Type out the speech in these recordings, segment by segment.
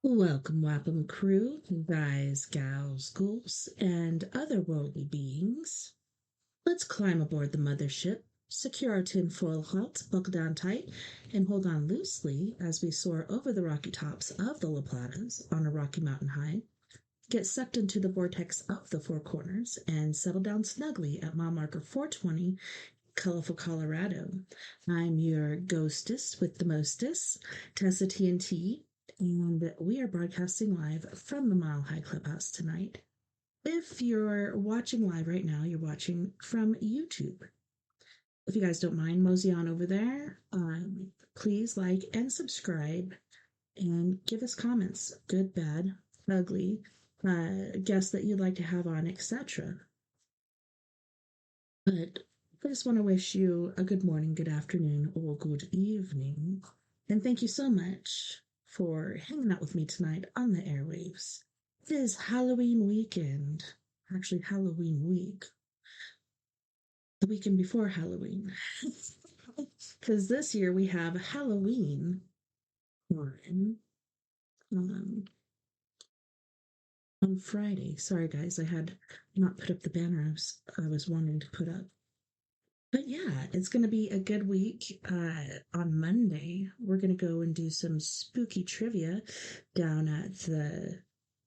Welcome, crew, guys, gals, ghouls, and otherworldly beings. Let's climb aboard the mothership, secure our tinfoil hats, buckle down tight, and hold on loosely as we soar over the rocky tops of the La Platas on a rocky mountain high, get sucked into the vortex of the Four Corners, and settle down snugly at mile marker 420, colorful Colorado. I'm your ghostess with the mostess, TessaTNT, and we are broadcasting live from the Mile High Clubhouse tonight. If you're watching live right now, you're watching from YouTube. If you guys don't mind, mosey on over there. Please like and subscribe and give us comments, good, bad, ugly, guests that you'd like to have on, etc. But I just want to wish you a good morning, good afternoon, or good evening. And thank you so much for hanging out with me tonight on the airwaves. It is Halloween weekend. Actually, Halloween week. The weekend before Halloween. Because this year we have Halloween on Friday. Sorry, guys, I had not put up the banner I was wanting to put up. But yeah, it's going to be a good week. On Monday, we're going to go and do some spooky trivia down at the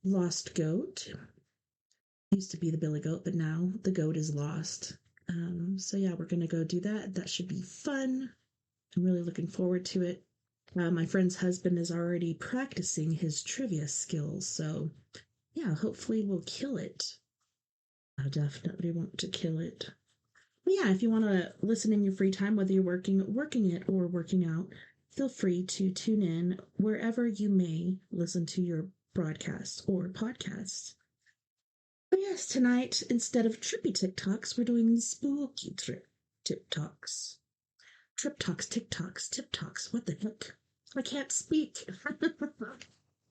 Lost Goat. It used to be the Billy Goat, but now the goat is lost. So yeah, we're going to go do that. That should be fun. I'm really looking forward to it. My friend's husband is already practicing his trivia skills, so yeah, hopefully we'll kill it. I definitely want to kill it. But yeah, if you want to listen in your free time, whether you're working it, or working out, feel free to tune in wherever you may listen to your broadcasts or podcasts. But yes, tonight, instead of trippy TikToks, we're doing spooky TikToks. Trip talks, TikToks, tip talks. What the heck? I can't speak.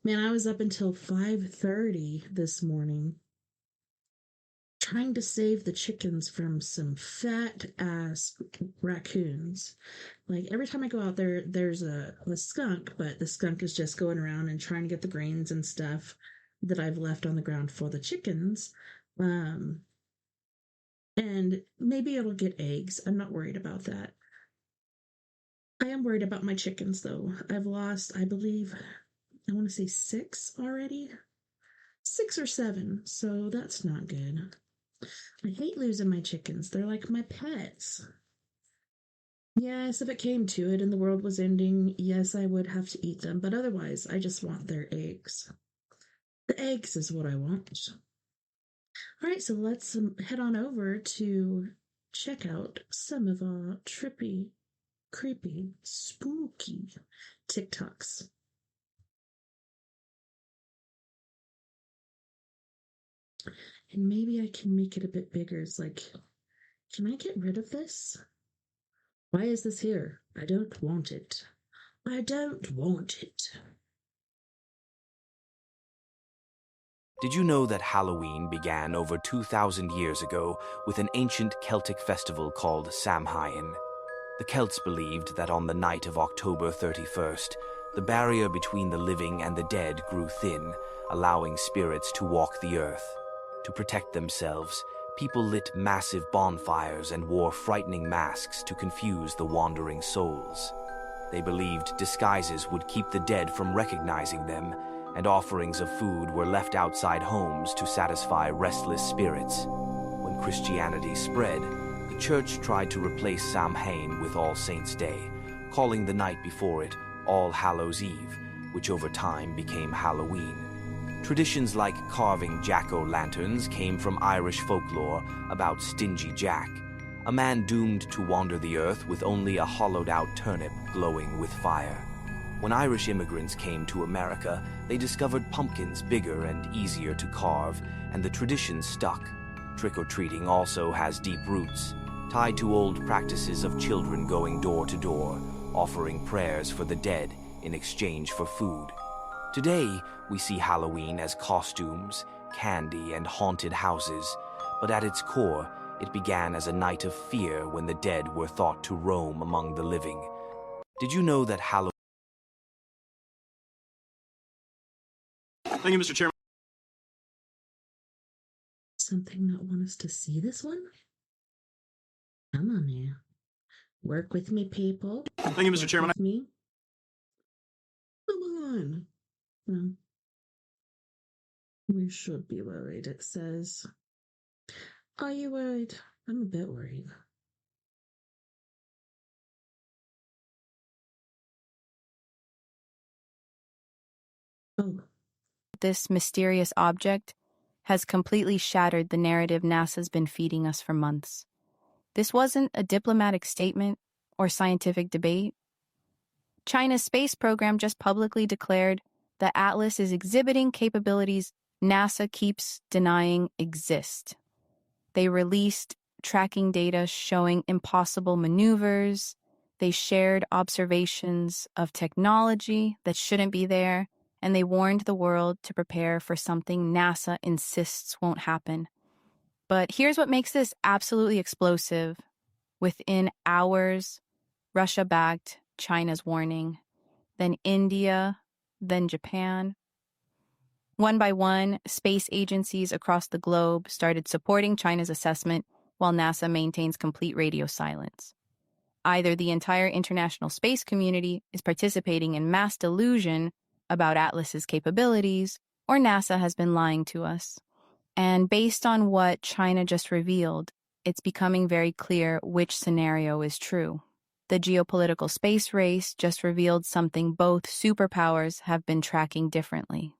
Man, I was up until 5:30 this morning trying to save the chickens from some fat ass raccoons. Like every time I go out there, there's a skunk, but the skunk is just going around and trying to get the grains and stuff that I've left on the ground for the chickens. And maybe it'll get eggs. I'm not worried about that. I am worried about my chickens though. I've lost, I believe, I want to say 6 already. 6 or 7, so that's not good. I hate losing my chickens. They're like my pets. Yes, if it came to it and the world was ending, yes, I would have to eat them, but otherwise, I just want their eggs. The eggs is what I want. All right, so let's head on over to check out some of our trippy, creepy, spooky TikToks. And maybe I can make it a bit bigger. It's like, can I get rid of this? Why is this here? I don't want it. I don't want it. Did you know that Halloween began over 2,000 years ago with an ancient Celtic festival called Samhain? The Celts believed that on the night of October 31st, the barrier between the living and the dead grew thin, allowing spirits to walk the earth. To protect themselves, people lit massive bonfires and wore frightening masks to confuse the wandering souls. They believed disguises would keep the dead from recognizing them, and offerings of food were left outside homes to satisfy restless spirits. When Christianity spread, the church tried to replace Samhain with All Saints' Day, calling the night before it All Hallows' Eve, which over time became Halloween. Traditions like carving jack-o'-lanterns came from Irish folklore about Stingy Jack, a man doomed to wander the earth with only a hollowed-out turnip glowing with fire. When Irish immigrants came to America, they discovered pumpkins bigger and easier to carve, and the tradition stuck. Trick-or-treating also has deep roots, tied to old practices of children going door to door, offering prayers for the dead in exchange for food. Today, we see Halloween as costumes, candy, and haunted houses, but at its core, it began as a night of fear when the dead were thought to roam among the living. Did you know that Halloween Thank you, Mr. Chairman. Something not want us to see this one? Come on now. Work with me, people. Thank you, Mr. Work Chairman. with me. Come on. Well, we should be worried, it says. Are you worried? I'm a bit worried. Oh. This mysterious object has completely shattered the narrative NASA's been feeding us for months. This wasn't a diplomatic statement or scientific debate. China's space program just publicly declared that Atlas is exhibiting capabilities NASA keeps denying exist. They released tracking data showing impossible maneuvers. They shared observations of technology that shouldn't be there, and they warned the world to prepare for something NASA insists won't happen. But here's what makes this absolutely explosive. Within hours, Russia backed China's warning, then India, then Japan. One by one, space agencies across the globe started supporting China's assessment while NASA maintains complete radio silence. Either the entire international space community is participating in mass delusion about Atlas's capabilities, or NASA has been lying to us. And based on what China just revealed, it's becoming very clear which scenario is true. The geopolitical space race just revealed something both superpowers have been tracking differently.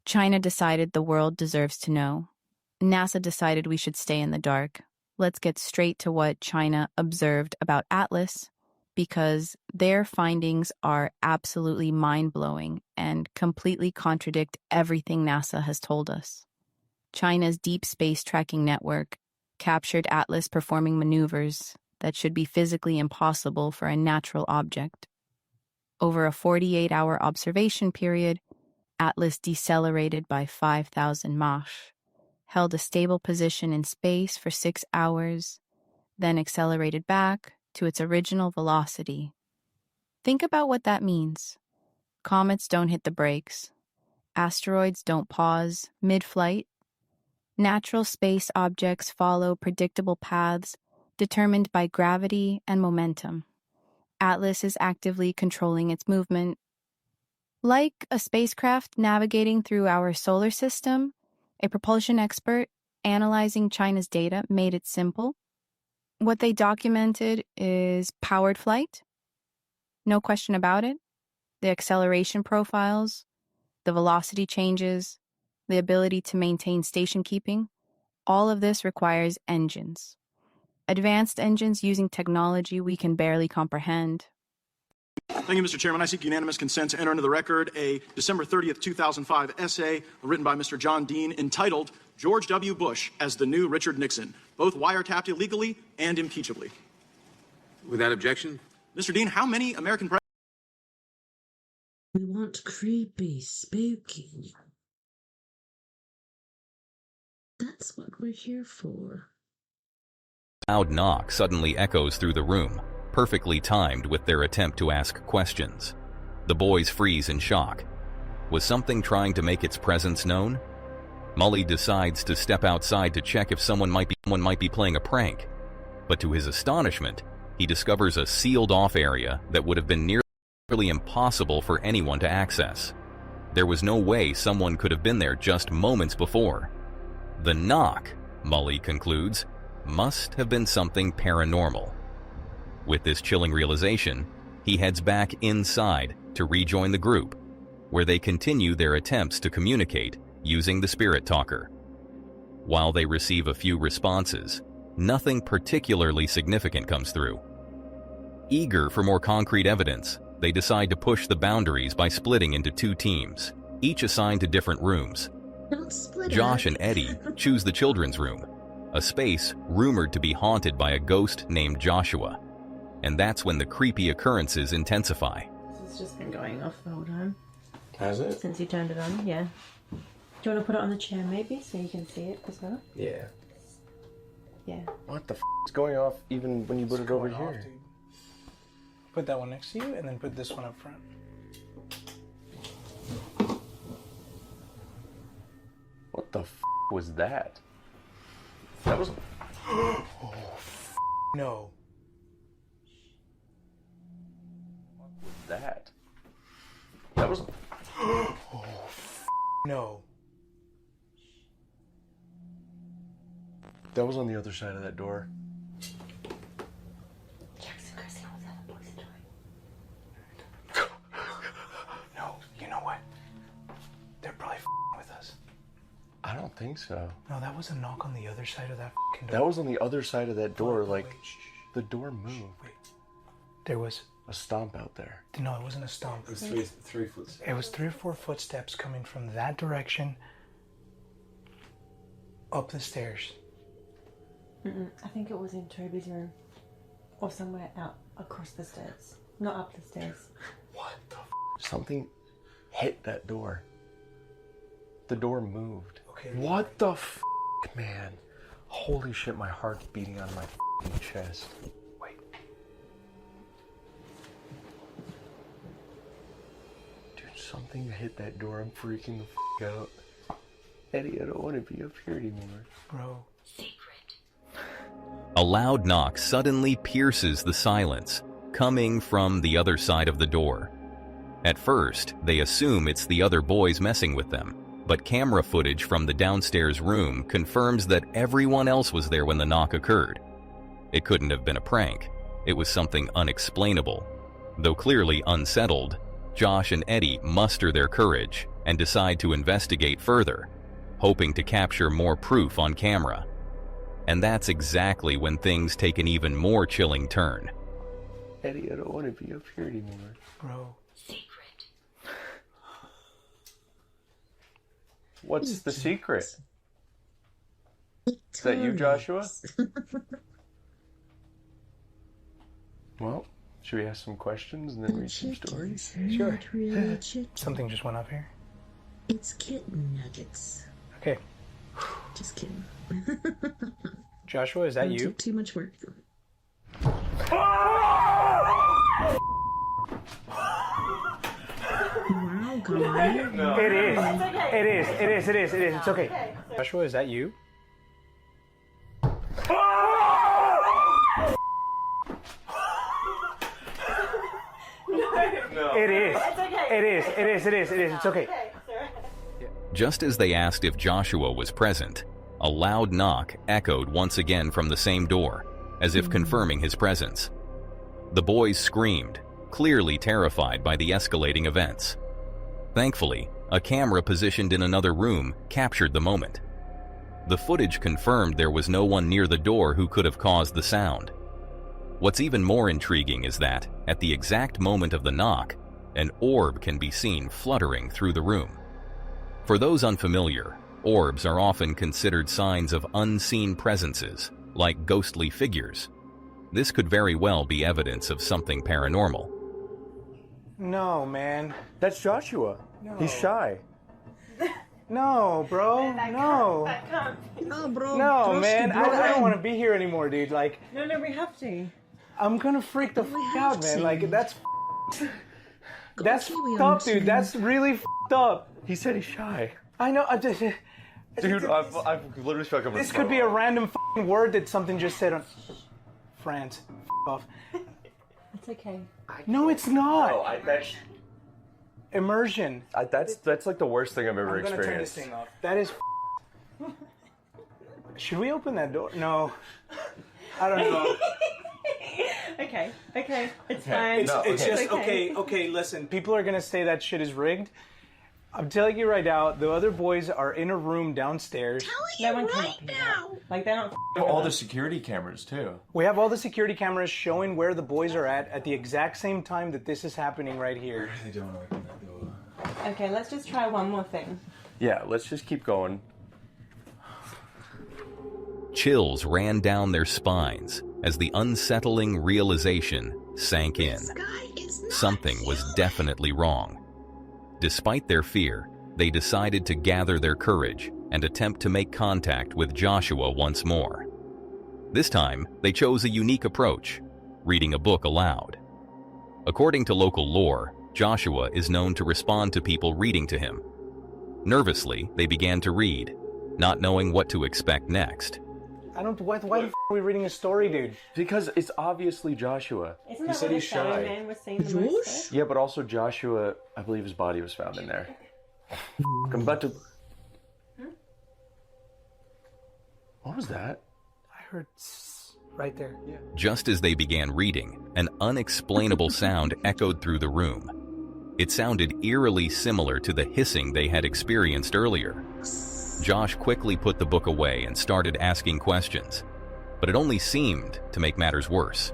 China decided the world deserves to know. NASA decided we should stay in the dark. Let's get straight to what China observed about Atlas, because their findings are absolutely mind-blowing and completely contradict everything NASA has told us. China's deep space tracking network captured Atlas performing maneuvers that should be physically impossible for a natural object. Over a 48-hour observation period, Atlas decelerated by 5,000 Mach, held a stable position in space for 6 hours, then accelerated back to its original velocity. Think about what that means. Comets don't hit the brakes. Asteroids don't pause mid-flight. Natural space objects follow predictable paths determined by gravity and momentum. Atlas is actively controlling its movement. Like a spacecraft navigating through our solar system, a propulsion expert analyzing China's data made it simple. What they documented is powered flight. No question about it. The acceleration profiles, the velocity changes, the ability to maintain station keeping, all of this requires engines. Advanced engines using technology we can barely comprehend. Thank you, Mr. Chairman. I seek unanimous consent to enter into the record a December 30th, 2005 essay written by Mr. John Dean entitled George W. Bush as the New Richard Nixon, both wiretapped illegally and impeachably. Without objection? Mr. Dean, how many American presidents? We want creepy, spooky. That's what we're here for. A loud knock suddenly echoes through the room, perfectly timed with their attempt to ask questions. The boys freeze in shock. Was something trying to make its presence known? Mully decides to step outside to check if someone might be playing a prank. But to his astonishment, he discovers a sealed-off area that would have been nearly impossible for anyone to access. There was no way someone could have been there just moments before. The knock, Mully concludes, must have been something paranormal. With this chilling realization, he heads back inside to rejoin the group, where they continue their attempts to communicate using the spirit talker. While they receive a few responses, nothing particularly significant comes through. Eager for more concrete evidence, they decide to push the boundaries by splitting into two teams, each assigned to different rooms. Don't split Josh up. and Eddie choose the children's room, a space rumored to be haunted by a ghost named Joshua. And that's when the creepy occurrences intensify. It's just been going off the whole time. Has it? Since you turned it on, yeah. Do you want to put it on the chair maybe so you can see it as well? Yeah. Yeah. What the f is going off even when you put it over Going here? off, dude. Put that one next to you and then put this one up front. the was that? That was... No. What was that? That was... No. That was on the other side of that door. No, you know what? They're probably with us. I don't think so. No, that was a knock on the other side of that door. That was on the other side of that door, like, the door moved. Wait. There was... A stomp out there. No, it wasn't a stomp. It was three footsteps. It was 3 or 4 footsteps coming from that direction up the stairs. I think it was in Toby's room. Or somewhere out across the stairs. Not up the stairs. What the Something hit that door. The door moved. Okay. What the man? Holy shit, my heart's beating on my chest. Wait. Dude, something hit that door. I'm freaking the out. Eddie, I don't want to be up here anymore. Bro. A loud knock suddenly pierces the silence, coming from the other side of the door. At first, they assume it's the other boys messing with them, but camera footage from the downstairs room confirms that everyone else was there when the knock occurred. It couldn't have been a prank. It was something unexplainable. Though clearly unsettled, Josh and Eddie muster their courage and decide to investigate further, hoping to capture more proof on camera. And that's exactly when things take an even more chilling turn. Eddie, I don't want to be up here anymore. Bro. What's the secret? Is that you, Joshua? Well, should we ask some questions and then read some stories? Sure. Really Something just went up here. It's kitten nuggets. Okay. Just kidding. Joshua, is that you? Too much work. Wow, guy. No. It is. Okay. It is. It's okay. Joshua, is that you? No. It is. It is. It's okay. Just as they asked if Joshua was present, a loud knock echoed once again from the same door, as if confirming his presence. The boys screamed, clearly terrified by the escalating events. Thankfully, a camera positioned in another room captured the moment. The footage confirmed there was no one near the door who could have caused the sound. What's even more intriguing is that, at the exact moment of the knock, an orb can be seen fluttering through the room. For those unfamiliar, orbs are often considered signs of unseen presences, like ghostly figures. This could very well be evidence of something paranormal. No, man. That's Joshua. No. He's shy. No, bro. No. No, bro. No, man. I don't want to be here anymore, dude. Like, No, we have to. I'm gonna freak the out, man. Like, that's Kiwi up, on dude. two. That's really up. He said he's shy. I know. Dude, I've literally felt like This could be a random word that something just said on France. Off. It's okay. No, it's not. No, that's Immersion. that's like the worst thing I've ever I'm gonna turn this experienced. thing off. That is. Should we open that door? No. I don't know. Okay. It's fine. It's just okay. Listen, people are gonna say that shit is rigged. I'm telling you right now, the other boys are in a room downstairs. No one can now. Like they're not. All the security cameras too. We have all the security cameras showing where the boys are at the exact same time that this is happening right here. They don't open that door. Okay, let's just try one more thing. Yeah, let's just keep going. Chills ran down their spines as the unsettling realization sank in. Something was definitely wrong. Despite their fear, they decided to gather their courage and attempt to make contact with Joshua once more. This time, they chose a unique approach, reading a book aloud. According to local lore, Joshua is known to respond to people reading to him. Nervously, they began to read, not knowing what to expect next. Why the f are we reading a story, dude? Because it's obviously Joshua. Isn't He that said what he's the shadow shy. man was saying the most Josh? Yeah, but also Joshua, I believe his body was found in there. I'm about to... What was that? I heard right there. Yeah. Just as they began reading, an unexplainable sound echoed through the room. It sounded eerily similar to the hissing they had experienced earlier. Josh quickly put the book away and started asking questions, but it only seemed to make matters worse.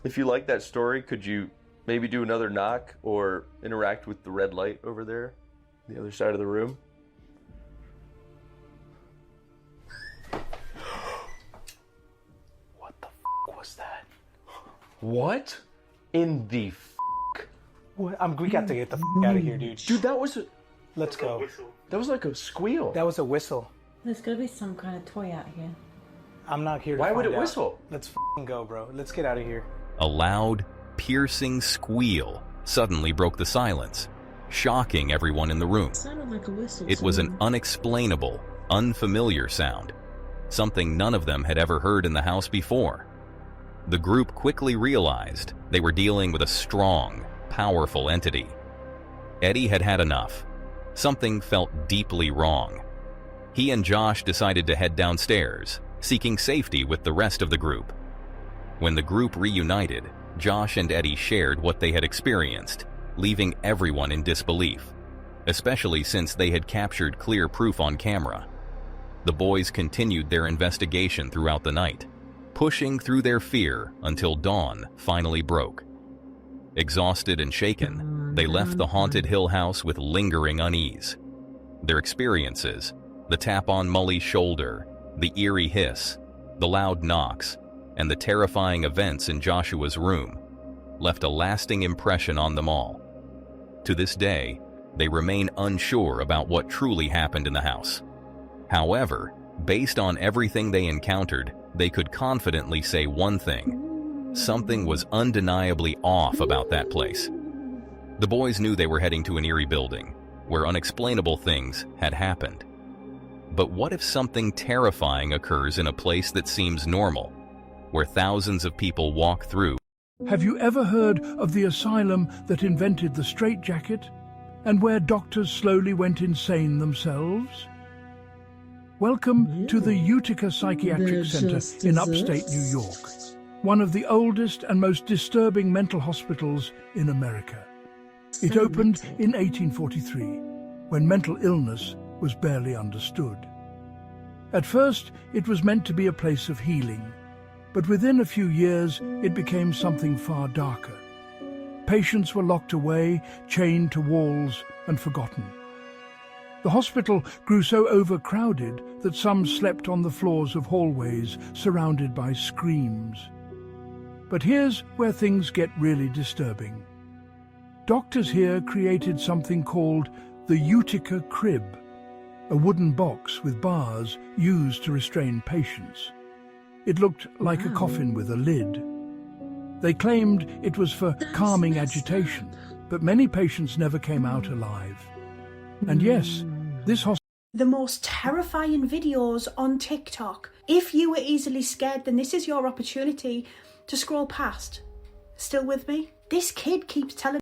If you like that story, could you maybe do another knock or interact with the red light over there, the other side of the room? What the f was that? What in the f? What? We got to get the f out of here, dude. Dude, that was a... Let's go. That was like a squeal. That was a whistle. There's gotta be some kind of toy out here. I'm not here to Why would find it out. whistle? Let's f***ing go, bro. Let's get out of here. A loud, piercing squeal suddenly broke the silence, shocking everyone in the room. It sounded like a whistle. It was an too. unexplainable, unfamiliar sound, something none of them had ever heard in the house before. The group quickly realized they were dealing with a strong, powerful entity. Eddie had had enough. Something felt deeply wrong. He and Josh decided to head downstairs, seeking safety with the rest of the group. When the group reunited, Josh and Eddie shared what they had experienced, leaving everyone in disbelief, especially since they had captured clear proof on camera. The boys continued their investigation throughout the night, pushing through their fear until dawn finally broke. Exhausted and shaken, they left the haunted hill house with lingering unease. Their experiences, the tap on Mully's shoulder, the eerie hiss, the loud knocks, and the terrifying events in Joshua's room, left a lasting impression on them all. To this day, they remain unsure about what truly happened in the house. However, based on everything they encountered, they could confidently say one thing: something was undeniably off about that place. The boys knew they were heading to an eerie building, where unexplainable things had happened. But what if something terrifying occurs in a place that seems normal, where thousands of people walk through? Have you ever heard of the asylum that invented the straitjacket, and where doctors slowly went insane themselves? Welcome to the Utica Psychiatric Center in upstate New York, one of the oldest and most disturbing mental hospitals in America. It opened in 1843, when mental illness was barely understood. At first, it was meant to be a place of healing, but within a few years, it became something far darker. Patients were locked away, chained to walls, and forgotten. The hospital grew so overcrowded that some slept on the floors of hallways surrounded by screams. But here's where things get really disturbing. Doctors here created something called the Utica crib, a wooden box with bars used to restrain patients. It looked like a coffin with a lid. They claimed it was for calming agitation, but many patients never came out alive. And yes, this hospital... The most terrifying videos on TikTok. If you were easily scared, then this is your opportunity to scroll past. Still with me? This kid keeps telling...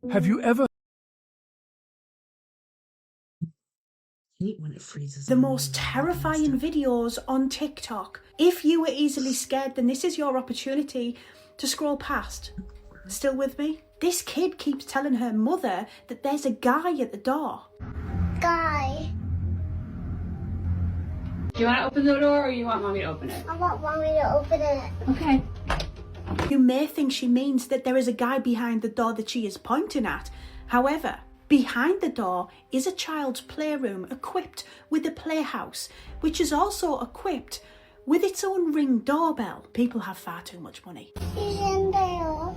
Have you ever... hate when it freezes. The most terrifying videos on TikTok. If you were easily scared, then this is your opportunity to scroll past. Still with me? This kid keeps telling her mother that there's a guy at the door. Guy. Do you want to open the door or you want mommy to open it? I want mommy to open it. Okay. You may think she means that there is a guy behind the door that she is pointing at. However, behind the door is a child's playroom equipped with a playhouse, which is also equipped with its own Ring doorbell. People have far too much money. He's in there.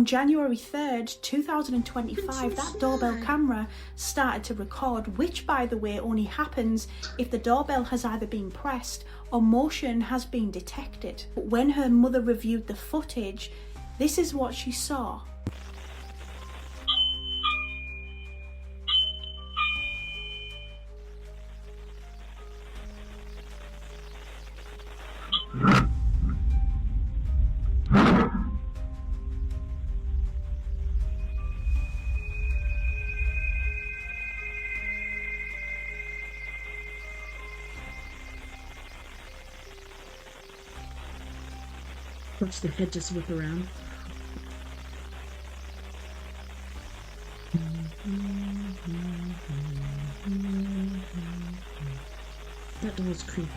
On January 3rd, 2025, that doorbell camera started to record, which, by the way, only happens if the doorbell has either been pressed or motion has been detected. But when her mother reviewed the footage, this is what she saw. Watch the head just whip around. That doll's creepy.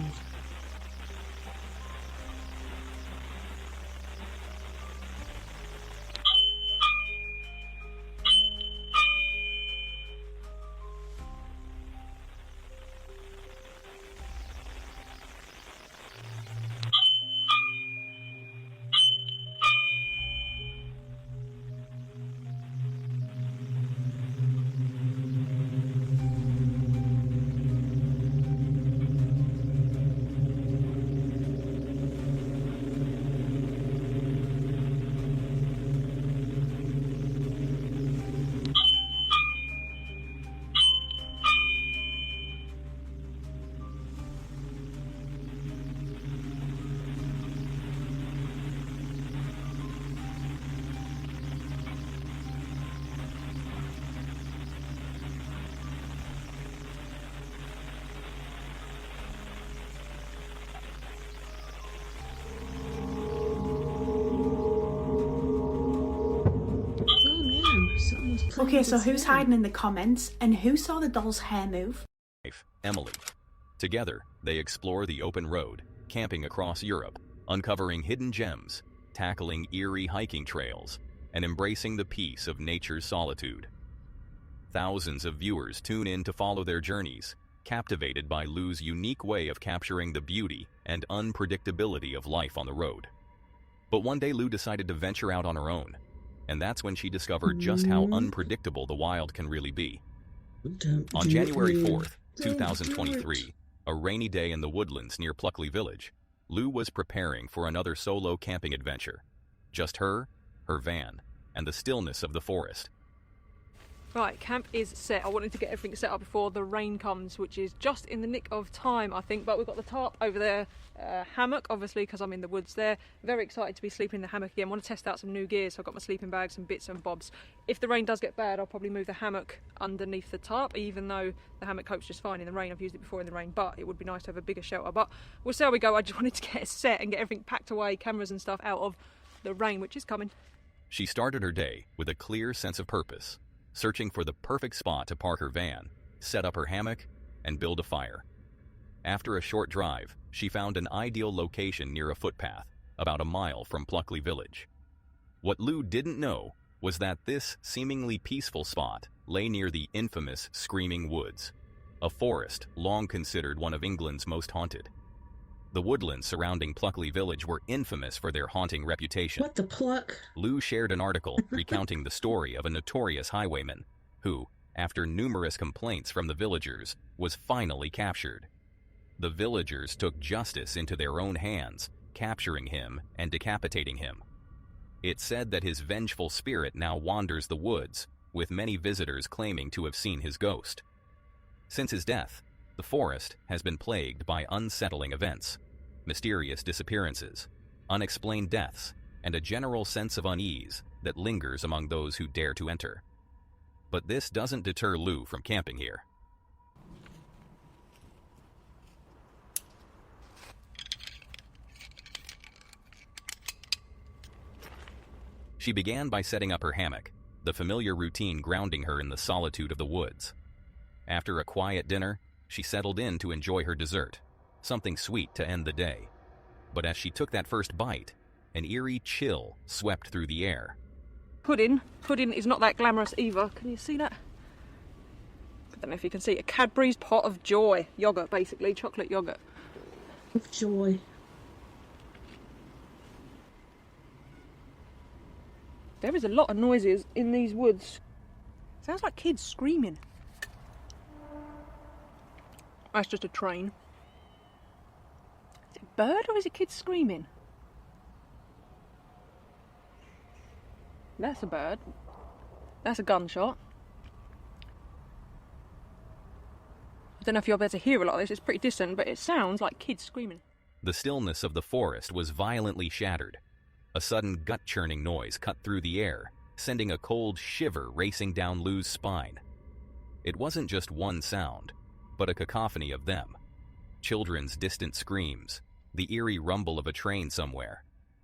Okay, so who's hiding in the comments, and who saw the doll's hair move? Emily. Together, they explore the open road, camping across Europe, uncovering hidden gems, tackling eerie hiking trails, and embracing the peace of nature's solitude. Thousands of viewers tune in to follow their journeys, captivated by Lou's unique way of capturing the beauty and unpredictability of life on the road. But one day Lou decided to venture out on her own, and that's when she discovered just how unpredictable the wild can really be. On January 4th, 2023, a rainy day in the woodlands near Pluckley Village, Lou was preparing for another solo camping adventure. Just her van, and the stillness of the forest. Right, camp is set. I wanted to get everything set up before the rain comes, which is just in the nick of time, I think. But we've got the tarp over there, hammock, obviously, because I'm in the woods there. Very excited to be sleeping in the hammock again. Want to test out some new gear, so I've got my sleeping bags and bits and bobs. If the rain does get bad, I'll probably move the hammock underneath the tarp, even though the hammock copes just fine in the rain. I've used it before in the rain, but it would be nice to have a bigger shelter. But we'll see how we go. I just wanted to get it set and get everything packed away, cameras and stuff, out of the rain, which is coming. She started her day with a clear sense of purpose, searching for the perfect spot to park her van, set up her hammock, and build a fire. After a short drive, she found an ideal location near a footpath, about a mile from Pluckley Village. What Lou didn't know was that this seemingly peaceful spot lay near the infamous Screaming Woods, a forest long considered one of England's most haunted. The woodlands surrounding Pluckley Village were infamous for their haunting reputation. What the pluck? Lou shared an article recounting the story of a notorious highwayman who, after numerous complaints from the villagers, was finally captured. The villagers took justice into their own hands, capturing him and decapitating him. It's said that his vengeful spirit now wanders the woods, with many visitors claiming to have seen his ghost. Since his death, the forest has been plagued by unsettling events, mysterious disappearances, unexplained deaths, and a general sense of unease that lingers among those who dare to enter. But this doesn't deter Lou from camping here. She began by setting up her hammock, the familiar routine grounding her in the solitude of the woods. After a quiet dinner, she settled in to enjoy her dessert, something sweet to end the day. But as she took that first bite, an eerie chill swept through the air. Pudding is not that glamorous either. Can you see that? I don't know if you can see. A Cadbury's Pot of Joy. Yogurt, basically. Chocolate yogurt. Of joy. There is a lot of noises in these woods. Sounds like kids screaming. That's just a train. Is it a bird or is it kids screaming? That's a bird. That's a gunshot. I don't know if you'll be able to hear a lot of this, it's pretty distant, but it sounds like kids screaming. The stillness of the forest was violently shattered. A sudden gut-churning noise cut through the air, sending a cold shiver racing down Lou's spine. It wasn't just one sound, but a cacophony of them. Children's distant screams, the eerie rumble of a train somewhere,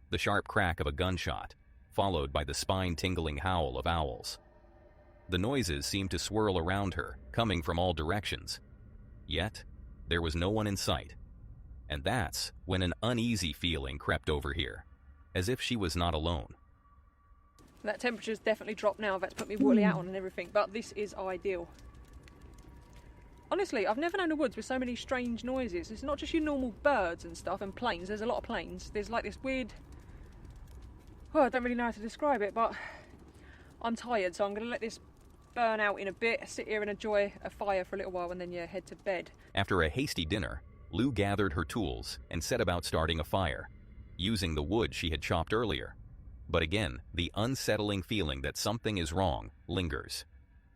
the sharp crack of a gunshot, followed by the spine-tingling howl of owls. The noises seemed to swirl around her, coming from all directions. Yet, there was no one in sight. And that's when an uneasy feeling crept over here, as if she was not alone. That temperature's definitely dropped now. I've had to put my woolly hat on and everything, but this is ideal. Honestly, I've never known a woods with so many strange noises. It's not just your normal birds and stuff and planes. There's a lot of planes. There's like this weird... Well, I don't really know how to describe it, but I'm tired, so I'm going to let this burn out in a bit, sit here and enjoy a fire for a little while, and then, head to bed. After a hasty dinner, Lou gathered her tools and set about starting a fire, using the wood she had chopped earlier. But again, the unsettling feeling that something is wrong lingers.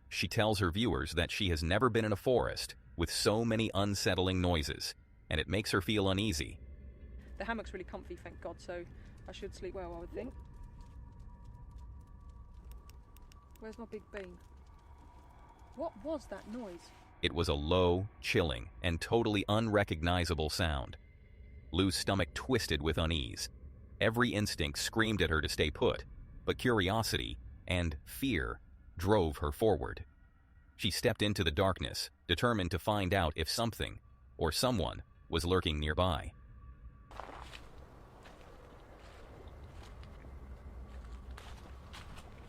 She tells her viewers that she has never been in a forest with so many unsettling noises, and it makes her feel uneasy. The hammock's really comfy, thank God, so I should sleep well, I would think. Where's my big bean? What was that noise? It was a low, chilling, and totally unrecognizable sound. Lou's stomach twisted with unease. Every instinct screamed at her to stay put, but curiosity and fear drove her forward. She stepped into the darkness, determined to find out if something or someone was lurking nearby.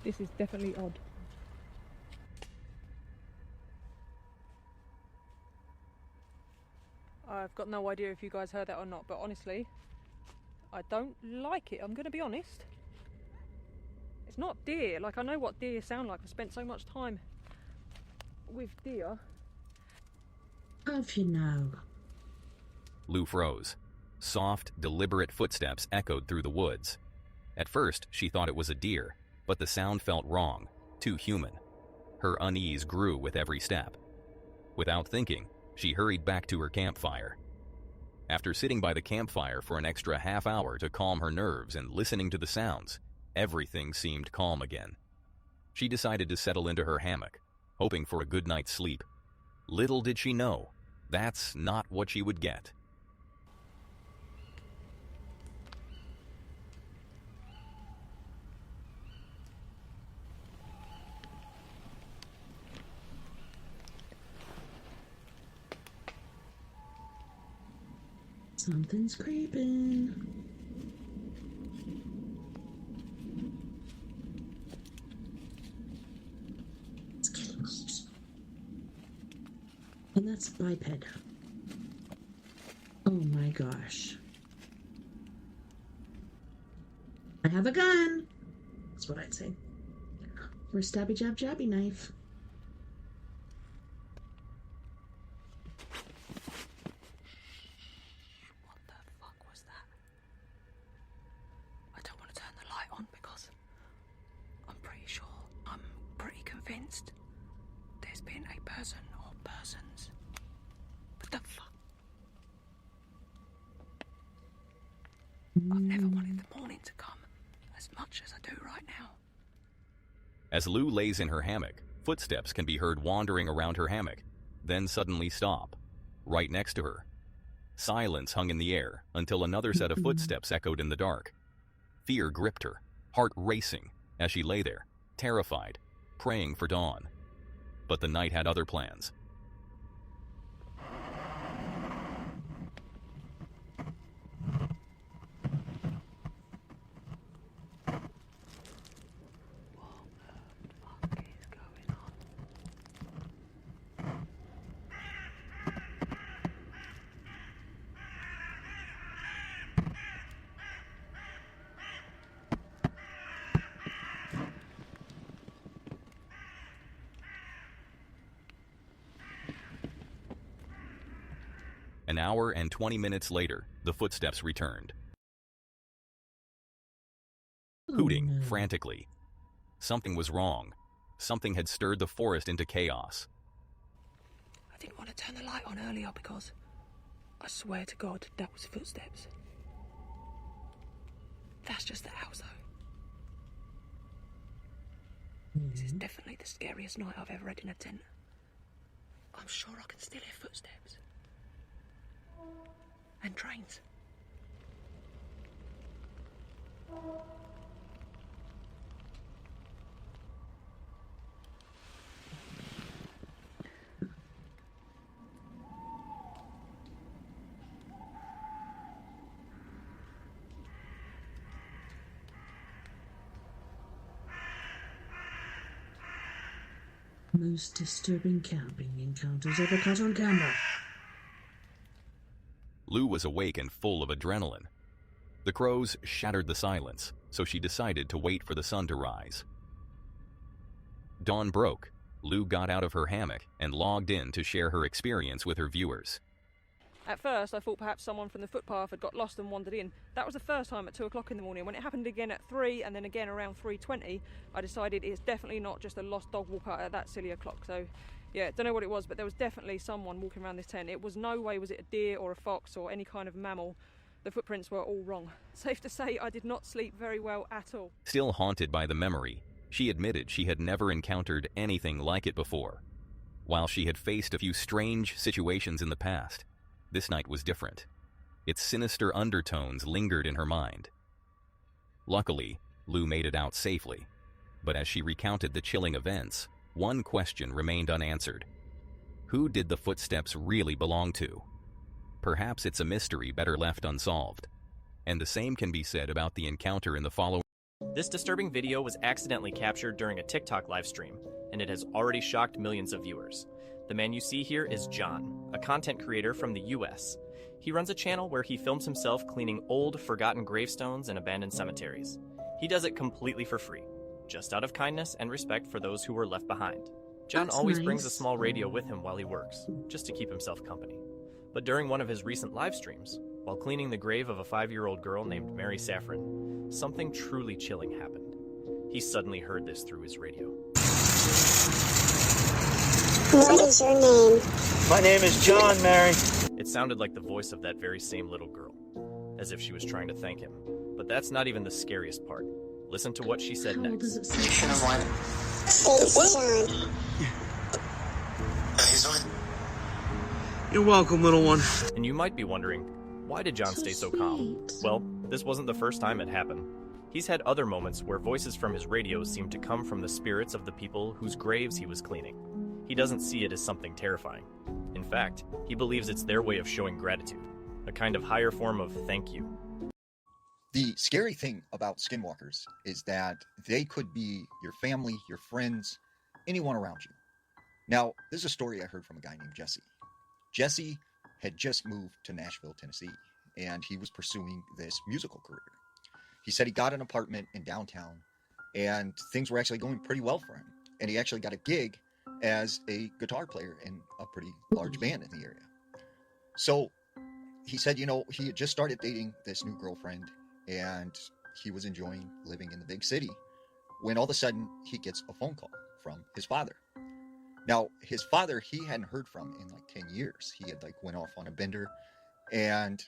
This is definitely odd. I've got no idea if you guys heard that or not, but honestly, I don't like it. I'm going to be honest. It's not deer. Like, I know what deer sound like. I've spent so much time with deer. Have you now? Lou froze. Soft, deliberate footsteps echoed through the woods. At first, she thought it was a deer, but the sound felt wrong, too human. Her unease grew with every step. Without thinking, she hurried back to her campfire. After sitting by the campfire for an extra half hour to calm her nerves and listening to the sounds, everything seemed calm again. She decided to settle into her hammock, hoping for a good night's sleep. Little did she know, that's not what she would get. Something's creeping. It's getting close. And that's biped. Oh my gosh. I have a gun. That's what I'd say. Or a stabby jab jabby knife. There's been a person or persons. What the fuck? I've never wanted the morning to come as much as I do right now. As Lou lays in her hammock, footsteps can be heard wandering around her hammock, then suddenly stop, right next to her. Silence hung in the air until another set of footsteps echoed in the dark. Fear gripped her, heart racing, as she lay there, terrified, praying for dawn. But the night had other plans. An hour and 20 minutes later, the footsteps returned. Hooting frantically. Something was wrong. Something had stirred the forest into chaos. I didn't want to turn the light on earlier because I swear to God that was footsteps. That's just the house though. This is definitely the scariest night I've ever had in a tent. I'm sure I can still hear footsteps. And trains. Most disturbing camping encounters ever caught on camera. Lou was awake and full of adrenaline. The crows shattered the silence, so she decided to wait for the sun to rise. Dawn broke. Lou got out of her hammock and logged in to share her experience with her viewers. At first, I thought perhaps someone from the footpath had got lost and wandered in. That was the first time at 2 o'clock in the morning. When it happened again at 3 and then again around 3:20, I decided it's definitely not just a lost dog walk out at that silly o'clock. So, yeah, don't know what it was, but there was definitely someone walking around this tent. It was no way was it a deer or a fox or any kind of mammal. The footprints were all wrong. Safe to say I did not sleep very well at all. Still haunted by the memory, she admitted she had never encountered anything like it before. While she had faced a few strange situations in the past, this night was different. Its sinister undertones lingered in her mind. Luckily, Lou made it out safely. But as she recounted the chilling events, one question remained unanswered. Who did the footsteps really belong to? Perhaps it's a mystery better left unsolved. And the same can be said about the encounter in the following. This disturbing video was accidentally captured during a TikTok live stream, and it has already shocked millions of viewers. The man you see here is John, a content creator from the US. He runs a channel where he films himself cleaning old, forgotten gravestones and abandoned cemeteries. He does it completely for free, just out of kindness and respect for those who were left behind. John always brings a small radio with him while he works, just to keep himself company. But during one of his recent live streams, while cleaning the grave of a 5-year-old girl named Mary Saffron, something truly chilling happened. He suddenly heard this through his radio. What is your name? My name is John, Mary. It sounded like the voice of that very same little girl, as if she was trying to thank him. But that's not even the scariest part. Listen to what she said next. Thanks, John. He's on. You're welcome, little one. And you might be wondering, why did John stay so calm? Well, this wasn't the first time it happened. He's had other moments where voices from his radio seemed to come from the spirits of the people whose graves he was cleaning. He doesn't see it as something terrifying. In fact, he believes it's their way of showing gratitude, a kind of higher form of thank you. The scary thing about skinwalkers is that they could be your family, your friends, anyone around you. Now, this is a story I heard from a guy named Jesse. Jesse had just moved to Nashville, Tennessee, and he was pursuing this musical career. He said he got an apartment in downtown, and things were actually going pretty well for him. And he actually got a gig as a guitar player in a pretty large band in the area. So he said, he had just started dating this new girlfriend, and he was enjoying living in the big city, when all of a sudden he gets a phone call from his father. Now, his father, he hadn't heard from in like 10 years. He had went off on a bender, and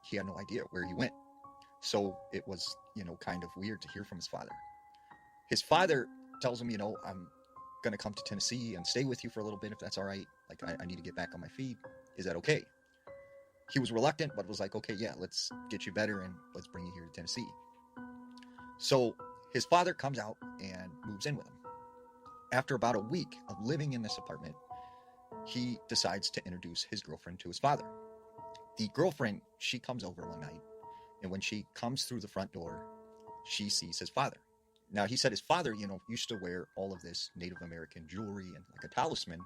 he had no idea where he went. So it was, kind of weird to hear from his father. His father tells him, I'm going to come to Tennessee and stay with you for a little bit, if that's all right. I need to get back on my feet. Is that okay? He was reluctant, but was like, okay, yeah, let's get you better and let's bring you here to Tennessee. So his father comes out and moves in with him. After about a week of living in this apartment, he decides to introduce his girlfriend to his father. The girlfriend, she comes over one night, and when she comes through the front door, she sees his father. Now, he said his father, used to wear all of this Native American jewelry and a talisman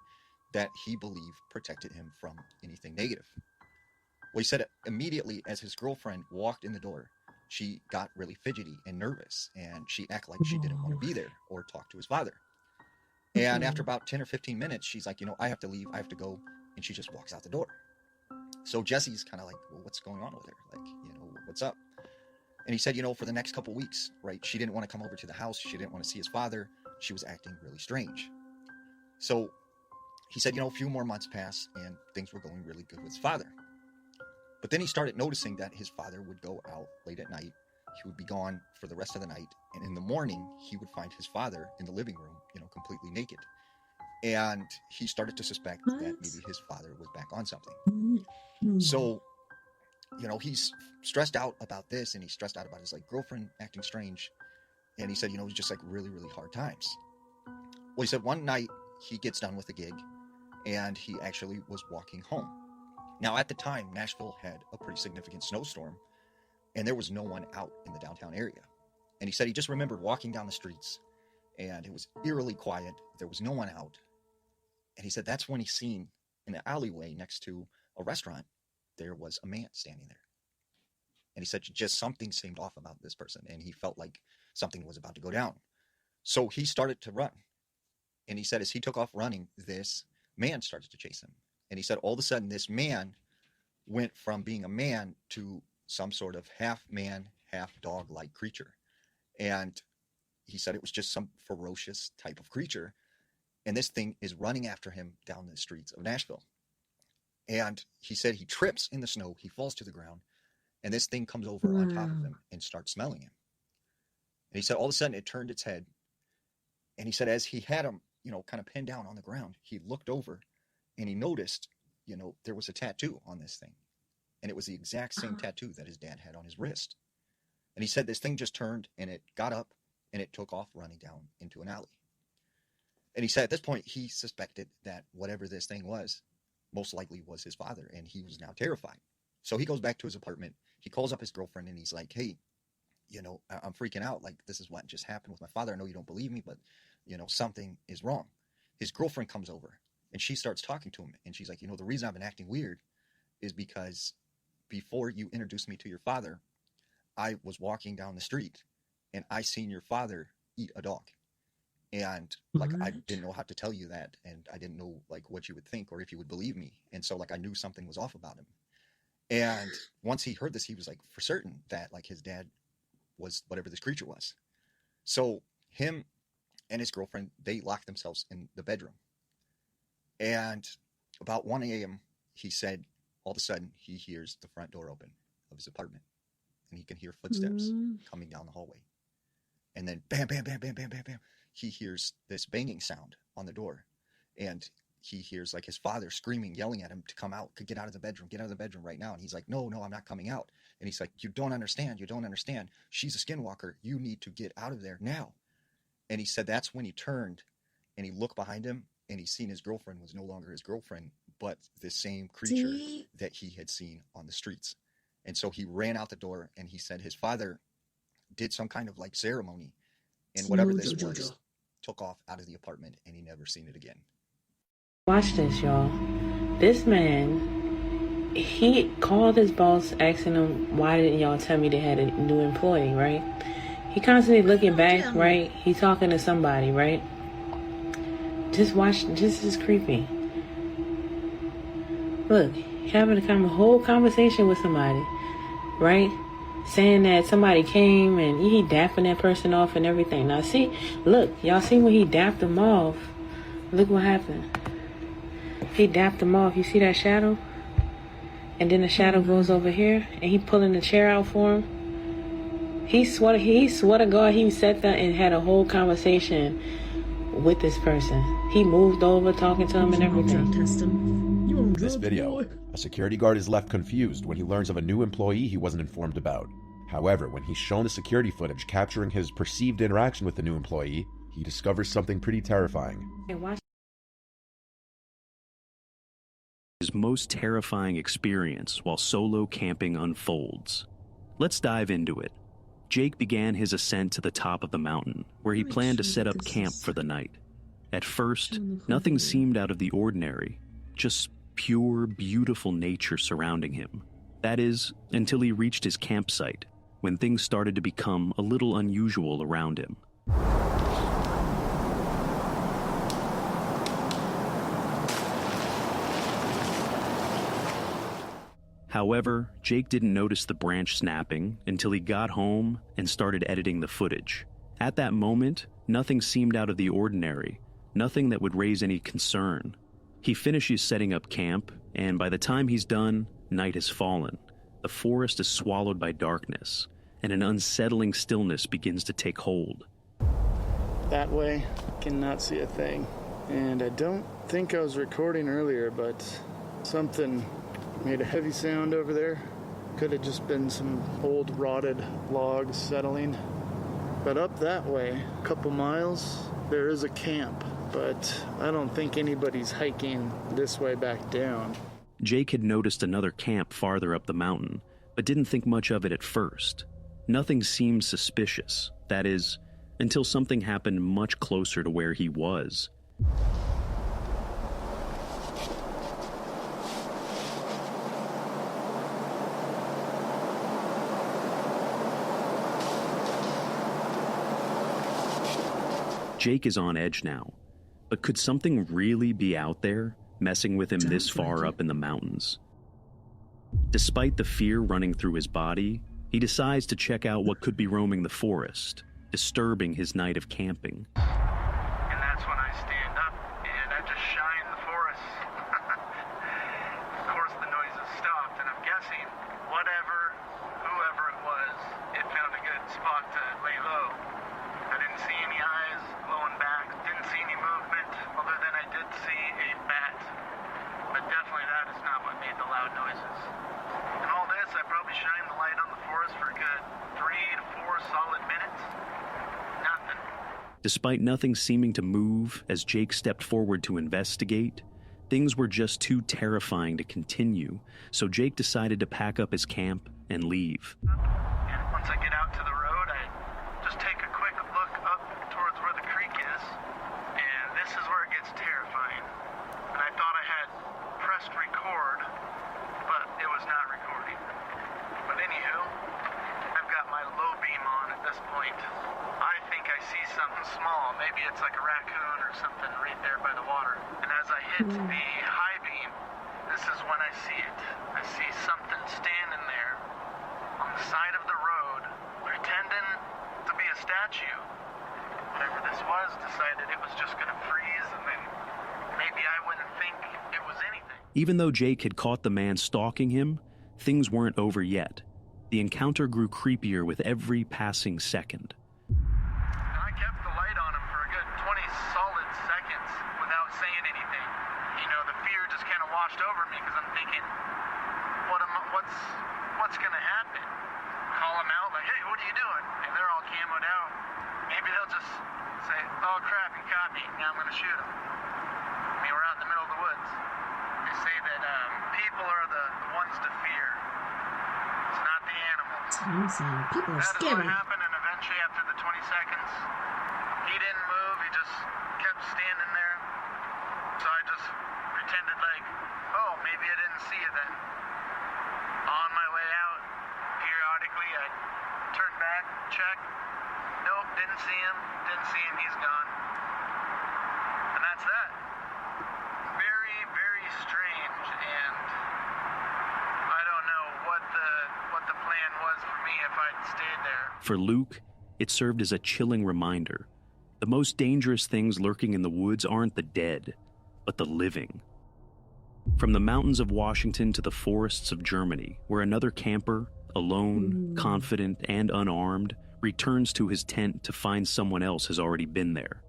that he believed protected him from anything negative. Well, he said immediately as his girlfriend walked in the door, she got really fidgety and nervous, and she acted like she didn't want to be there or talk to his father. And after about 10 or 15 minutes, she's like, I have to leave, I have to go, and she just walks out the door. So Jesse's kind of like, well, what's going on with her? Like, what's up? And he said, for the next couple weeks, right, she didn't want to come over to the house. She didn't want to see his father. She was acting really strange. So he said, a few more months passed and things were going really good with his father. But then he started noticing that his father would go out late at night. He would be gone for the rest of the night. And in the morning, he would find his father in the living room, completely naked. And he started to suspect that maybe his father was back on something. So, he's stressed out about this, and he's stressed out about his girlfriend acting strange. And he said, it was just really, really hard times. Well, he said one night he gets done with the gig and he actually was walking home. Now, at the time, Nashville had a pretty significant snowstorm and there was no one out in the downtown area. And he said he just remembered walking down the streets and it was eerily quiet. There was no one out. And he said that's when he seen in the alleyway next to a restaurant, there was a man standing there. And he said just something seemed off about this person and he felt like something was about to go down. So he started to run. And he said as he took off running, this man started to chase him. And he said all of a sudden this man went from being a man to some sort of half man, half dog-like creature. And he said it was just some ferocious type of creature. And this thing is running after him down the streets of Nashville. And he said he trips in the snow, he falls to the ground, and this thing comes over on top of him and starts smelling him. And he said all of a sudden it turned its head. And he said as he had him, kind of pinned down on the ground, he looked over and he noticed, there was a tattoo on this thing. And it was the exact same tattoo that his dad had on his wrist. And he said this thing just turned and it got up and it took off running down into an alley. And he said at this point, he suspected that whatever this thing was, most likely was his father. And he was now terrified. So he goes back to his apartment. He calls up his girlfriend and he's like, hey, I'm freaking out. Like, this is what just happened with my father. I know you don't believe me, but, something is wrong. His girlfriend comes over and she starts talking to him. And she's like, the reason I've been acting weird is because before you introduced me to your father, I was walking down the street and I seen your father eat a dog. And I didn't know how to tell you that. And I didn't know what you would think or if you would believe me. And so I knew something was off about him. And once he heard this, he was for certain that his dad was whatever this creature was. So him and his girlfriend, they locked themselves in the bedroom. And about 1 a.m., he said all of a sudden he hears the front door open of his apartment and he can hear footsteps coming down the hallway. And then bam, bam, bam, bam, bam, bam, bam. He hears this banging sound on the door. And he hears his father screaming, yelling at him to come out, get out of the bedroom right now. And he's like, no, I'm not coming out. And he's like, you don't understand. She's a skinwalker. You need to get out of there now. And he said that's when he turned and he looked behind him and he seen his girlfriend was no longer his girlfriend, but the same creature that he had seen on the streets. And so he ran out the door and he said his father did some kind of ceremony and whatever this was took off out of the apartment and he never seen it again. Watch this, y'all. This man, he called his boss asking him, why didn't y'all tell me they had a new employee, right? He constantly looking back, right? He talking to somebody, right? Just watch, this is creepy. Look, having a whole conversation with somebody, right? Saying that somebody came and he dapping that person off and everything. Now see, look, y'all see when he dapped them off, look what happened. He dapped him off. You see that shadow? And then the shadow goes over here and he pulling the chair out for him. He swore to God he sat there and had a whole conversation with this person. He moved over talking to him and everything. In this video, a security guard is left confused when he learns of a new employee he wasn't informed about. However, when he's shown the security footage capturing his perceived interaction with the new employee, he discovers something pretty terrifying. His most terrifying experience while solo camping unfolds. Let's dive into it. Jake began his ascent to the top of the mountain, where he planned to set up camp for the night. At first, nothing seemed out of the ordinary, just pure, beautiful nature surrounding him. That is, until he reached his campsite, when things started to become a little unusual around him. However, Jake didn't notice the branch snapping until he got home and started editing the footage. At that moment, nothing seemed out of the ordinary, nothing that would raise any concern. He finishes setting up camp, and by the time he's done, night has fallen. The forest is swallowed by darkness, and an unsettling stillness begins to take hold. That way, cannot see a thing. And I don't think I was recording earlier, but something made a heavy sound over there. Could have just been some old rotted logs settling. But up that way, a couple miles, there is a camp, but I don't think anybody's hiking this way back down. Jake had noticed another camp farther up the mountain, but didn't think much of it at first. Nothing seemed suspicious, that is, until something happened much closer to where he was. Jake is on edge now, but could something really be out there, messing with him this far up in the mountains? Despite the fear running through his body, he decides to check out what could be roaming the forest, disturbing his night of camping. And that's when I stand up and I just shine the forest. Of course the noise has stopped, and I'm guessing whoever it was, it found a good spot to lay low. I didn't see any eyes glowing back, didn't see any movement, other than I did see a bat. But definitely that is not what made the loud noises. In all this, I probably shined the light on the forest for a good 3 to 4 solid minutes. Nothing. Despite nothing seeming to move as Jake stepped forward to investigate, things were just too terrifying to continue, so Jake decided to pack up his camp and leave. And once I get out to the road, I just take a quick look up towards where the creek is, and this is where it gets terrifying. And I thought I had pressed record, but it was not recording. But anywho, I've got my low beam on at this point. I think I see something small. Maybe it's like a raccoon or something right there by the water. And as I hit the high beam, this is when I see it. I see something standing there on the side of the road, pretending to be a statue. Whatever this was decided it was just going to freeze, and then maybe I wouldn't think it was anything. Even though Jake had caught the man stalking him, things weren't over yet. The encounter grew creepier with every passing second. And I kept the light on him for a good 20 solid seconds without saying anything. You know, the fear just kind of washed over me because I'm thinking, what's going to happen? Call them out like, hey, what are you doing? And they're all camoed out. Maybe they'll just say, oh crap, and copy. Now I'm going to shoot them. I mean, we're out in the middle of the woods. They say that people are the ones to fear. It's not the animals. That's what I'm saying. People are scary. That is what happened, and eventually after the 20 seconds, he didn't move. He just kept standing there. So I just pretended like, oh, maybe I didn't see it then. On my way out, periodically, I'd turn back, check. Nope, didn't see him. He's gone. And that's that. Very, very strange, and I don't know what the plan was for me if I'd stayed there. For Luke, it served as a chilling reminder. The most dangerous things lurking in the woods aren't the dead, but the living. From the mountains of Washington to the forests of Germany, where another camper, alone, confident, and unarmed, returns to his tent to find someone else has already been there.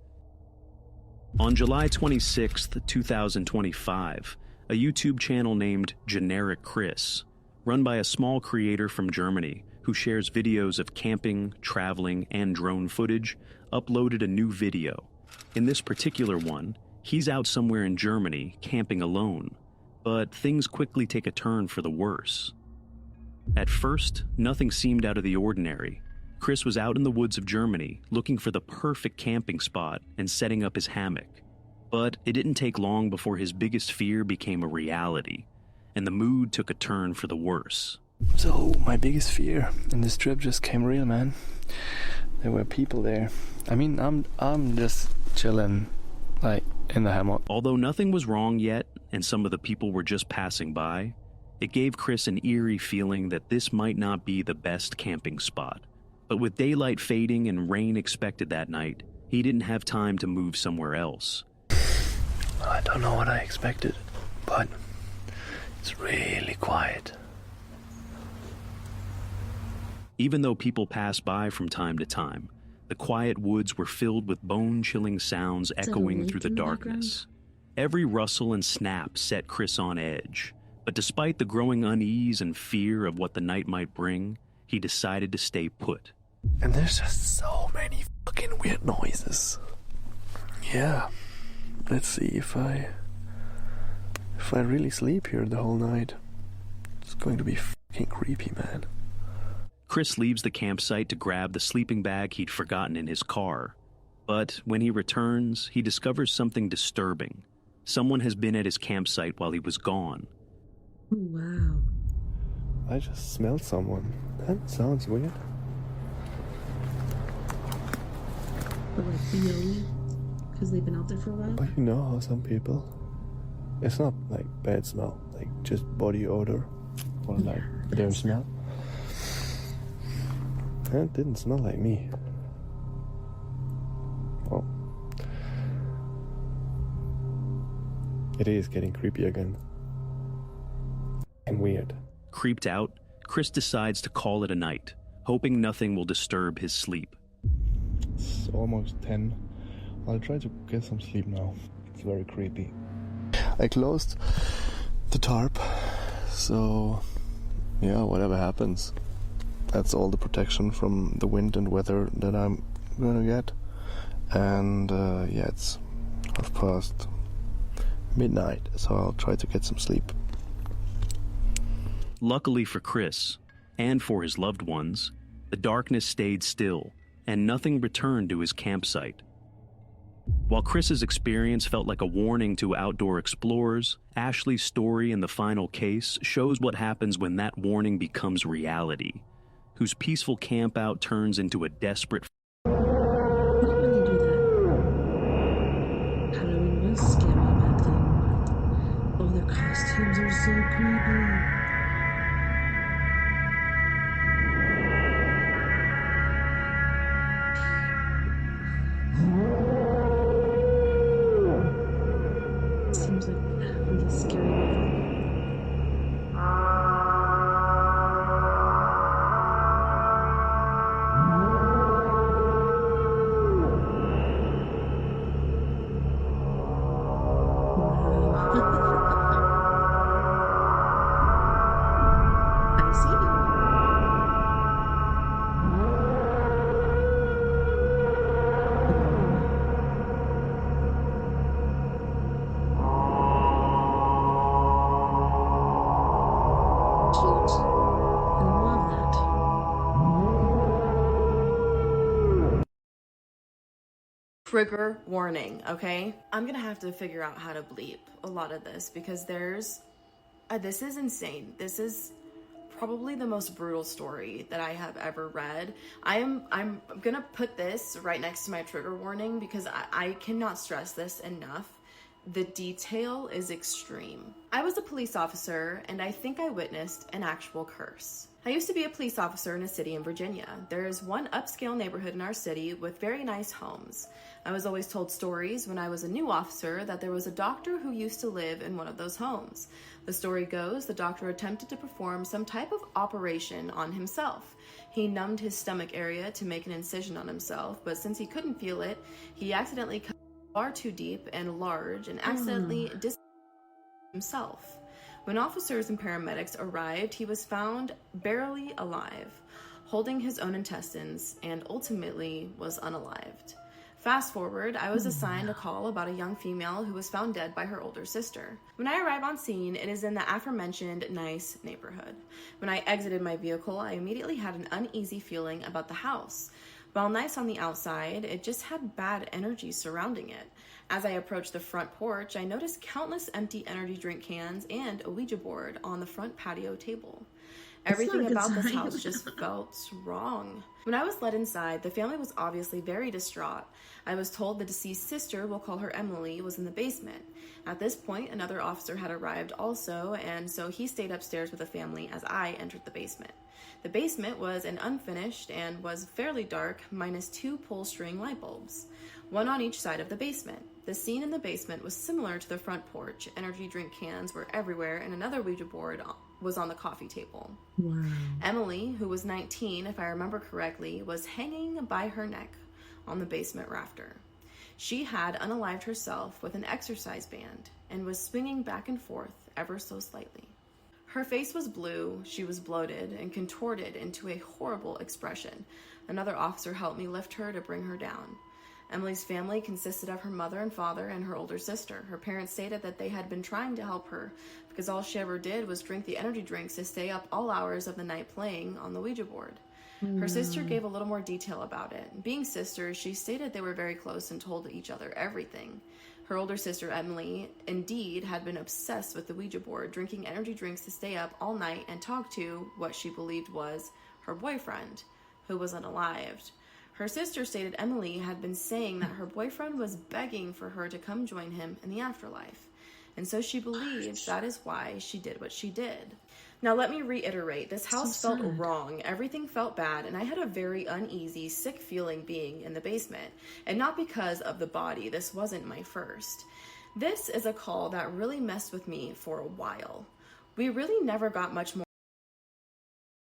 On July 26, 2025, a YouTube channel named Generic Chris, run by a small creator from Germany who shares videos of camping, traveling, and drone footage, uploaded a new video. In this particular one, he's out somewhere in Germany camping alone, but things quickly take a turn for the worse. At first, nothing seemed out of the ordinary. Chris was out in the woods of Germany looking for the perfect camping spot and setting up his hammock. But it didn't take long before his biggest fear became a reality, and the mood took a turn for the worse. So, my biggest fear in this trip just came real, man. There were people there. I mean, I'm just chilling, like, in the hammock. Although nothing was wrong yet, and some of the people were just passing by, It gave Chris an eerie feeling that this might not be the best camping spot. But with daylight fading and rain expected that night, he didn't have time to move somewhere else. I don't know what I expected, but it's really quiet. Even though people passed by from time to time, the quiet woods were filled with bone-chilling sounds echoing through the darkness. Every rustle and snap set Chris on edge, but despite the growing unease and fear of what the night might bring, he decided to stay put. And there's just so many fucking weird noises. Yeah, let's see if I really sleep here the whole night. It's going to be fucking creepy, man. Chris leaves the campsite to grab the sleeping bag he'd forgotten in his car. But when he returns, he discovers something disturbing. Someone has been at his campsite while he was gone. Wow. I just smelled someone. That sounds weird. But like BOE? Because they've been out there for a while? But you know how some people... It's not like bad smell, like just body odor. Or like their smell. That didn't smell like me. Well, it is getting creepy again. And weird. Creeped out, Chris decides to call it a night, hoping nothing will disturb his sleep. It's almost 10. I'll try to get some sleep now. It's very creepy. I closed the tarp, so yeah, whatever happens, that's all the protection from the wind and weather that I'm gonna get. And yeah, it's midnight, so I'll try to get some sleep. Luckily for Chris, and for his loved ones, the darkness stayed still, and nothing returned to his campsite. While Chris's experience felt like a warning to outdoor explorers, Ashley's story in the final case shows what happens when that warning becomes reality, whose peaceful campout turns into a desperate... Halloween was scary back then. Oh, their costumes are so creepy. Seems like really scary. Trigger warning, okay? I'm gonna have to figure out how to bleep a lot of this because this is insane. This is probably the most brutal story that I have ever read. I'm gonna put this right next to my trigger warning because I cannot stress this enough. The detail is extreme. I was a police officer and I think I witnessed an actual curse. I used to be a police officer in a city in Virginia. There is one upscale neighborhood in our city with very nice homes. I was always told stories when I was a new officer that there was a doctor who used to live in one of those homes. The story goes the doctor attempted to perform some type of operation on himself. He numbed his stomach area to make an incision on himself, but since he couldn't feel it, he accidentally cut far too deep and large and accidentally himself. When officers and paramedics arrived, he was found barely alive, holding his own intestines, and ultimately was unalived. Fast forward, I was assigned a call about a young female who was found dead by her older sister. When I arrive on scene, it is in the aforementioned nice neighborhood. When I exited my vehicle, I immediately had an uneasy feeling about the house. While nice on the outside, it just had bad energy surrounding it. As I approached the front porch, I noticed countless empty energy drink cans and a Ouija board on the front patio table. Everything about this house just felt wrong. When I was led inside, the family was obviously very distraught. I was told the deceased sister, we'll call her Emily, was in the basement. At this point, another officer had arrived also, and so he stayed upstairs with the family as I entered the basement. The basement was an unfinished and was fairly dark, minus 2 pull string light bulbs, one on each side of the basement. The scene in the basement was similar to the front porch. Energy drink cans were everywhere, and another Ouija board was on the coffee table. Wow. Emily, who was 19, if I remember correctly, was hanging by her neck on the basement rafter. She had unalived herself with an exercise band and was swinging back and forth ever so slightly. Her face was blue, she was bloated and contorted into a horrible expression. Another officer helped me lift her to bring her down. Emily's family consisted of her mother and father and her older sister. Her parents stated that they had been trying to help her because all she ever did was drink the energy drinks to stay up all hours of the night playing on the Ouija board. Her sister gave a little more detail about it. Being sisters, she stated they were very close and told each other everything. Her older sister, Emily, indeed had been obsessed with the Ouija board, drinking energy drinks to stay up all night and talk to what she believed was her boyfriend, who was unalived. Her sister stated Emily had been saying that her boyfriend was begging for her to come join him in the afterlife. And so she believes that is why she did what she did. Now let me reiterate, this house felt wrong, everything felt bad, and I had a very uneasy, sick feeling being in the basement. And not because of the body, this wasn't my first. This is a call that really messed with me for a while. We really never got much more.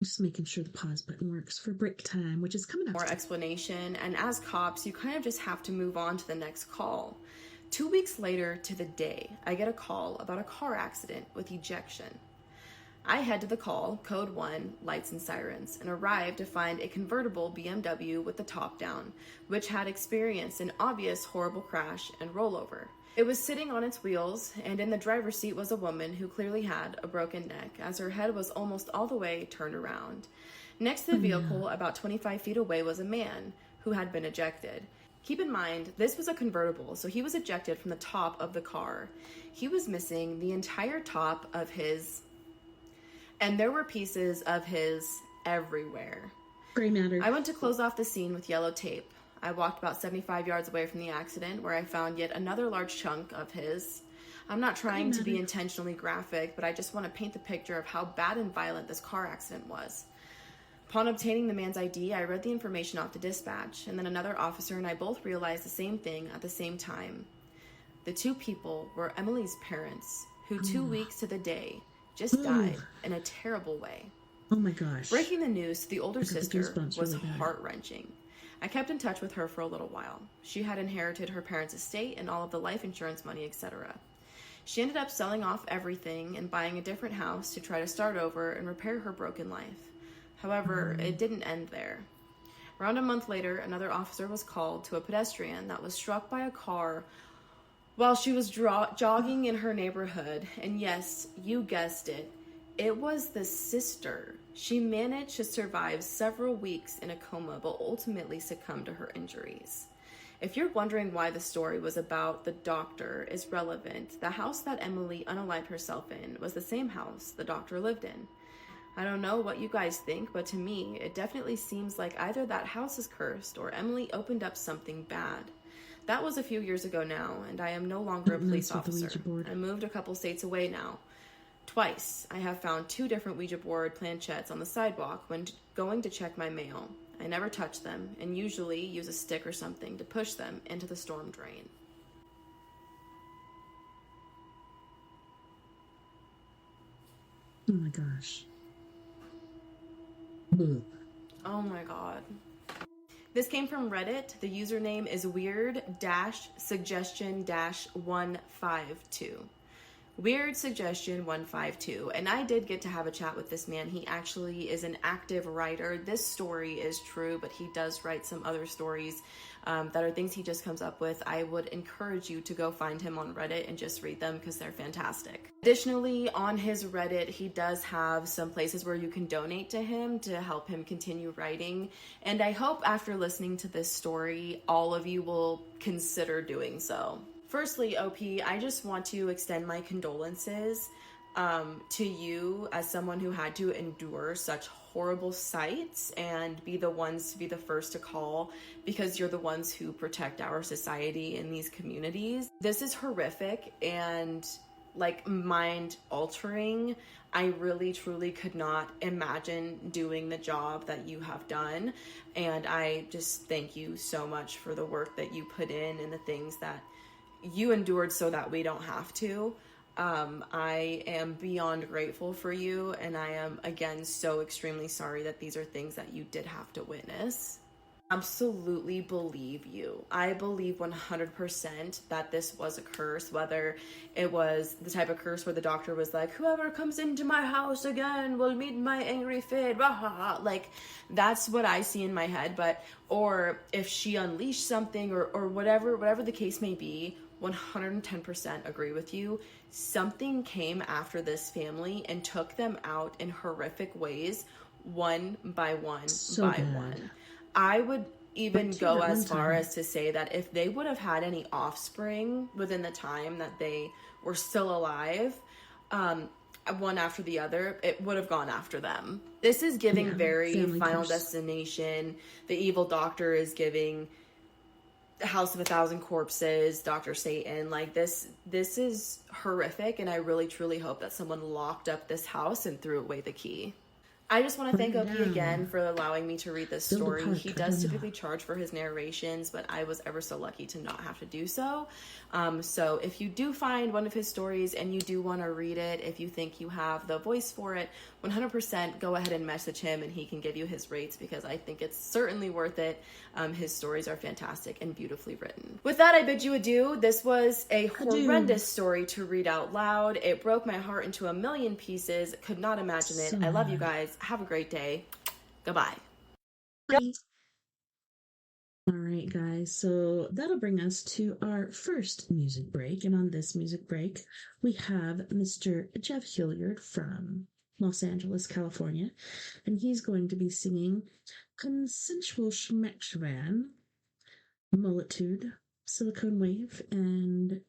Just making sure the pause button works for break time, which is coming up. More explanation, and as cops, you kind of just have to move on to the next call. 2 weeks later to the day, I get a call about a car accident with ejection. I head to the call, code 1, lights and sirens, and arrive to find a convertible BMW with the top down, which had experienced an obvious horrible crash and rollover. It was sitting on its wheels, and in the driver's seat was a woman who clearly had a broken neck, as her head was almost all the way turned around. Next to the vehicle, about 25 feet away, was a man who had been ejected. Keep in mind, this was a convertible, so he was ejected from the top of the car. He was missing the entire top of his, and there were pieces of his everywhere. Gray matter. I went to close off the scene with yellow tape. I walked about 75 yards away from the accident, where I found yet another large chunk of his. I'm not trying to be intentionally graphic, but I just want to paint the picture of how bad and violent this car accident was. Upon obtaining the man's ID, I read the information off to dispatch, and then another officer and I both realized the same thing at the same time. The two people were Emily's parents, who 2 weeks to the day just died in a terrible way. Oh my gosh. Breaking the news to the older sister was heart-wrenching. I kept in touch with her for a little while. She had inherited her parents' estate and all of the life insurance money, etc. She ended up selling off everything and buying a different house to try to start over and repair her broken life. However, it didn't end there. Around a month later, another officer was called to a pedestrian that was struck by a car while she was jogging in her neighborhood. And yes, you guessed it, it was the sister. She managed to survive several weeks in a coma, but ultimately succumbed to her injuries. If you're wondering why the story was about the doctor is relevant, the house that Emily unalived herself in was the same house the doctor lived in. I don't know what you guys think, but to me, it definitely seems like either that house is cursed or Emily opened up something bad. That was a few years ago now, and I am no longer a police officer. I moved a couple states away now. Twice, I have found 2 different Ouija board planchettes on the sidewalk when going to check my mail. I never touch them, and usually use a stick or something to push them into the storm drain. Oh my gosh. Oh my god. This came from Reddit. The username is weird-suggestion-152. Weird Suggestion 152, and I did get to have a chat with this man. He actually is an active writer. This story is true, but he does write some other stories that are things he just comes up with. I would encourage you to go find him on Reddit and just read them because they're fantastic. Additionally, on his Reddit, he does have some places where you can donate to him to help him continue writing, and I hope after listening to this story, all of you will consider doing so. Firstly, OP, I just want to extend my condolences. To you, as someone who had to endure such horrible sights and be the ones to be the first to call, because you're the ones who protect our society in these communities. This is horrific and like mind altering. I really truly could not imagine doing the job that you have done, and I just thank you so much for the work that you put in and the things that you endured so that we don't have to. I am beyond grateful for you, and I am again so extremely sorry that these are things that you did have to witness. Absolutely believe you. I believe 100% that this was a curse, whether it was the type of curse where the doctor was like, whoever comes into my house again will meet my angry fate, like that's what I see in my head. But or if she unleashed something or whatever the case may be, 110% agree with you. Something came after this family and took them out in horrific ways, one by one by one. I would even go as far as to say that if they would have had any offspring within the time that they were still alive, one after the other, it would have gone after them. This is giving very Final Destination. The evil doctor is giving the House of 1,000 Corpses, Dr. Satan. Like this is horrific, and I really truly hope that someone locked up this house and threw away the key. I just want to thank Oki again for allowing me to read this story. He does typically charge for his narrations, but I was ever so lucky to not have to do so. So if you do find one of his stories and you do want to read it, if you think you have the voice for it, 100% go ahead and message him and he can give you his rates, because I think it's certainly worth it. His stories are fantastic and beautifully written. With that, I bid you adieu. This was a horrendous story to read out loud. It broke my heart into a million pieces. Could not imagine it. I love you guys. Have a great day. Goodbye. Bye. All right, guys, so that'll bring us to our first music break. And on this music break, we have Mr. Jeff Hilliard from Los Angeles, California, and he's going to be singing Consensual Schmeckschwan, Multitude, Silicone Wave, and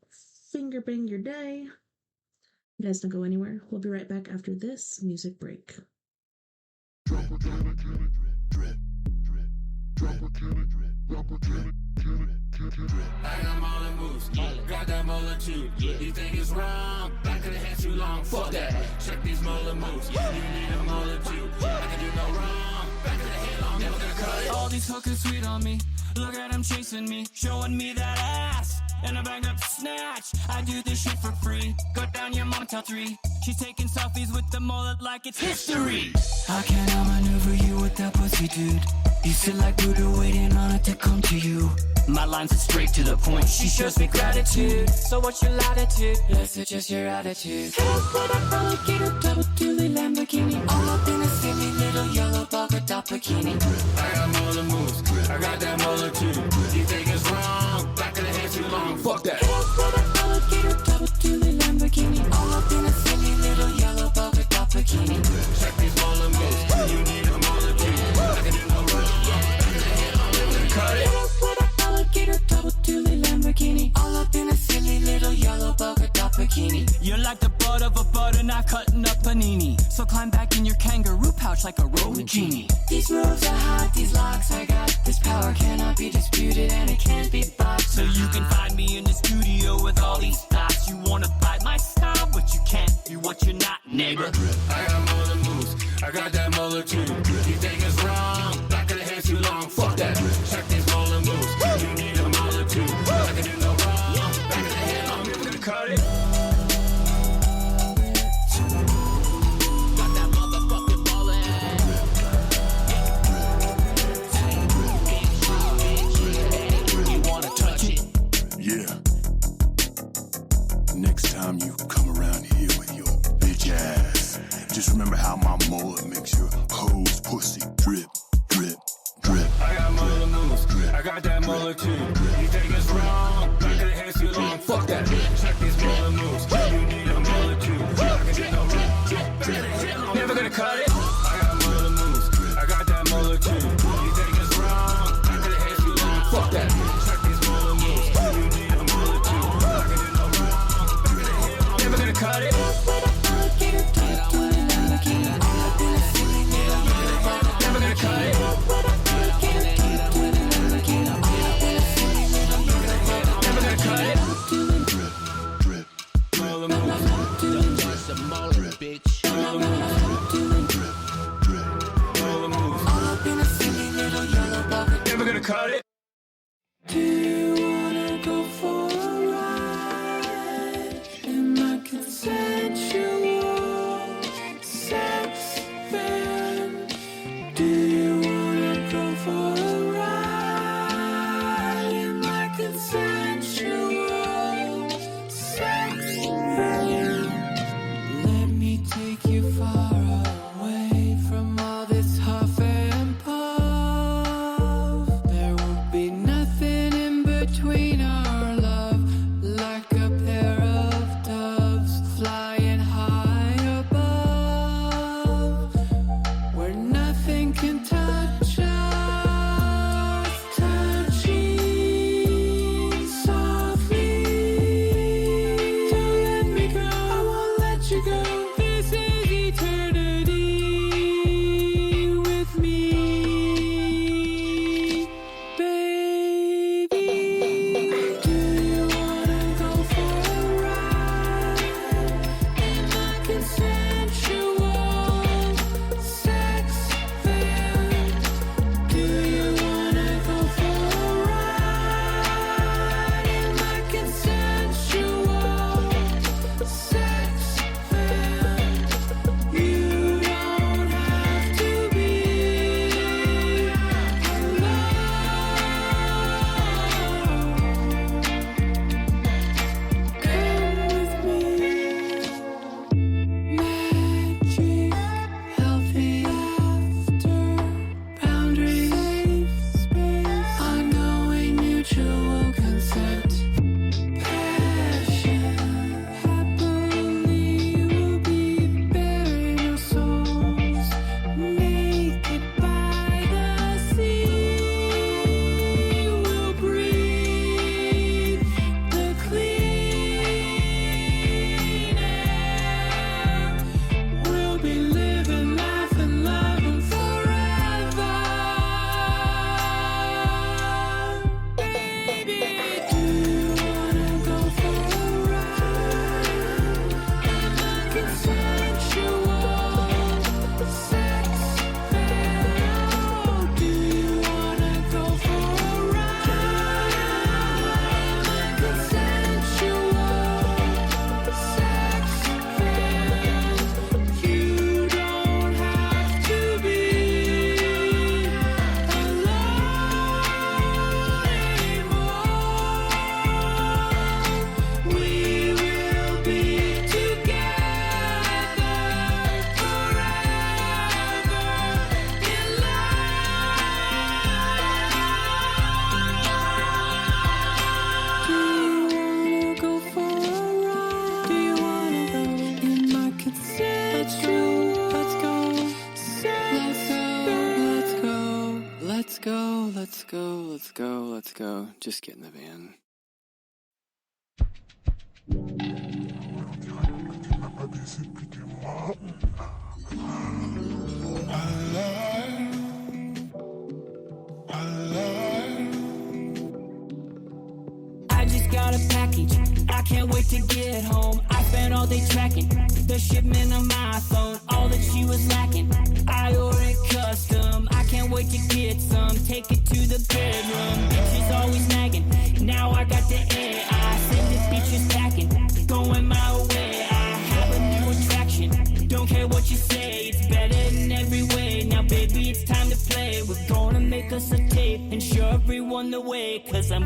Finger Bang Your Day. You guys don't go anywhere. We'll be right back after this music break. I got all the moves, got that multitude. You think it's wrong? Back of the head too long. Fuck that. Check these molar moves. You need a multitude. I can do no wrong. Back of the head long, never gonna cut it. All these hookers sweet on me. Look at them chasing me, showing me that ass. And I bang up the snatch. I do this shit for free. Go down your mom till 3. She's taking selfies with the mullet like it's history. How can I maneuver you with that pussy, dude? You sit like Buddha waiting on it to come to you. My lines are straight to the point. She shows me gratitude. So what's your latitude? Let's adjust your attitude. Alligator, double dually Lamborghini. All up in a silly little yellow polka dot bikini. I got all the moves, I got that multitude. You think it's wrong? Back of the head too long. Fuck that. Alligator, double dually Lamborghini. All up in a silly little yellow polka dot bikini. Check these molar moves. You need a multitude. I can do no wrong. Back of the head long, never gonna cut it. Alligator, double dually Lamborghini. All up in a silly little yellow polka dot bikini. You're like the butt of a butter knife cutting up panini. So climb back in your kangaroo pouch like a rolling genie. These moves are hot, these locks I got. This power cannot be disputed and it can't be boxed. So you can find me in the studio with all these thoughts. You wanna buy my style, but you can't be what you're not, neighbor. I got more than moves, I got that multitude. You think it's wrong? Back of the head too long. Fuck that. Check these molar moves. You need a multitude. I can do no wrong. Back of the head long, never gonna cut it. Got that motherfucking mullet. You wanna touch it? Yeah. Next time you come around here with your bitch ass, just remember how my mullet makes your hose pussy drip, drip, drip. I got molar moves, I got that multitude. You think it's wrong? Back of the head too long. Fuck that. Check these molar moves. You need a multitude. I can do no wrong. Back of the head long, never gonna cut it. I got molar moves, I got that multitude. You think it's wrong? Back of the head too long. Fuck that. Check these molar moves. You need a multitude. I can do no wrong. Back of the head long, never gonna cut it. Echo. Just get in the van. I just got a package, I can't wait to get home. I spent all day tracking the shipment on my phone. All that she was lacking, I ordered custom. I can't wait to get some, take it to the bedroom. Bitch is always nagging, now I got the air. I send this bitch is packing, going my way. I have a new attraction, don't care what you say. It's better in every way, now baby it's time to play. We're gonna make us a tape and show everyone the way. Cause I'm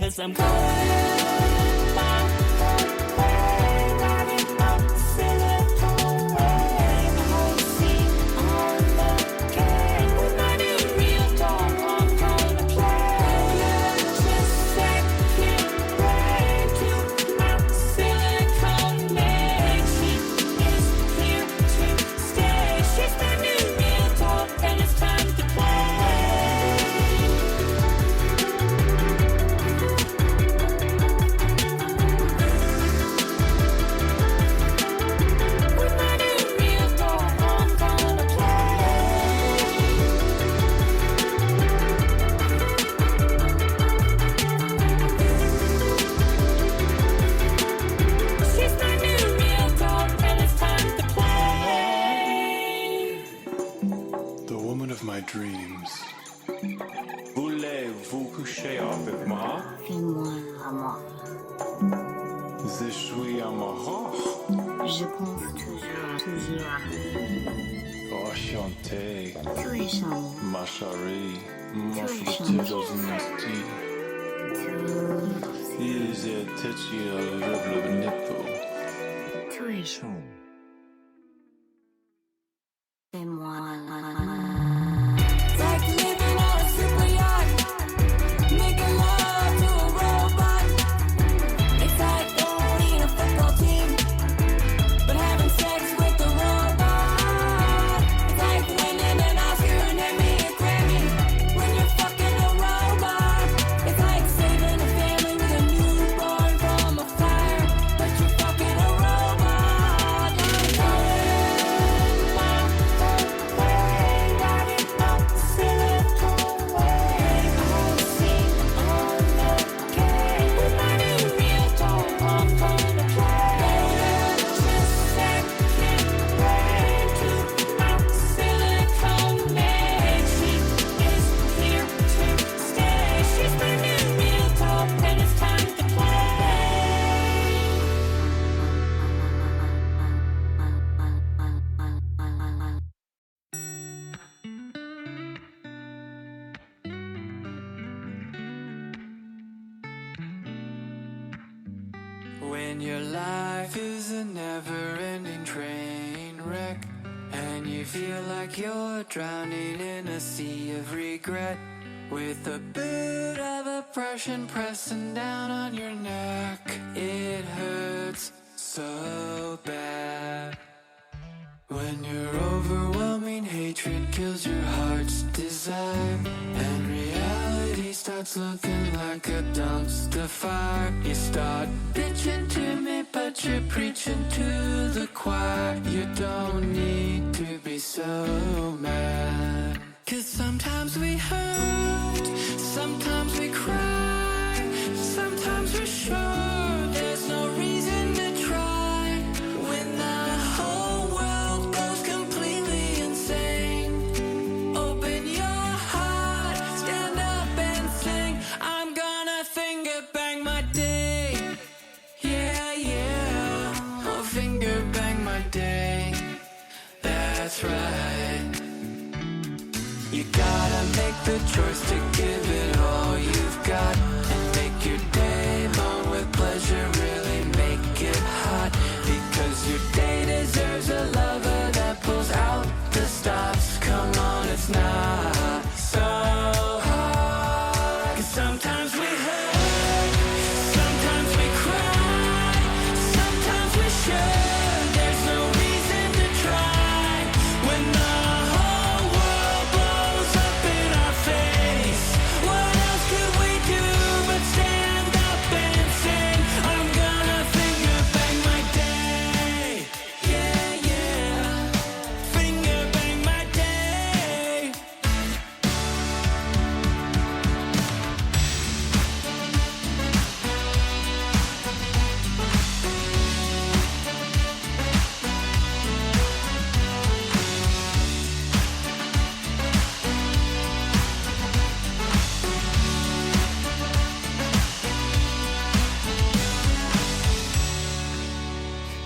cause I'm dreams. Voulez-vous coucher avec moi? Fais-moi l'amour. Je suis amoureux. Je pense toujours à Enchanté. Tu es charmant. Ma chérie. Mon Tu es frère charmant. Ils étaient le bonito. Tu es charmant. Fais-moi like living on a super yacht, making love to a robot. It's like owning a football team, but having sex with a robot. It's like winning an Oscar and Emmy or Grammy when you're fucking a robot. It's like saving a family with a newborn from a fire, but you're fucking a robot. When your life is a never-ending train wreck, and you feel like you're drowning in a sea of regret, with a bit of oppression pressing down on your neck, it hurts so bad. When your overwhelming hatred kills your heart's desire, and reality starts looking like a dumpster fire, you start bitching to me, but you're preaching to the choir. You don't need to be so mad. 'Cause sometimes we hurt, sometimes we cry, sometimes we're sure there's it's right. You gotta make the choice to give it all you've got and make your day long with pleasure, really make it hot. Because your day deserves a lover that pulls out the stops. Come on, it's not so hard. 'Cause sometimes we hurt, sometimes we cry, sometimes we should. There's no reason to try when the whole world blows up in our face. What else could we do but stand up and sing? I'm gonna finger bang my day. Yeah, yeah. Finger bang my day.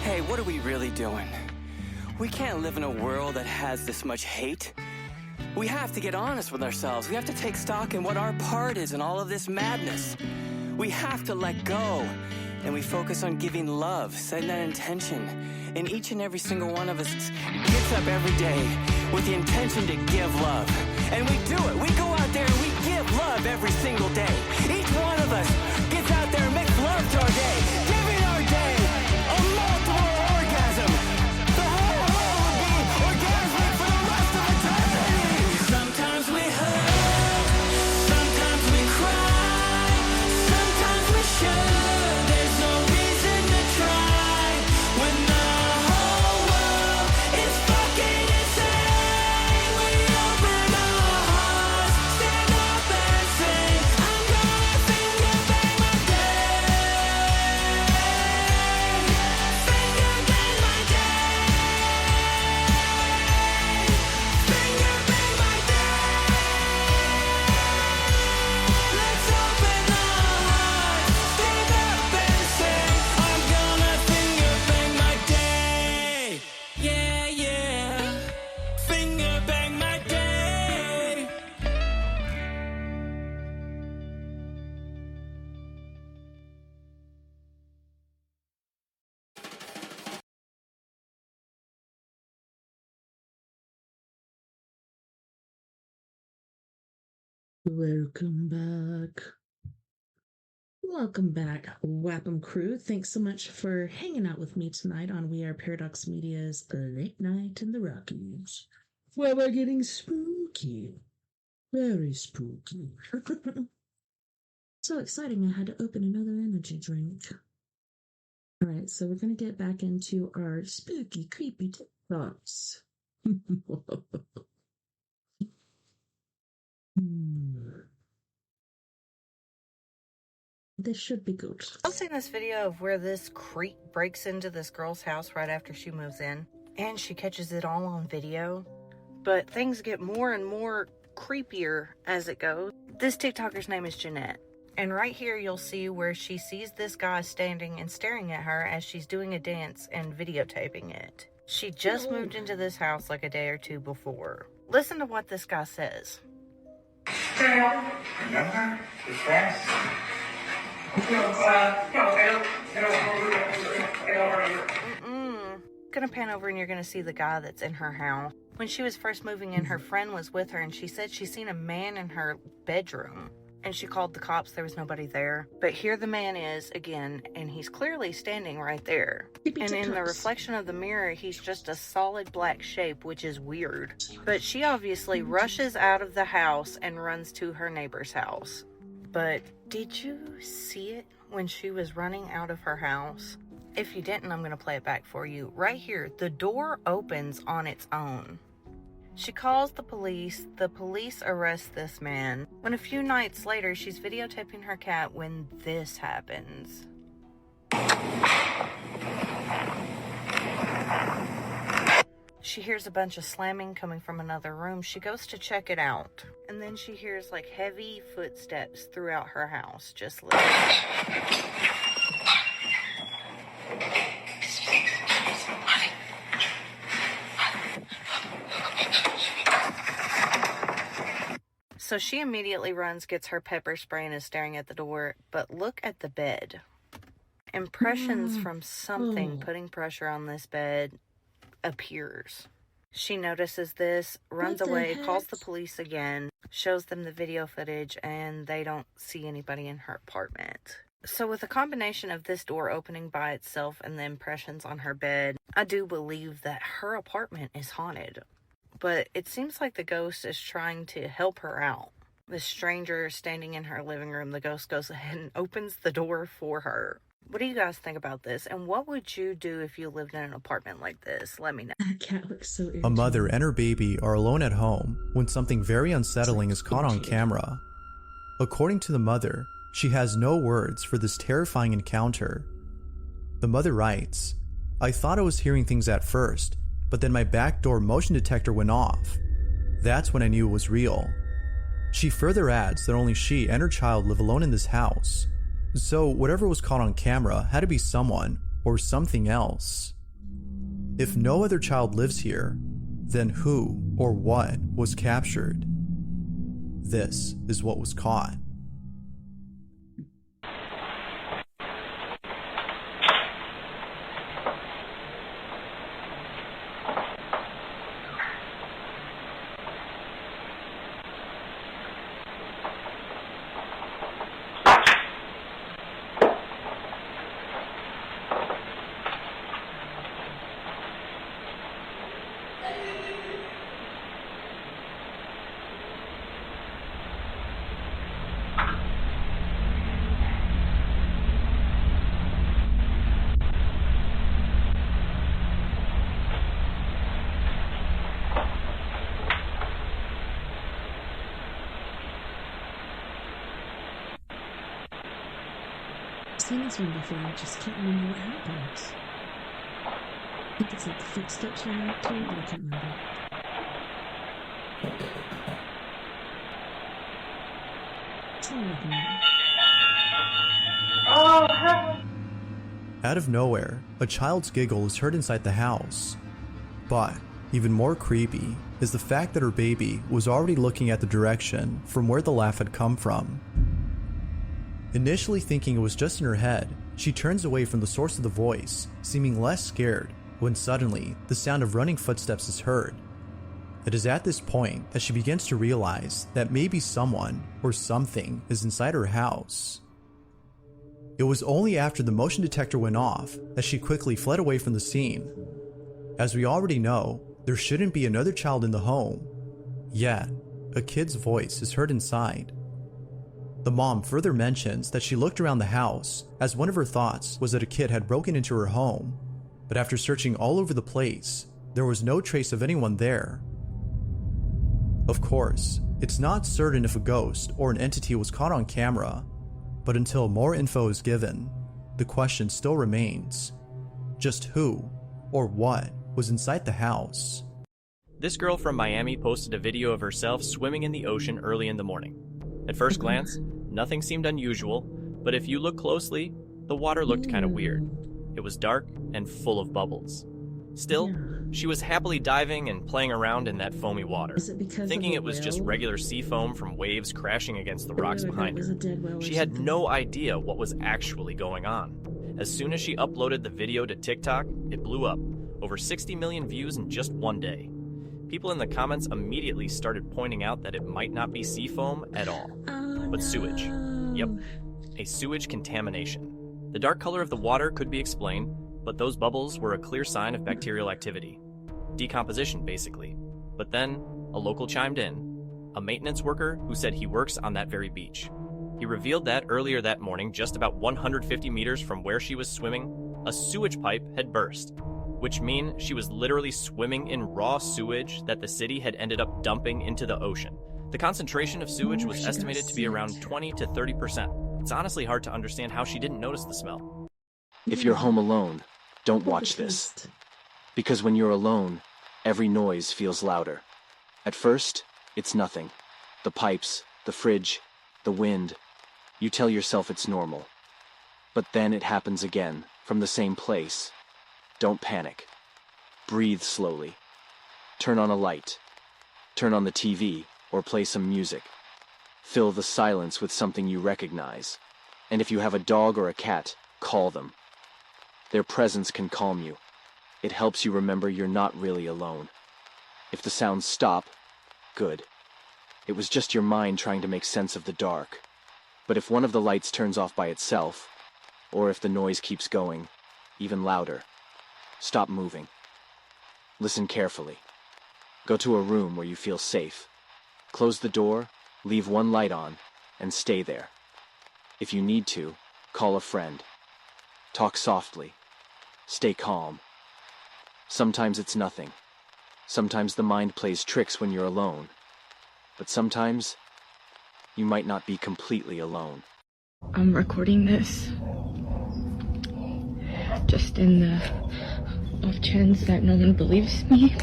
Hey, what are we really doing? We can't live in a world that has this much hate. We have to get honest with ourselves. We have to take stock in what our part is in all of this madness. We have to let go. And we focus on giving love, setting that intention. And each and every single one of us gets up every day with the intention to give love. And we do it. We go out there and we give love every single day. Each one of us gets out there and makes love to our day. Giving our day a multiple orgasm. The whole world will be orgasmic for the rest of eternity. Sometimes we hurt, sometimes we cry, sometimes we should. There's no reason to try when the whole world is fucking insane. We open our hearts, stand up and sing. I'm gonna finger bang my day. Finger bang my day. Finger bang my day. Let's open our hearts, stand up and sing. I'm gonna finger bang my day. Yeah, yeah. Finger bang my day. Welcome back. Welcome back, Wapham crew. Thanks so much for hanging out with me tonight on We Are Paradox Media's Late Night in the Rockies, where we're getting spooky. Very spooky. So exciting, I had to open another energy drink. All right, so we're going to get back into our spooky, creepy TikToks. This should be good. I've seen this video of where this creep breaks into this girl's house right after she moves in, and she catches it all on video. But things get more and more creepier as it goes. This TikToker's name is Jeanette. And right here you'll see where she sees this guy standing and staring at her as she's doing a dance and videotaping it. She just moved into this house like a day or two before. Listen to what this guy says. Remember the dance? Gonna pan over and you're gonna see the guy that's in her house. When she was first moving in, her friend was with her and she said she seen a man in her bedroom. And she called the cops, there was nobody there. But here the man is again, and he's clearly standing right there. And in the reflection of the mirror, he's just a solid black shape, which is weird. But she obviously rushes out of the house and runs to her neighbor's house. But did you see it when she was running out of her house? If you didn't, I'm going to play it back for you. Right here, the door opens on its own. She calls the police arrest this man. When a few nights later, she's videotaping her cat when this happens. She hears a bunch of slamming coming from another room. She goes to check it out. And then she hears like heavy footsteps throughout her house. Just listen. So she immediately runs, gets her pepper spray, and is staring at the door. But look at the bed. Impressions from something putting pressure on this bed appears. She notices this, runs away, calls the police again, shows them the video footage, and they don't see anybody in her apartment. So with a combination of this door opening by itself and the impressions on her bed, I do believe that her apartment is haunted. But it seems like the ghost is trying to help her out. The stranger standing in her living room, the ghost goes ahead and opens the door for her. What do you guys think about this? And what would you do if you lived in an apartment like this? Let me know. That cat looks so irritating. A mother and her baby are alone at home when something very unsettling is caught on camera. According to the mother, she has no words for this terrifying encounter. The mother writes, "I thought I was hearing things at first, but then my back door motion detector went off. That's when I knew it was real." She further adds that only she and her child live alone in this house. So whatever was caught on camera had to be someone or something else. If no other child lives here, then who or what was captured? This is what was caught. I've seen this one before, I just can't remember what happens. I think it's like the footsteps are out too, but I can't remember. It's not like that. Oh, help! Out of nowhere, a child's giggle is heard inside the house. But even more creepy is the fact that her baby was already looking at the direction from where the laugh had come from. Initially thinking it was just in her head, she turns away from the source of the voice, seeming less scared, when suddenly the sound of running footsteps is heard. It is at this point that she begins to realize that maybe someone or something is inside her house. It was only after the motion detector went off that she quickly fled away from the scene. As we already know, there shouldn't be another child in the home, yet a kid's voice is heard inside. The mom further mentions that she looked around the house as one of her thoughts was that a kid had broken into her home, but after searching all over the place, there was no trace of anyone there. Of course, it's not certain if a ghost or an entity was caught on camera, but until more info is given, the question still remains: just who or what was inside the house? This girl from Miami posted a video of herself swimming in the ocean early in the morning. At first glance, nothing seemed unusual, but if you look closely, the water looked kind of weird. It was dark and full of bubbles. Still, she was happily diving and playing around in that foamy water, thinking it was just regular sea foam from waves crashing against the rocks behind her. She had no idea what was actually going on. As soon as she uploaded the video to TikTok, it blew up. Over 60 million views in just one day. People in the comments immediately started pointing out that it might not be sea foam at all, but sewage. Yep, a sewage contamination. The dark color of the water could be explained, but those bubbles were a clear sign of bacterial activity. Decomposition, basically. But then, a local chimed in, a maintenance worker who said he works on that very beach. He revealed that earlier that morning, just about 150 meters from where she was swimming, a sewage pipe had burst, which means she was literally swimming in raw sewage that the city had ended up dumping into the ocean. The concentration of sewage was estimated to be around 20 to 30%. It's honestly hard to understand how she didn't notice the smell. If you're home alone, don't watch this. Because when you're alone, every noise feels louder. At first, it's nothing. The pipes, the fridge, the wind. You tell yourself it's normal. But then it happens again, from the same place. Don't panic. Breathe slowly. Turn on a light. Turn on the TV or play some music. Fill the silence with something you recognize. And if you have a dog or a cat, call them. Their presence can calm you. It helps you remember you're not really alone. If the sounds stop, good. It was just your mind trying to make sense of the dark. But if one of the lights turns off by itself, or if the noise keeps going, even louder, stop moving. Listen carefully. Go to a room where you feel safe. Close the door, leave one light on, and stay there. If you need to, call a friend. Talk softly. Stay calm. Sometimes it's nothing. Sometimes the mind plays tricks when you're alone. But sometimes, you might not be completely alone. I'm recording this just in the off chance that no one believes me.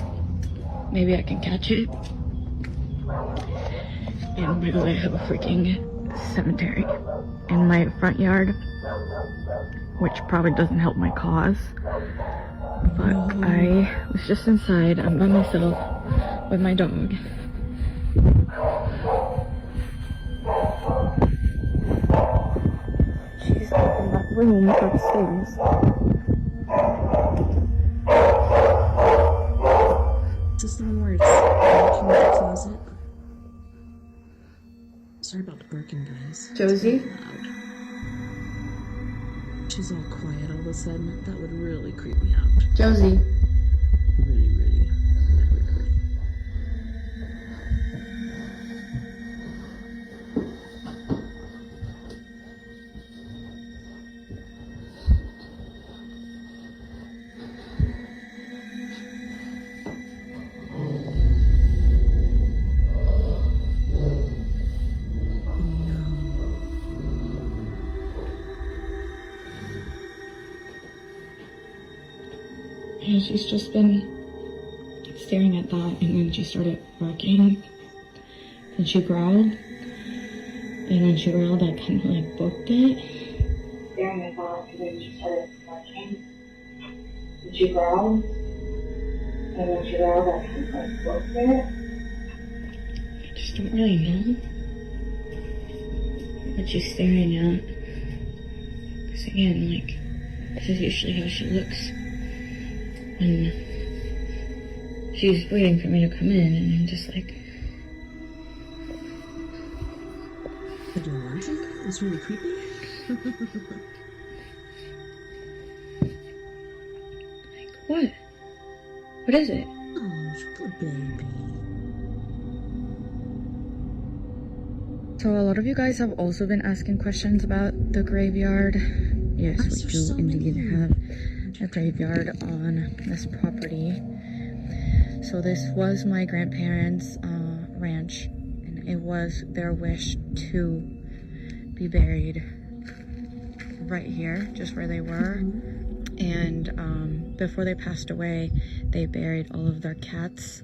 Maybe I can catch it. And by the way, I have a freaking cemetery in my front yard, which probably doesn't help my cause. But I was just inside. I'm by myself with my dog. She's up in that room upstairs. Is this the one where it's in the closet? Sorry about the barking, guys. Josie? She's all quiet all of a sudden. That would really creep me out. Josie. Really. Yeah, she's just been staring at that, and then she started barking. Then she growled. And when she growled, I kind of like booked it. Staring at that, and then she started barking. Then she growled. And when she growled, I kind of like booked it. I just don't really know what she's staring at. Because again, like, this is usually how she looks when she's waiting for me to come in, and I'm just like... Did you want to? It's really creepy. Like, what? What is it? Oh, poor baby. So a lot of you guys have also been asking questions about the graveyard. Yes, we do indeed have a graveyard on this property. So this was my grandparents' ranch, and it was their wish to be buried right here, just where they were. And before they passed away, they buried all of their cats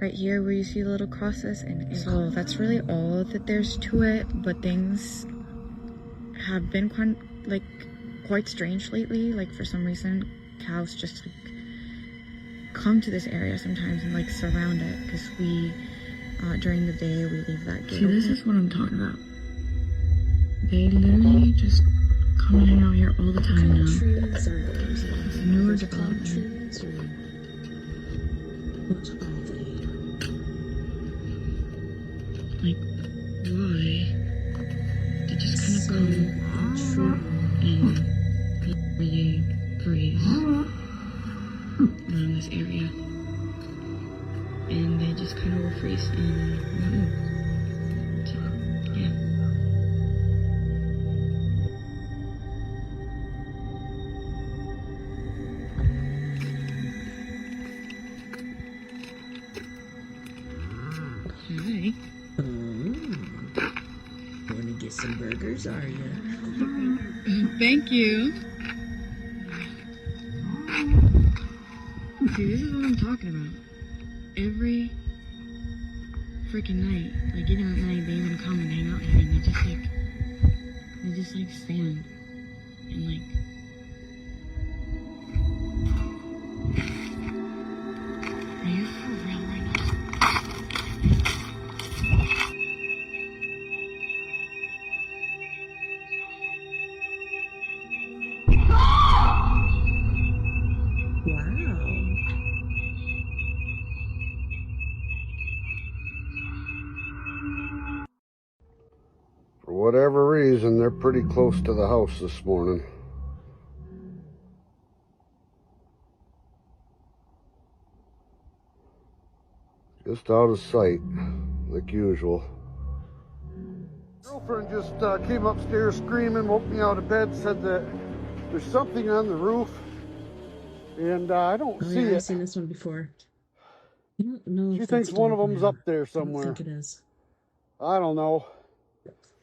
right here where you see the little crosses. And so that's really all that there's to it, but things have been quite strange lately. Like, for some reason, cows just come to this area sometimes and like surround it, because we during the day we leave that gate. See, this is what I'm talking about. They literally just come and hang out here all the time now. Trees are those? It's a newer development. Trees, or what are they? Like, why? They just kind of come and really graze around this area, and they just kind of will freeze and not move. So, yeah. Hi. Wanna get some burgers, are you? Thank you. See, this is what I'm talking about. Every freaking night, like even at night, they even come and hang out here, and they just like stand and like. Are you for real right now? whatever reason, they're pretty close to the house this morning. Just out of sight, like usual. Girlfriend just came upstairs screaming, woke me out of bed, said that there's something on the roof, and I don't see it. I've seen this one before. I don't know. She thinks one of them's up there somewhere. I don't think it is. I don't know,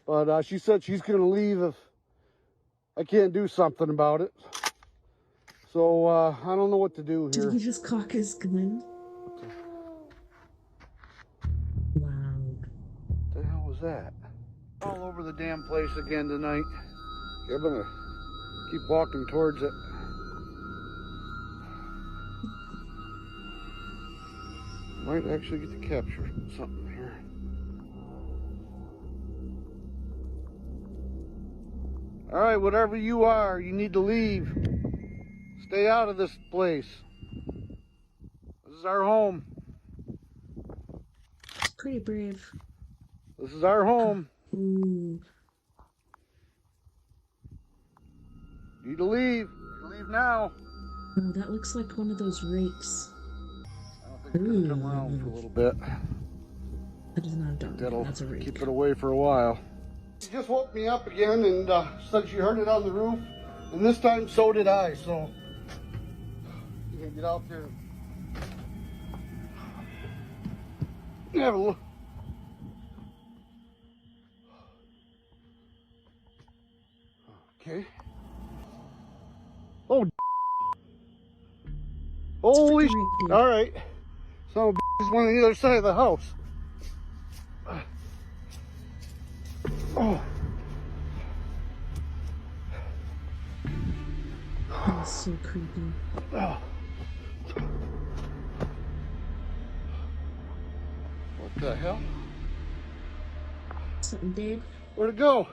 but she said she's gonna leave if I can't do something about it. So I don't know what to do here. Did he just cock his gun? Wow. What the hell was that? All over the damn place again tonight. I'm gonna keep walking towards it. Might actually get to capture something here. All right, whatever you are, you need to leave. Stay out of this place. This is our home. It's pretty brave. This is our home. Ooh. You need to leave. Leave now. Oh, that looks like one of those rakes. I don't think it's gonna come around for a little bit. That is not a dog. That'll That's a rake. keep it away for a while. She just woke me up again and said she heard it on the roof, and this time so did I. So you can get out there and have a look. Okay. Oh, holy shit. All right. Some is one on the other side of the house. Oh. That's so creepy. Oh. What the hell? Something dead. Where'd it go?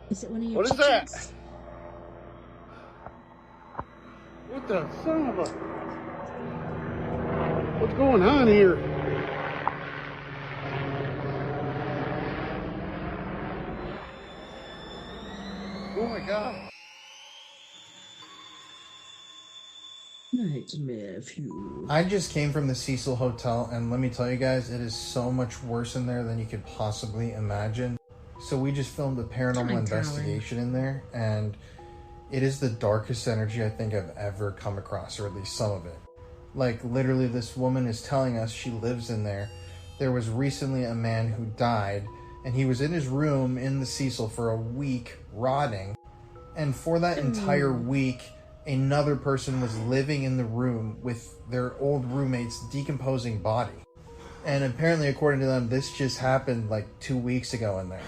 Is it one of your What is chickens? that? What the son of a... What's going on here? Oh my God. Nightmare Fuel. I just came from the Cecil Hotel, and let me tell you guys, it is so much worse in there than you could possibly imagine. So we just filmed a paranormal investigation in there, and it is the darkest energy I think I've ever come across, or at least some of it. Like, literally, this woman is telling us she lives in there. There was recently a man who died, and he was in his room in the Cecil for a week, rotting. And for that entire week, another person was living in the room with their old roommate's decomposing body. And apparently, according to them, this just happened like 2 weeks ago in there.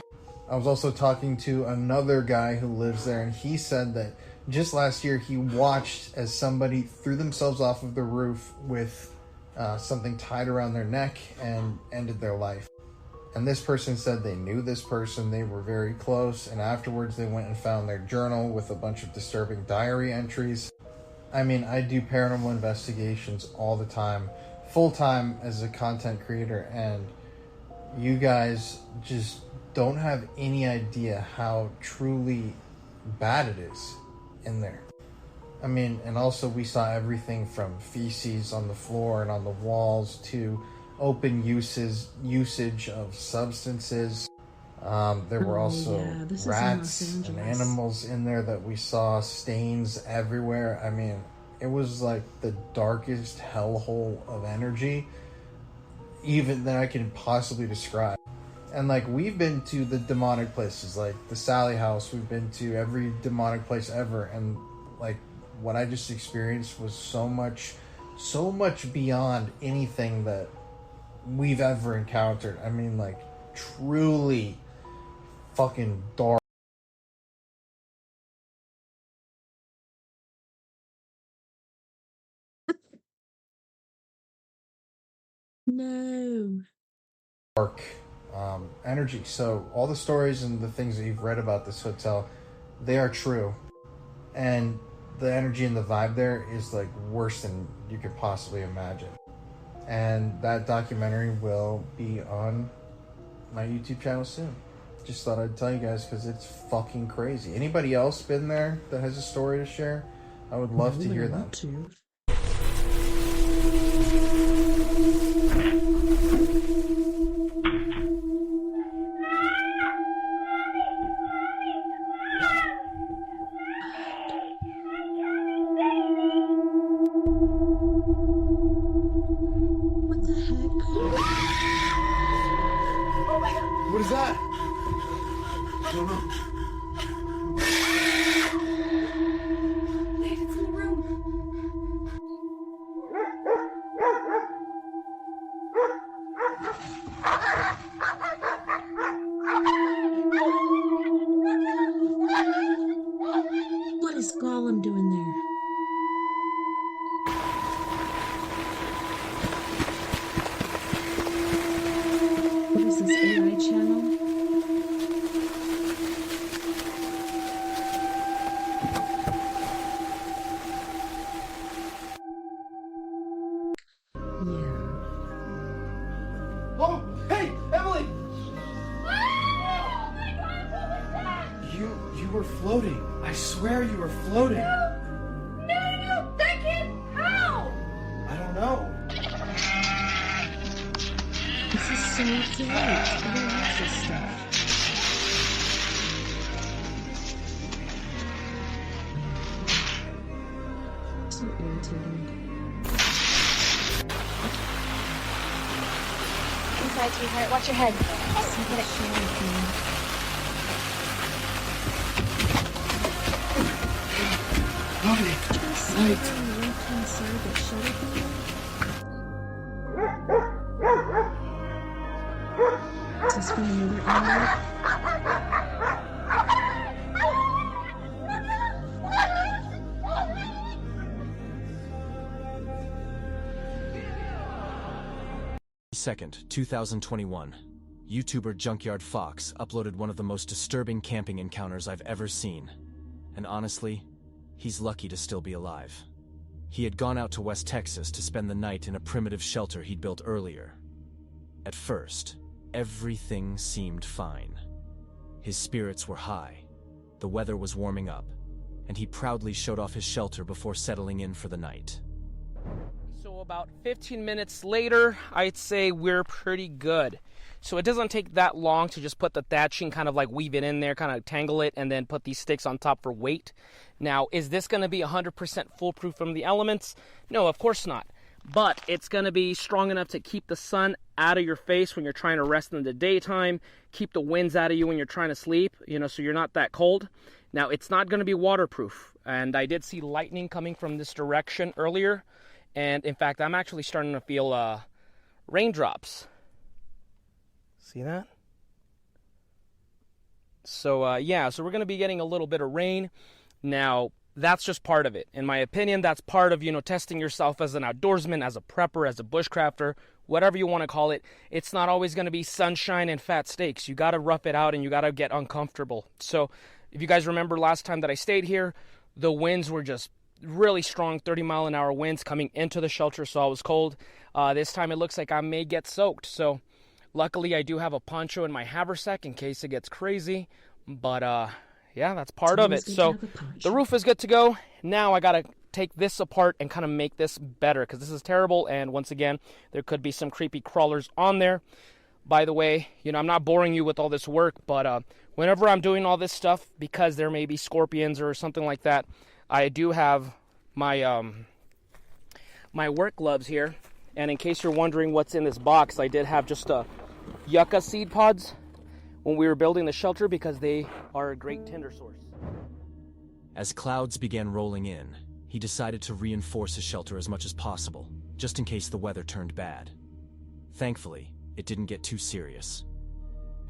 I was also talking to another guy who lives there, and he said that just last year he watched as somebody threw themselves off of the roof with something tied around their neck and ended their life. And this person said they knew this person, they were very close, and afterwards they went and found their journal with a bunch of disturbing diary entries. I mean, I do paranormal investigations all the time, full-time as a content creator, and you guys just don't have any idea how truly bad it is in there. I mean, and also we saw everything from feces on the floor and on the walls to open usage of substances. There were also rats and animals in there that we saw, stains everywhere. I mean, it was like the darkest hellhole of energy even that I can possibly describe. And like, we've been to the demonic places, like the Sally House, we've been to every demonic place ever, and like what I just experienced was so much beyond anything that we've ever encountered. I mean, like, truly fucking dark. No. Dark energy. So all the stories and the things that you've read about this hotel, they are true. And the energy and the vibe there is like worse than you could possibly imagine. And that documentary will be on my YouTube channel soon. just thought I'd tell you guys because it's fucking crazy. Anybody else been there that has a story to share? I would love to hear that. What the heck? Oh my god! What is that? I don't know. Wait, it's in the room. What is Gollum doing there? What is this AI channel? Oh, hey, Emily! You were floating. I swear you were floating. No, that can't. How? I don't know. This is so cute. I love this stuff. So irritating. Inside, sweetheart. Watch your head. Get it. Lovely. Light. Is this from another animal? Second, 2021. YouTuber Junkyard Fox uploaded one of the most disturbing camping encounters I've ever seen. And honestly, he's lucky to still be alive. He had gone out to West Texas to spend the night in a primitive shelter he'd built earlier. At first, everything seemed fine. His spirits were high, the weather was warming up, and he proudly showed off his shelter before settling in for the night. So about 15 minutes later, I'd say we're pretty good. So it doesn't take that long to just put the thatching, kind of like weave it in there, kind of tangle it, and then put these sticks on top for weight. Now, is this going to be 100% foolproof from the elements? No, of course not. But it's going to be strong enough to keep the sun out of your face when you're trying to rest in the daytime, keep the winds out of you when you're trying to sleep, so you're not that cold. Now, it's not going to be waterproof. And I did see lightning coming from this direction earlier. And in fact, I'm actually starting to feel raindrops. See that? So, yeah, so we're going to be getting a little bit of rain. Now, that's just part of it. In my opinion, that's part of, testing yourself as an outdoorsman, as a prepper, as a bushcrafter, whatever you want to call it. It's not always going to be sunshine and fat steaks. You got to rough it out and you got to get uncomfortable. So, if you guys remember last time that I stayed here, the winds were just really strong 30-mile-an-hour winds coming into the shelter, so I was cold. This time it looks like I may get soaked. So, luckily I do have a poncho in my haversack in case it gets crazy. But, yeah, that's part of it. So the roof is good to go. Now I got to take this apart and kind of make this better because this is terrible. And once again, there could be some creepy crawlers on there. By the way, I'm not boring you with all this work, but whenever I'm doing all this stuff, because there may be scorpions or something like that, I do have my my work gloves here. And in case you're wondering what's in this box, I did have just yucca seed pods when we were building the shelter because they are a great tinder source. As clouds began rolling in, he decided to reinforce his shelter as much as possible, just in case the weather turned bad. Thankfully, it didn't get too serious.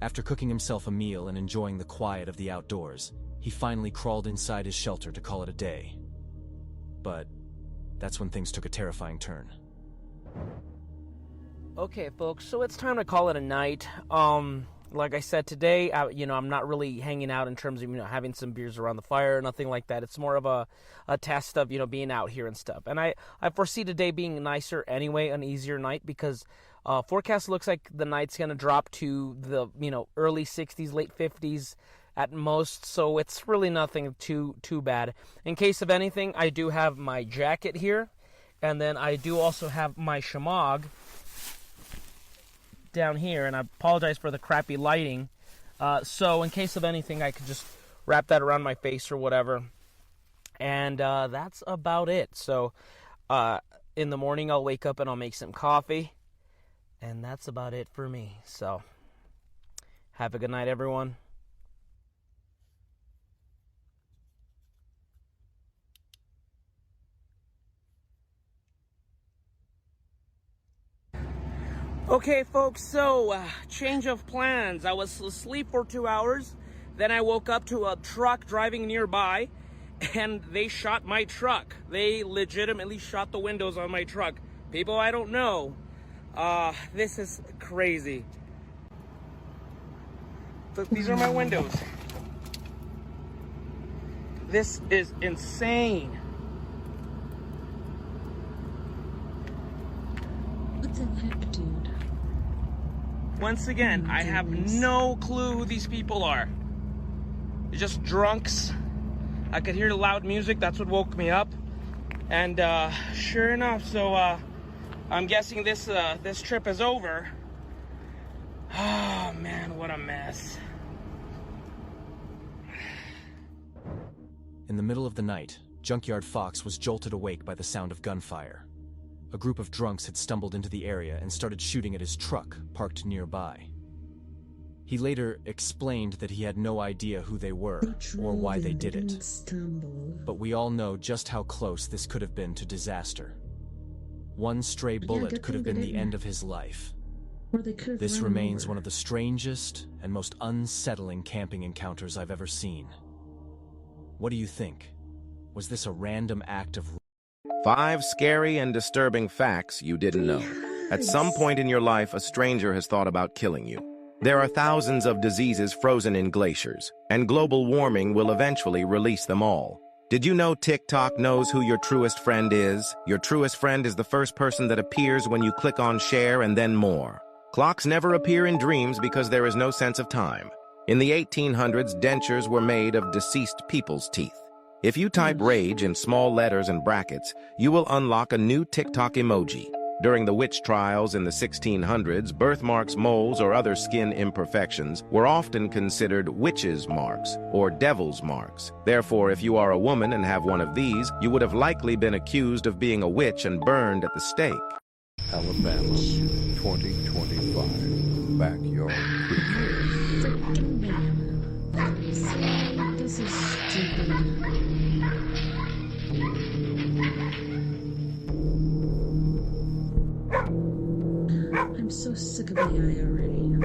After cooking himself a meal and enjoying the quiet of the outdoors, he finally crawled inside his shelter to call it a day. But that's when things took a terrifying turn. Okay, folks, so it's time to call it a night. Like I said, today, I'm not really hanging out in terms of, having some beers around the fire or nothing like that. It's more of a test of, being out here and stuff. And I foresee today being nicer anyway, an easier night, because Forecast looks like the night's going to drop to the, early 60s, late 50s at most, so it's really nothing too bad. In case of anything, I do have my jacket here, and then I do also have my shamog down here, and I apologize for the crappy lighting. So in case of anything, I could just wrap that around my face or whatever. And that's about it. So in the morning, I'll wake up and I'll make some coffee. And that's about it for me. So have a good night, everyone. Okay, folks, so change of plans. I was asleep for 2 hours. Then I woke up to a truck driving nearby, and they shot my truck. They legitimately shot the windows on my truck. People I don't know. This is crazy. Look, these are my windows. This is insane. What the heck, dude? Once again, I have no clue who these people are. They're just drunks. I could hear the loud music. That's what woke me up. And sure enough, so I'm guessing this trip is over. Oh man, what a mess. In the middle of the night, Junkyard Fox was jolted awake by the sound of gunfire. A group of drunks had stumbled into the area and started shooting at his truck, parked nearby. He later explained that he had no idea who they were or why they did it. But we all know just how close this could have been to disaster. One stray bullet could have been the end of his life. This remains one of the strangest and most unsettling camping encounters I've ever seen. What do you think? Was this a random act of... 5 scary and disturbing facts you didn't know. At some point in your life, a stranger has thought about killing you. There are thousands of diseases frozen in glaciers, and global warming will eventually release them all. Did you know TikTok knows who your truest friend is? Your truest friend is the first person that appears when you click on share and then more. Clocks never appear in dreams because there is no sense of time. In the 1800s, dentures were made of deceased people's teeth. If you type rage in small letters and brackets, you will unlock a new TikTok emoji. During the witch trials in the 1600s, birthmarks, moles, or other skin imperfections were often considered witches' marks or devil's marks. Therefore, if you are a woman and have one of these, you would have likely been accused of being a witch and burned at the stake. Alabama, 2025, backyard creature. This is stupid. I'm so sick of AI already.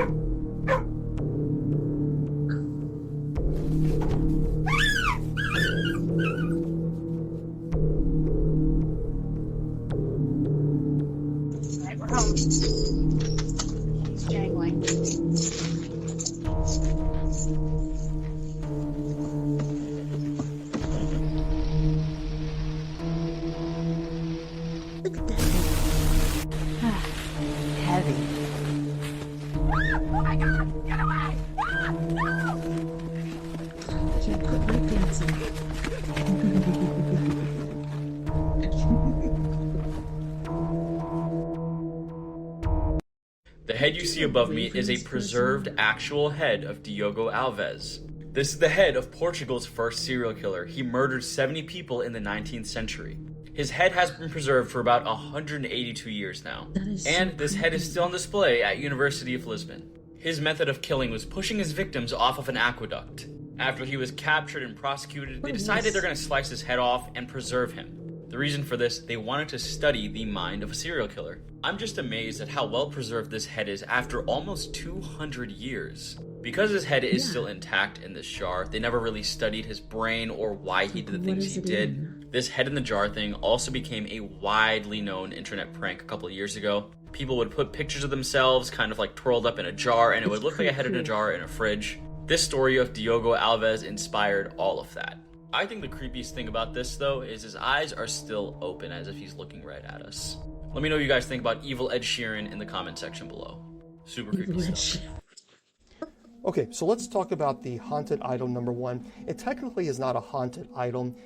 Right, we're home. He's jangling. Heavy. Oh my God! Get away! Ah, no! I can't quit breakdancing. The head you see above me is a preserved actual head of Diogo Alves. This is the head of Portugal's first serial killer. He murdered 70 people in the 19th century. His head has been preserved for about 182 years now. And this head is still on display at University of Lisbon. His method of killing was pushing his victims off of an aqueduct. After he was captured and prosecuted, they decided they're going to slice his head off and preserve him. The reason for this, they wanted to study the mind of a serial killer. I'm just amazed at how well preserved this head is after almost 200 years. Because his head is still intact in this jar, they never really studied his brain or why he did the things he did. This head in the jar thing also became a widely known internet prank a couple of years ago. People would put pictures of themselves kind of like twirled up in a jar, and it would look like a head in a jar in a fridge. This story of Diogo Alves inspired all of that. I think the creepiest thing about this, though, is his eyes are still open as if he's looking right at us. Let me know what you guys think about evil Ed Sheeran in the comment section below. Super creepy stuff. Okay, so let's talk about the haunted item number one. It technically is not a haunted item.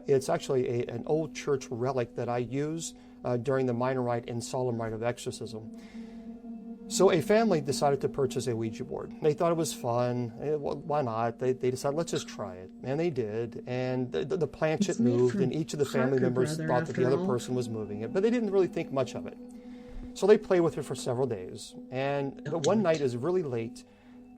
It's actually an old church relic that I use during the minor rite and solemn rite of exorcism. So a family decided to purchase a Ouija board. They thought it was fun. Why not? They decided, let's just try it. And they did. And the planchette moved, and each of the family members thought that the other person was moving it. But they didn't really think much of it. So they played with it for several days. And one night, it was really late.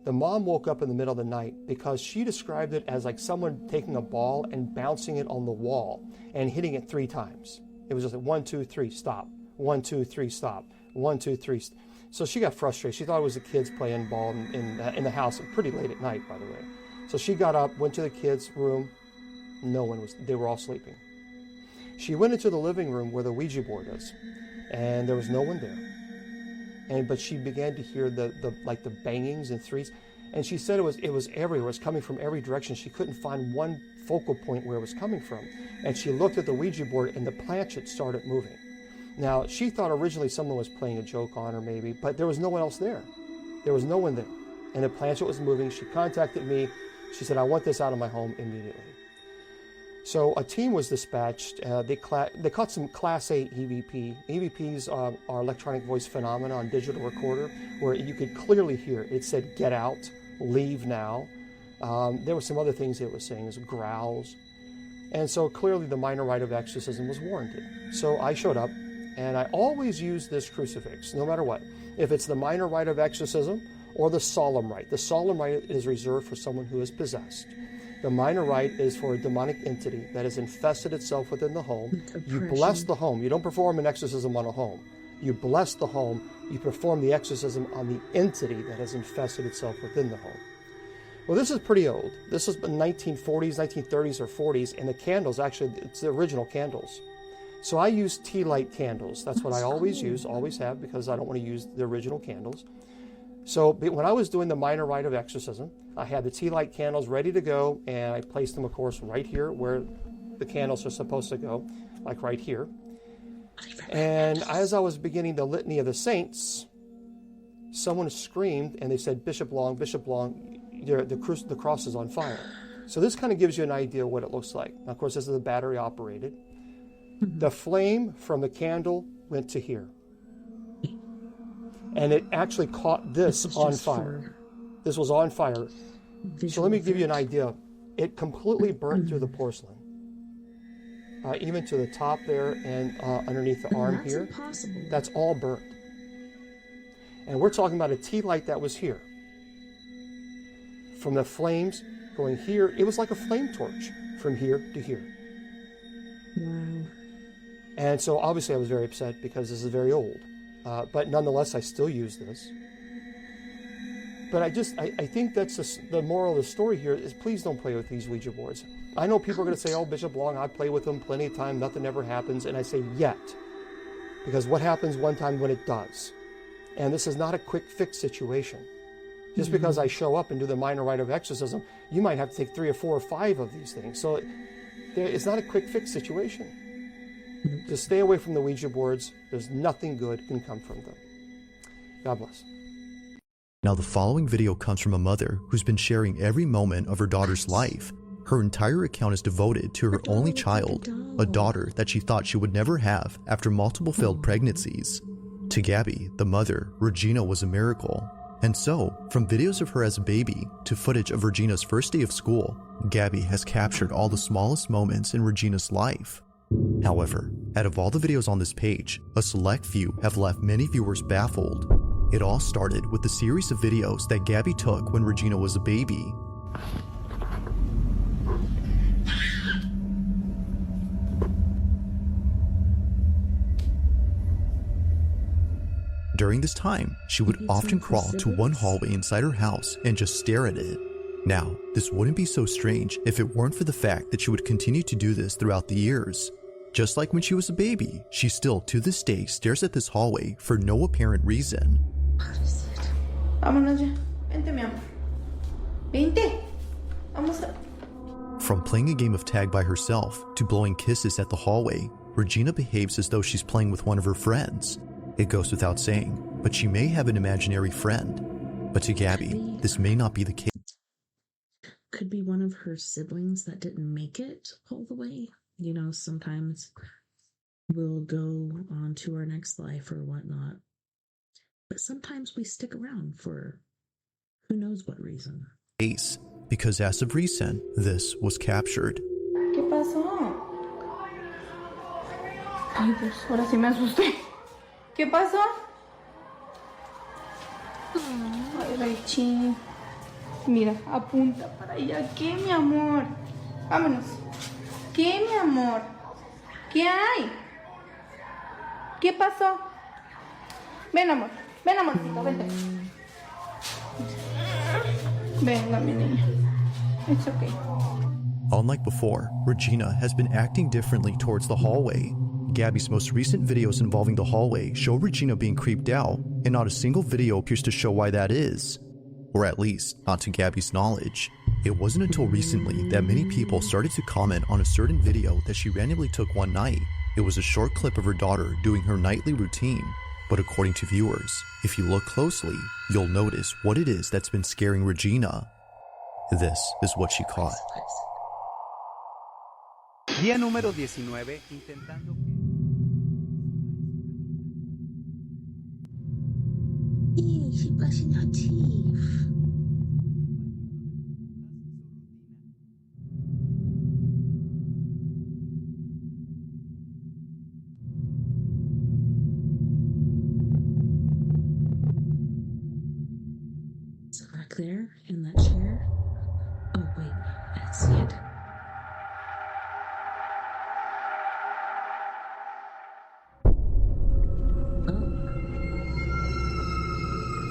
The mom woke up in the middle of the night because she described it as like someone taking a ball and bouncing it on the wall and hitting it 3 times. It was just like 1, 2, 3, stop. 1, 2, 3, stop. 1, 2, 3. So she got frustrated. She thought it was the kids playing ball in the house, pretty late at night, by the way. So she got up, went to the kids' room. No one was. They were all sleeping. She went into the living room where the Ouija board is, and there was no one there. But she began to hear the bangings and threes, and she said it was everywhere. It was coming from every direction. She couldn't find one focal point where it was coming from. And she looked at the Ouija board, and the planchette started moving. Now, she thought originally someone was playing a joke on her maybe, but there was no one else there. There was no one there. And the planchette was moving. She contacted me. She said, I want this out of my home immediately. So a team was dispatched. They caught some Class A EVP. EVPs are electronic voice phenomena on digital recorder, where you could clearly hear it. It said, get out, leave now. There were some other things it was saying, growls. And so clearly the minor rite of exorcism was warranted. So I showed up, and I always use this crucifix, no matter what. If it's the minor rite of exorcism or the solemn rite. The solemn rite is reserved for someone who is possessed. The minor rite is for a demonic entity that has infested itself within the home. You bless the home. You don't perform an exorcism on a home. You bless the home. You perform the exorcism on the entity that has infested itself within the home. Well, this is pretty old. This is the 1940s, 1930s, or 40s, and the candles, actually, it's the original candles. So I use tea light candles. That's what I always use, always have, because I don't want to use the original candles. So when I was doing the minor rite of exorcism, I had the tea light candles ready to go, and I placed them, of course, right here where the candles are supposed to go, like right here. And as I was beginning the litany of the saints, someone screamed, and they said, Bishop Long, the cross is on fire. So this kind of gives you an idea of what it looks like. Now, of course, this is a battery operated. The flame from the candle went to here. And it actually caught this on fire. This was on fire. So let me give you an idea. It completely burnt through the porcelain. Even to the top there and underneath the arm here. Impossible. That's all burnt. And we're talking about a tea light that was here. From the flames going here, it was like a flame torch from here to here. Wow. And so obviously I was very upset because this is very old. But nonetheless, I still use this. But I think that's the moral of the story here is please don't play with these Ouija boards. I know people are going to say, oh, Bishop Long, I play with them plenty of time, nothing ever happens. And I say, yet. Because what happens one time when it does? And this is not a quick fix situation. Just because I show up and do the minor rite of exorcism, you might have to take 3 or 4 or 5 of these things. So it's not a quick fix situation. Just stay away from the Ouija boards. There's nothing good can come from them. God bless. Now the following video comes from a mother who's been sharing every moment of her daughter's life. Her entire account is devoted to her only child, a daughter that she thought she would never have after multiple failed pregnancies. To Gabby, the mother, Regina was a miracle. And so, from videos of her as a baby to footage of Regina's first day of school, Gabby has captured all the smallest moments in Regina's life. However, out of all the videos on this page, a select few have left many viewers baffled. It all started with a series of videos that Gabby took when Regina was a baby. During this time, she would often crawl to one hallway inside her house and just stare at it. Now, this wouldn't be so strange if it weren't for the fact that she would continue to do this throughout the years. Just like when she was a baby, she still to this day stares at this hallway for no apparent reason. What is it? Vámonos ya. Vente, mi amor. Vente. Vamos a... From playing a game of tag by herself to blowing kisses at the hallway, Regina behaves as though she's playing with one of her friends. It goes without saying, but she may have an imaginary friend. But to Gabby, this may not be the case. Could be one of her siblings that didn't make it all the way. You know, sometimes we'll go on to our next life or whatnot. But sometimes we stick around for who knows what reason. Because as of recent, this was captured. ¿Qué pasó? Ay, pues ahora sí me asusté. ¿Qué pasó? Ay, Raichi. Mira, apunta para allá. ¿Qué, mi amor? Vámonos. ¿Qué, mi amor? ¿Qué hay? ¿Qué pasó? Ven, amor. Ven, amorcito, vente. Venga, mi niña. It's okay. Unlike before, Regina has been acting differently towards the hallway. Gabby's most recent videos involving the hallway show Regina being creeped out, and not a single video appears to show why that is. Or at least, not to Gabby's knowledge. It wasn't until recently that many people started to comment on a certain video that she randomly took one night. It was a short clip of her daughter doing her nightly routine. But according to viewers, if you look closely, you'll notice what it is that's been scaring Regina. This is what she caught. Día número 19, intentando... She's brushing her teeth. So back there in that chair. Oh wait, I see it.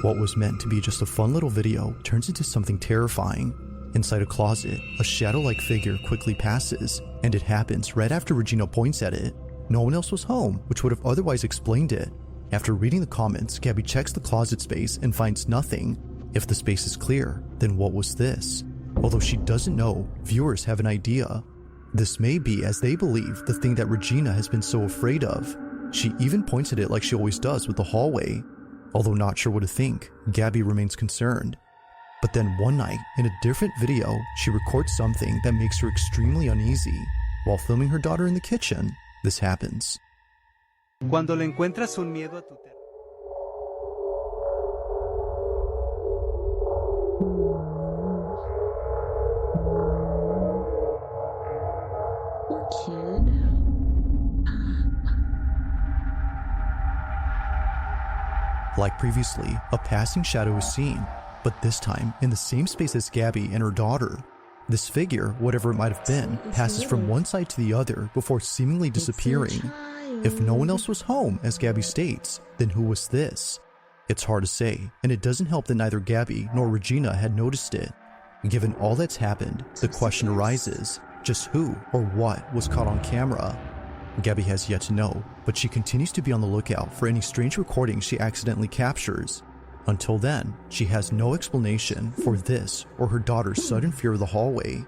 What was meant to be just a fun little video turns into something terrifying. Inside a closet, a shadow-like figure quickly passes, and it happens right after Regina points at it. No one else was home, which would have otherwise explained it. After reading the comments, Gabby checks the closet space and finds nothing. If the space is clear, then what was this? Although she doesn't know, viewers have an idea. This may be, as they believe, the thing that Regina has been so afraid of. She even points at it like she always does with the hallway. Although not sure what to think, Gabby remains concerned. But then one night, in a different video, she records something that makes her extremely uneasy. While filming her daughter in the kitchen, this happens. Cuando le encuentras un miedo a tu Poor kid. Like previously, a passing shadow is seen, but this time in the same space as Gabby and her daughter. This figure, whatever it might have been, passes from one side to the other before seemingly disappearing. If no one else was home, as Gabby states, then who was this? It's hard to say, and it doesn't help that neither Gabby nor Regina had noticed it. Given all that's happened, the question arises, just who or what was caught on camera? Gabby has yet to know, but she continues to be on the lookout for any strange recordings she accidentally captures. Until then, she has no explanation for this or her daughter's sudden fear of the hallway.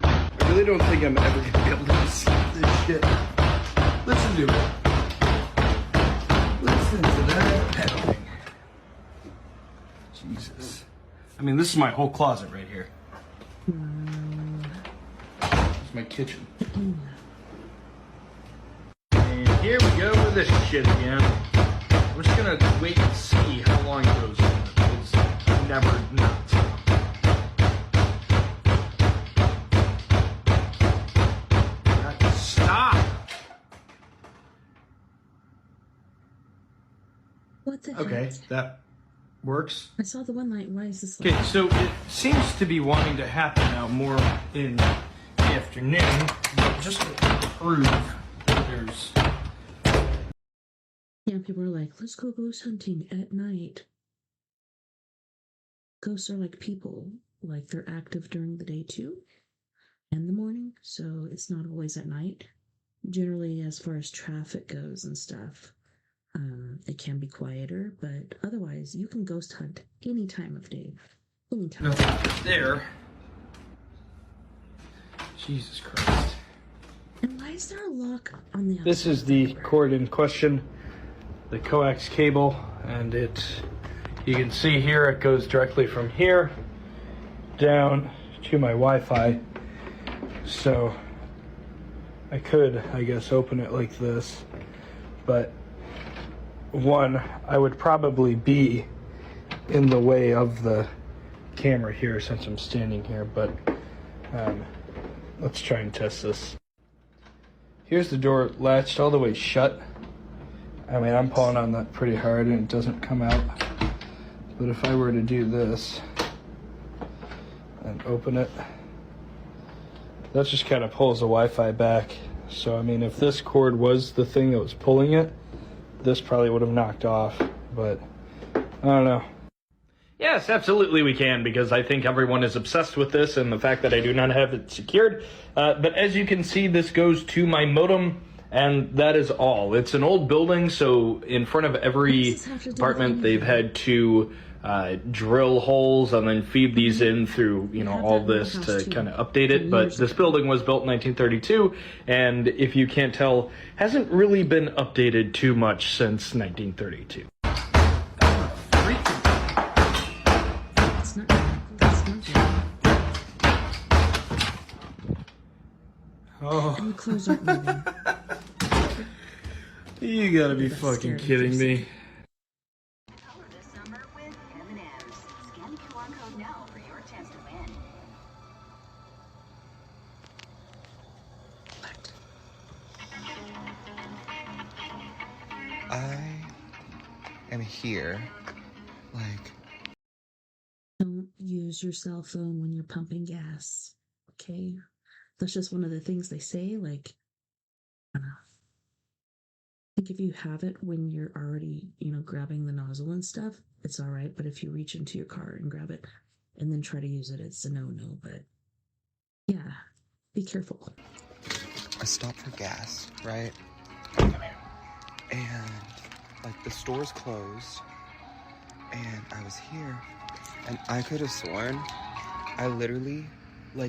I really don't think I'm ever gonna be able to see this shit. Listen to it. Listen to that pedaling. Jesus. I mean, this is my whole closet right here. It's my kitchen. And here we go with this shit again. We're just gonna wait and see how long it goes. It's never not. Stop! What the Okay, heck? that works. I saw the one light. Why is this Okay, light? so it seems to be wanting to happen now more in the afternoon, but just to prove that there's... Yeah, people are like, let's go ghost hunting at night. Ghosts are like people. Like, they're active during the day too, and the morning, so it's not always at night. Generally, as far as traffic goes and stuff, it can be quieter, but otherwise, you can ghost hunt any time of day. Anytime. Nothing there. Jesus Christ. And why is there a lock on the outside? This is the cord in question, the coax cable, and you can see here it goes directly from here down to my Wi-Fi. So I could, I guess, open it like this, but one, I would probably be in the way of the camera here since I'm standing here, but let's try and test this. Here's the door latched all the way shut. I mean, I'm pulling on that pretty hard and it doesn't come out. But if I were to do this and open it, that just kind of pulls the Wi-Fi back. So, I mean, if this cord was the thing that was pulling it, this probably would have knocked off, but I don't know. Yes, absolutely we can, because I think everyone is obsessed with this and the fact that I do not have it secured. But as you can see, this goes to my modem, and that is all. It's an old building, so in front of every apartment, they've had to drill holes and then feed these in through, all this to kind of update it. But this building was built in 1932, and if you can't tell, hasn't really been updated too much since 1932. Oh. And the clothes aren't moving. You gotta be fucking kidding me. I am here, Don't use your cell phone when you're pumping gas, okay? That's just one of the things they say, I don't know. I think if you have it when you're already, grabbing the nozzle and stuff, it's all right. But if you reach into your car and grab it and then try to use it, it's a no-no. But yeah, be careful. I stopped for gas, right? Come here. And, the store's closed. And I was here. And I could have sworn I literally,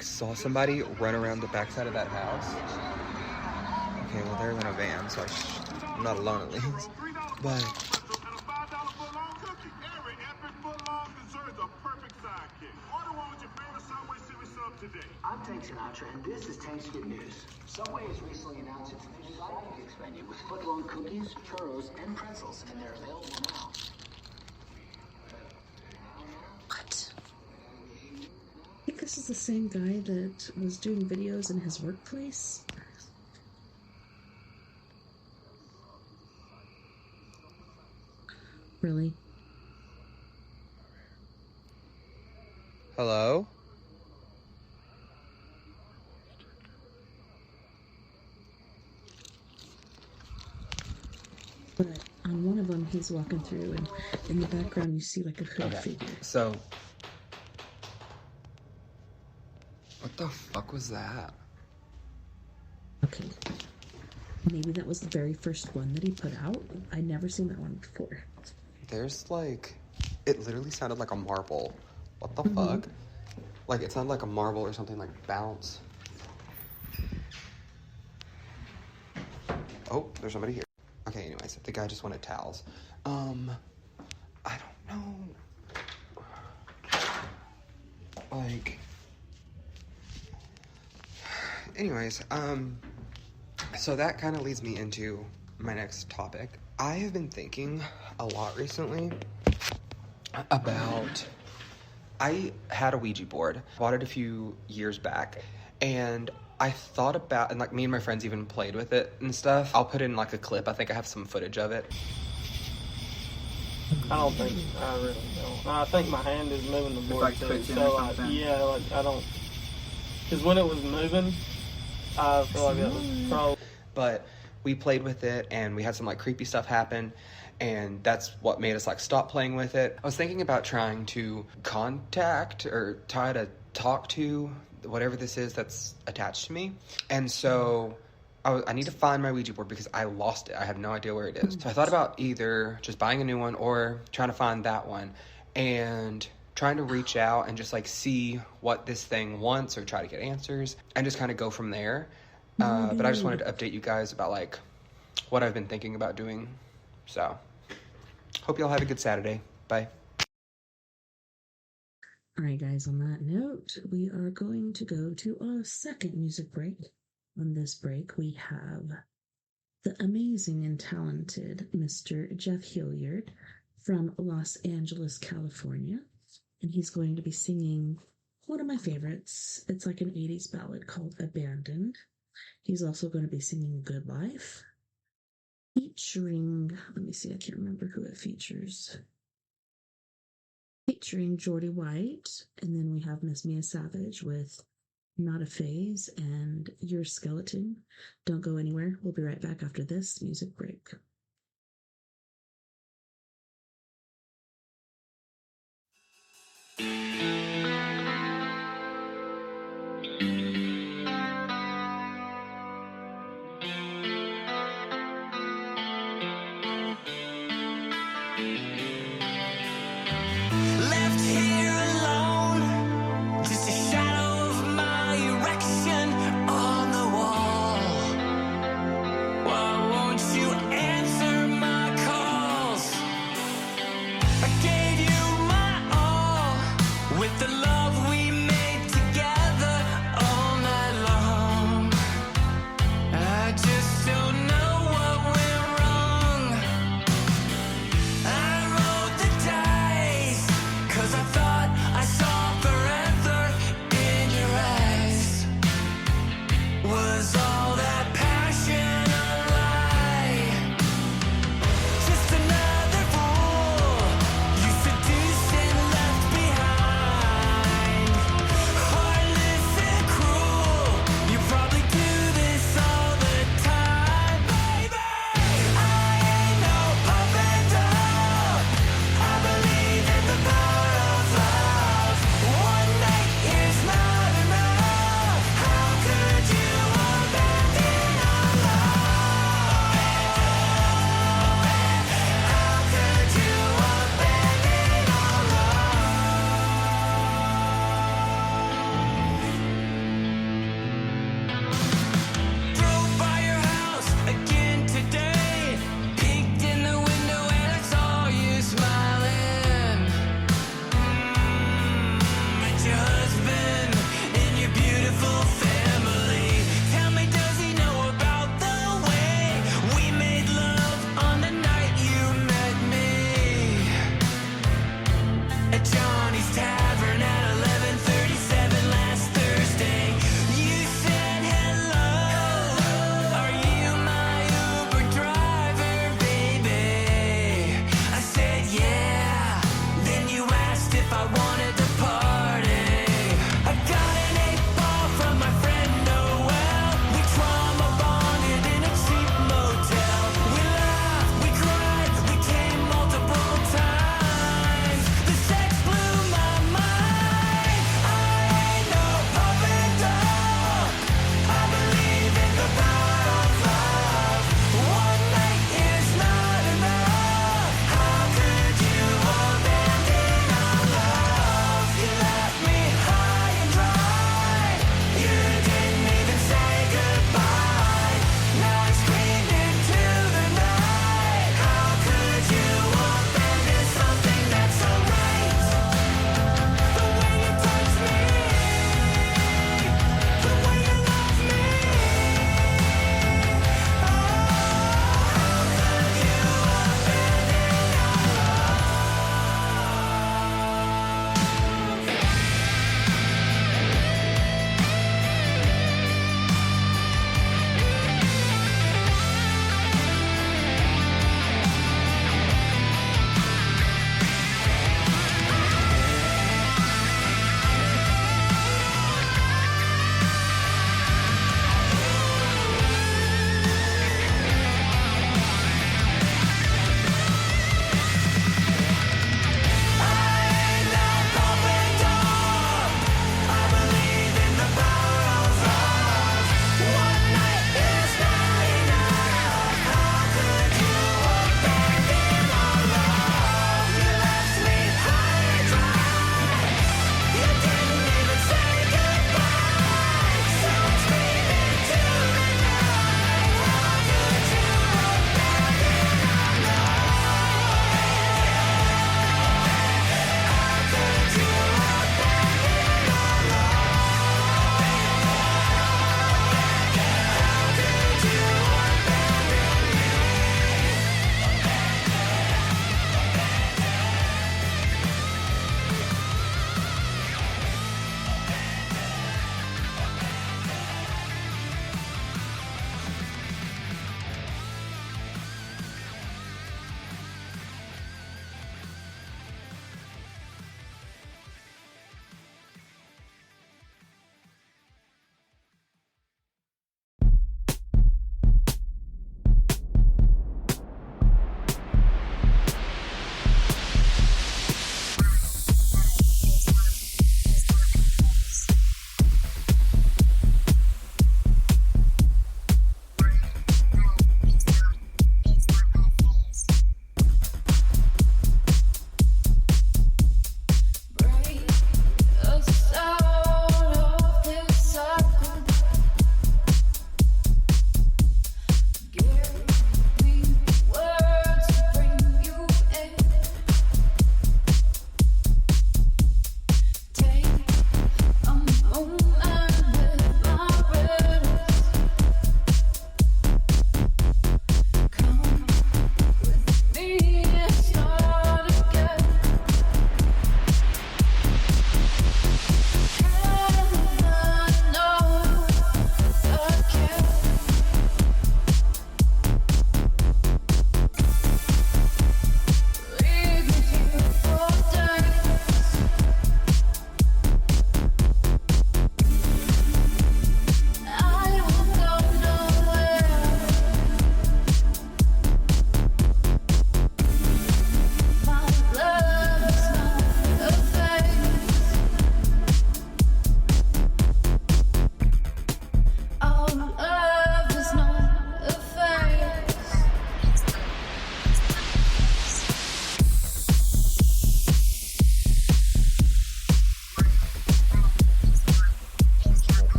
saw somebody run around the backside of that house. Okay, well, they're in a van, so I'm not alone at least. But I'm Tank Sinatra, and this is Tank's Good News. Subway has recently announced its new dining menu with foot-long cookies, churros, and pretzels, and they're available now. What? I think this is the same guy that was doing videos in his workplace. Really? hello? But on one of them, he's walking through, and in the background, you see a hooded figure. So, what the fuck was that? Okay. Maybe that was the very first one that he put out. I'd never seen that one before. There's it literally sounded like a marble. What the fuck? It sounded like a marble or something, bounce. Oh, there's somebody here. Okay, anyways, the guy just wanted towels. I don't know. Anyways, so that kind of leads me into my next topic. I have been thinking a lot recently about, I had a Ouija board, bought it a few years back, and I thought about, and me and my friends even played with it and stuff. I'll put in a clip. I think I have some footage of it. I don't think, I really don't. I think my hand is moving the board too. So, I don't, because when it was moving, I feel like that was probably. But we played with it, and we had some creepy stuff happen, and that's what made us stop playing with it. I was thinking about trying to contact or try to talk to whatever this is that's attached to me, and so I need to find my Ouija board because I lost it. I have no idea where it is. So I thought about either just buying a new one or trying to find that one and trying to reach out and just like see what this thing wants or try to get answers and just kind of go from there. But I just wanted to update you guys about like what I've been thinking about doing. So hope y'all have a good Saturday. Bye. All right, guys, on that note, we are going to go to a second music break. On this break, we have the amazing and talented Mr. Jeff Hilliard from Los Angeles, California. And he's going to be singing one of my favorites. It's like an 80s ballad called Abandoned. He's also going to be singing Good Life, featuring, let me see, I can't remember who it features. Featuring Jordy White, and then we have Miss Mia Savage with Not a Phase and Your Skeleton. Don't go anywhere. We'll be right back after this music break. Left here alone, just a shadow of my erection on the wall. Why won't you answer?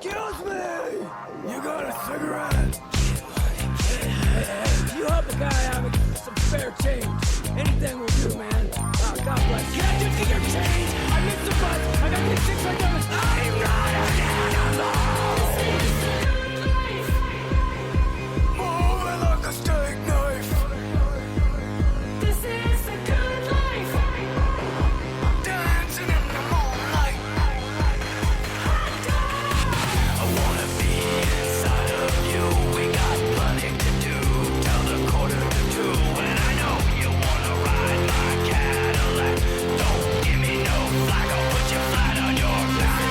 Excuse me! You got a cigarette? Hey, you help a guy out with some spare change. Anything will do, man. God bless. Can I just get your change? I missed the bus. I gotta get 6 right down the... I'm not an animal! Moving like a steak knife. This is a good life. Dancing in the moonlight. I wanna be inside of you. We got plenty to do. Till the 1:45. And I know you wanna ride my Cadillac. Don't give me no flack. I'll put you flat on your back.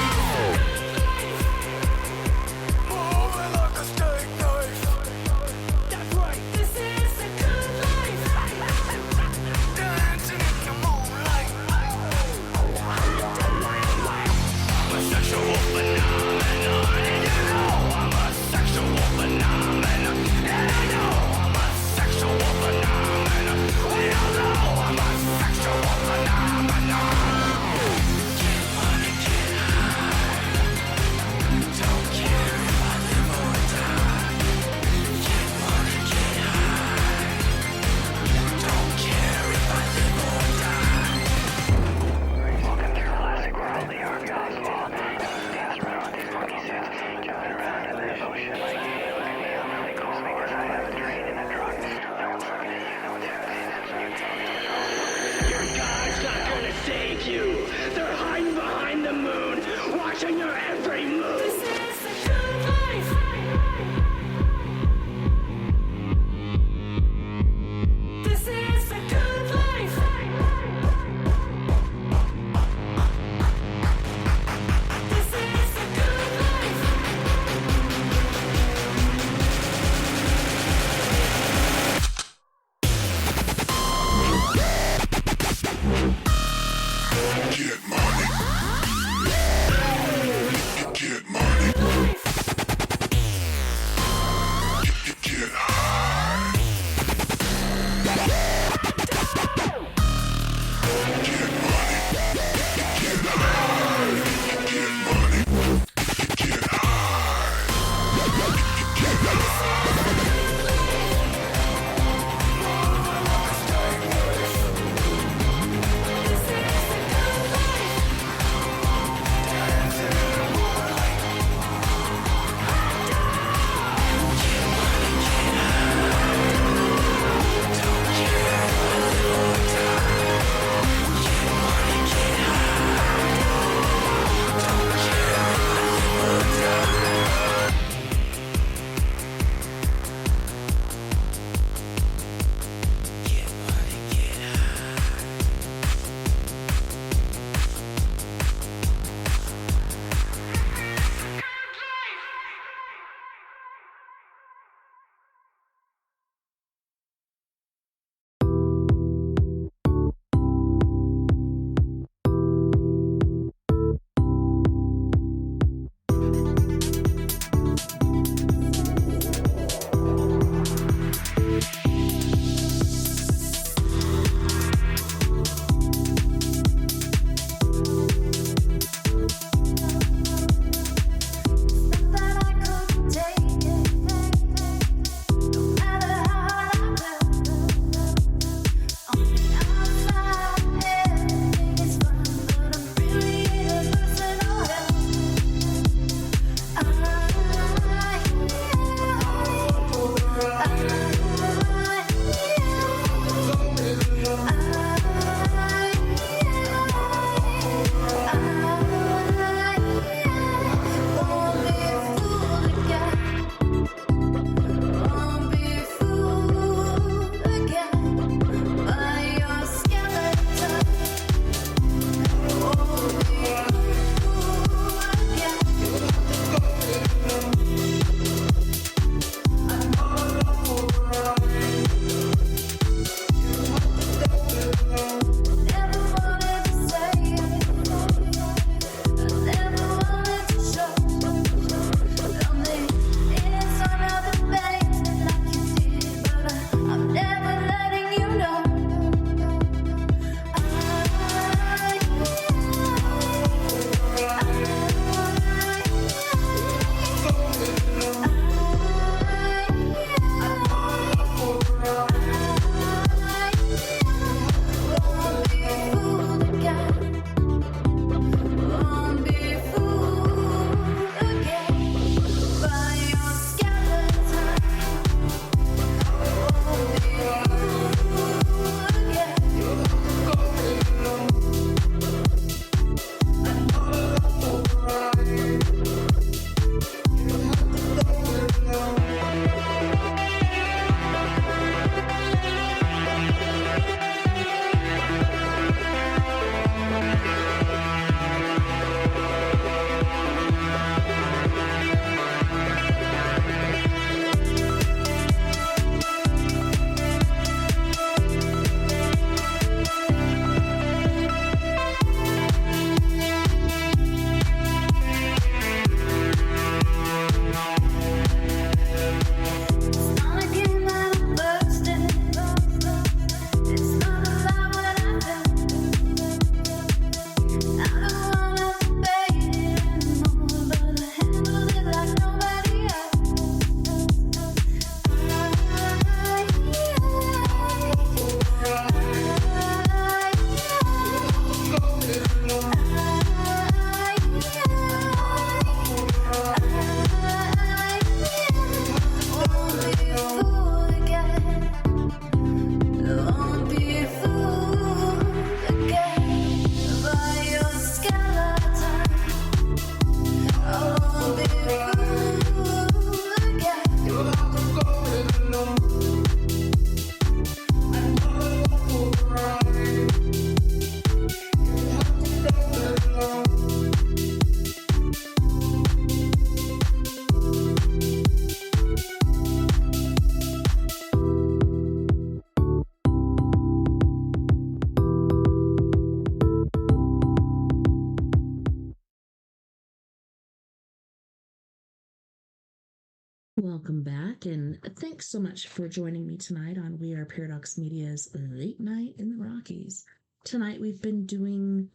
Welcome back, and thanks so much for joining me tonight on We Are Paradox Media's Late Night in the Rockies. Tonight we've been doing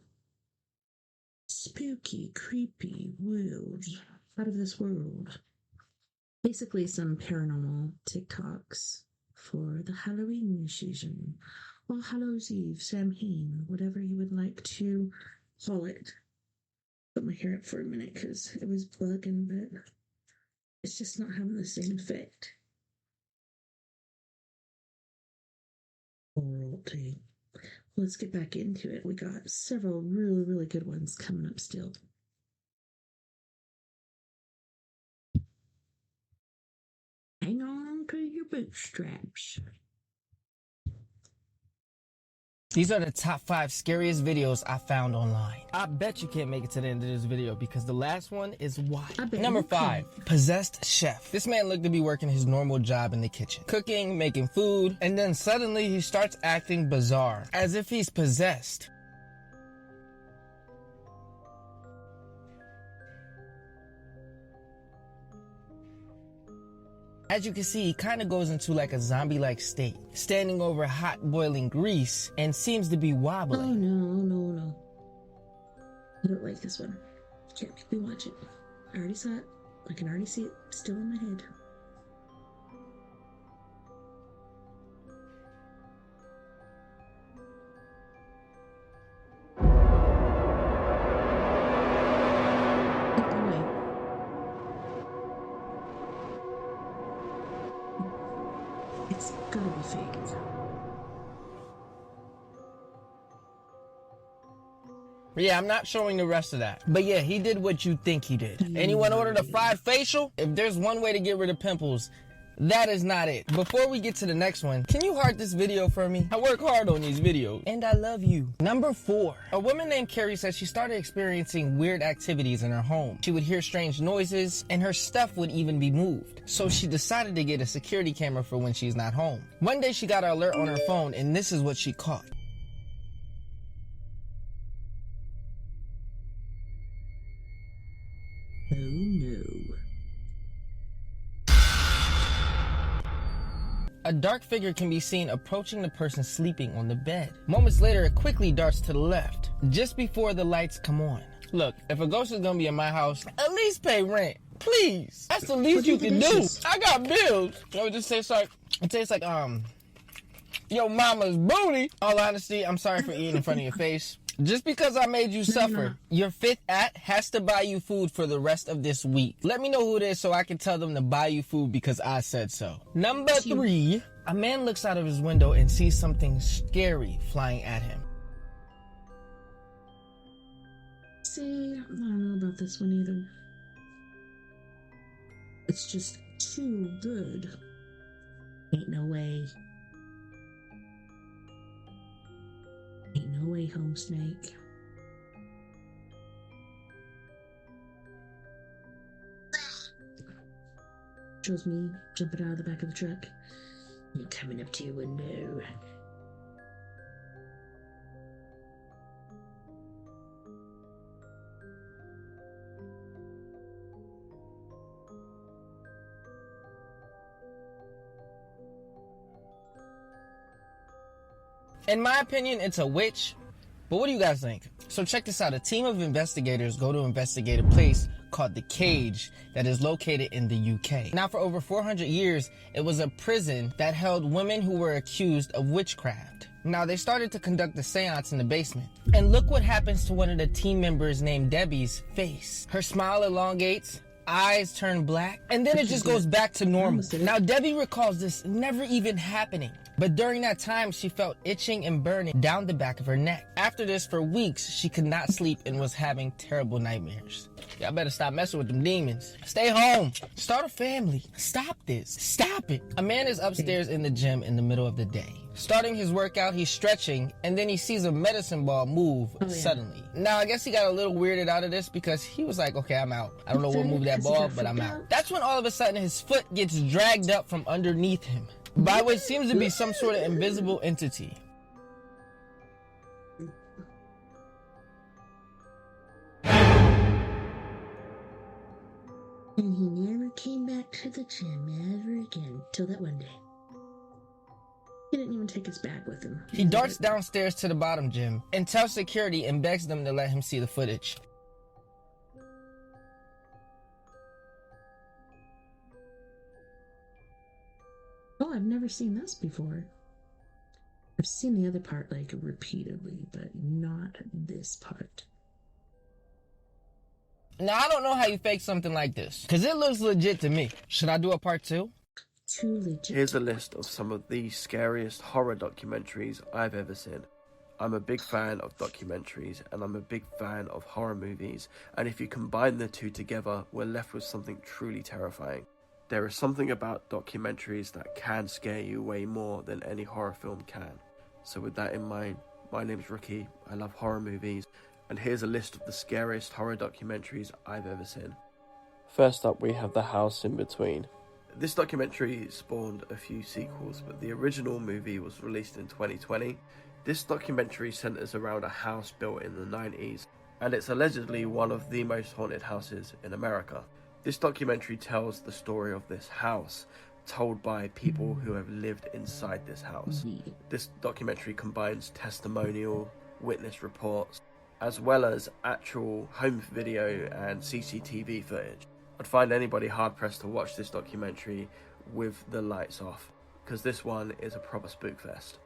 spooky, creepy, weird, out of this world. Basically some paranormal TikToks for the Halloween season, or Hallows Eve, Samhain, whatever you would like to call it. Put my hair up for a minute because it was bugging, but it's just not having the same effect. Alrighty. Let's get back into it. We got several really, really good ones coming up still. Hang on to your bootstraps. These are the top 5 scariest videos I found online. I bet you can't make it to the end of this video because the last one is wild. Number 5, possessed chef. This man looked to be working his normal job in the kitchen, cooking, making food, and then suddenly he starts acting bizarre, as if he's possessed. As you can see, he kind of goes into like a zombie-like state, standing over hot boiling grease and seems to be wobbling. Oh no. I don't like this one. Can't make me watch it. I already saw it. I can already see it still in my head. It's gotta be fake. Yeah, I'm not showing the rest of that. But yeah, he did what you think he did. Anyone ordered a fried facial? If there's one way to get rid of pimples, that is not it. Before we get to the next one, can you heart this video for me? I work hard on these videos, and I love you. Number 4, a woman named Carrie said she started experiencing weird activities in her home. She would hear strange noises, and her stuff would even be moved. So she decided to get a security camera for when she's not home. One day she got an alert on her phone, and this is what she caught. Oh no. A dark figure can be seen approaching the person sleeping on the bed. Moments later, it quickly darts to the left, just before the lights come on. Look, if a ghost is gonna be in my house, at least pay rent. Please. That's the least you can do. I got bills. It just tastes like, your mama's booty. All honesty, I'm sorry for eating in front of your face. Just because I made you suffer, your 5th at has to buy you food for the rest of this week. Let me know who it is so I can tell them to buy you food because I said so. Number 3, a man looks out of his window and sees something scary flying at him. See, I don't know about this one either. It's just too good. Ain't no way. Ain't no way, home snake. Shows me jumping out of the back of the truck. I'm coming up to your window. In my opinion, it's a witch, but what do you guys think? So check this out. A team of investigators go to investigate a place called The Cage that is located in the UK. Now, for over 400 years, it was a prison that held women who were accused of witchcraft. Now, they started to conduct a seance in the basement. And look what happens to one of the team members named Debbie's face. Her smile elongates, eyes turn black, and then it just goes back to normal. Now, Debbie recalls this never even happening. But during that time, she felt itching and burning down the back of her neck. After this, for weeks, she could not sleep and was having terrible nightmares. Y'all better stop messing with them demons. Stay home. Start a family. Stop this. Stop it. A man is upstairs in the gym in the middle of the day. Starting his workout, he's stretching, and then he sees a medicine ball move suddenly. Now, I guess he got a little weirded out of this because he was like, okay, I'm out. I don't know what moved that ball, but I'm out. That's when all of a sudden his foot gets dragged up from underneath him, by what seems to be some sort of invisible entity. And he never came back to the gym ever again till that one day. He didn't even take his bag with him. He darts downstairs to the bottom gym and tells security and begs them to let him see the footage. Oh, I've never seen this before. I've seen the other part like repeatedly, but not this part. Now, I don't know how you fake something like this, because it looks legit to me. Should I do a part 2? Too legit. Here's a list of some of the scariest horror documentaries I've ever seen. I'm a big fan of documentaries, and I'm a big fan of horror movies, and if you combine the two together, we're left with something truly terrifying. There is something about documentaries that can scare you way more than any horror film can. So with that in mind, my name's Ricky, I love horror movies, and here's a list of the scariest horror documentaries I've ever seen. First up, we have The House in Between. This documentary spawned a few sequels, but the original movie was released in 2020. This documentary centers around a house built in the 90s, and it's allegedly one of the most haunted houses in America. This documentary tells the story of this house, told by people who have lived inside this house. This documentary combines testimonial, witness reports, as well as actual home video and CCTV footage. I'd find anybody hard-pressed to watch this documentary with the lights off, because this one is a proper spookfest.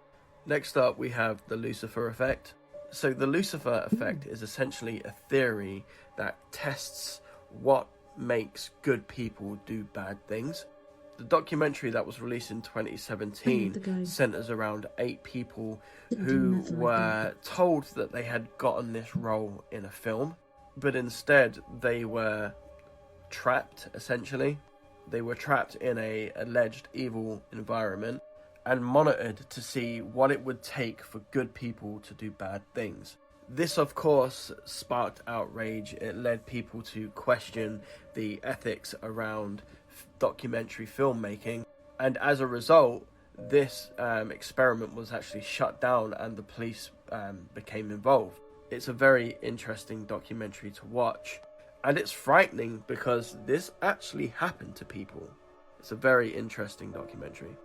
Next up, we have the Lucifer effect. So the Lucifer effect is essentially a theory that tests what makes good people do bad things. The documentary that was released in 2017 centers around 8 people who were told that they had gotten this role in a film, but instead they were trapped, essentially. They were trapped in a alleged evil environment and monitored to see what it would take for good people to do bad things. This, of course, sparked outrage. It led people to question the ethics around documentary filmmaking, and as a result, this experiment was actually shut down and the police became involved. It's a very interesting documentary to watch, and it's frightening because this actually happened to people. It's a very interesting documentary.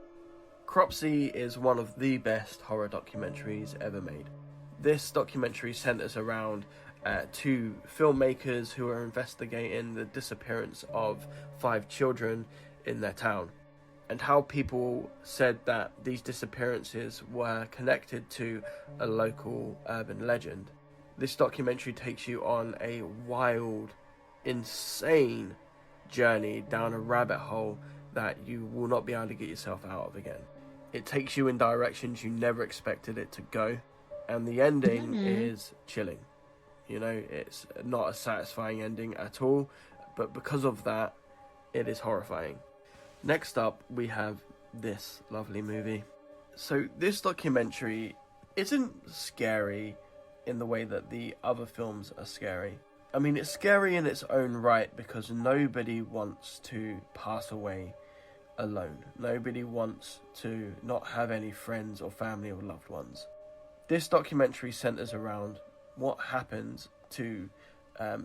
Cropsey is one of the best horror documentaries ever made. This documentary centers around 2 filmmakers who are investigating the disappearance of 5 children in their town, and how people said that these disappearances were connected to a local urban legend. This documentary takes you on a wild, insane journey down a rabbit hole that you will not be able to get yourself out of again. It takes you in directions you never expected it to go, and the ending is chilling. You know, it's not a satisfying ending at all, but because of that, it is horrifying. Next up, we have this lovely movie. So this documentary isn't scary in the way that the other films are scary. I mean, it's scary in its own right because nobody wants to pass away alone. Nobody wants to not have any friends or family or loved ones. This documentary centers around what happens to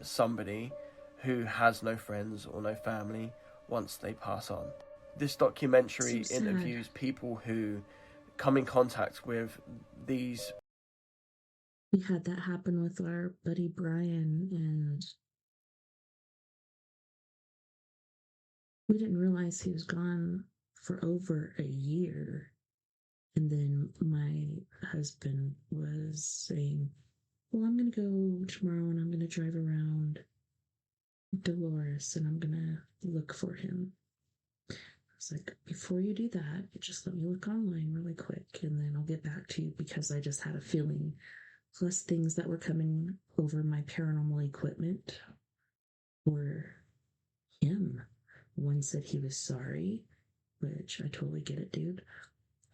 somebody who has no friends or no family once they pass on. This documentary interviews people who come in contact with these. We had that happen with our buddy Brian, and we didn't realize he was gone for over a year. And then my husband was saying, well, I'm going to go tomorrow and I'm going to drive around Dolores and I'm going to look for him. I was like, before you do that, just let me look online really quick and then I'll get back to you, because I just had a feeling, plus things that were coming over my paranormal equipment were him. One said he was sorry, which I totally get it, dude.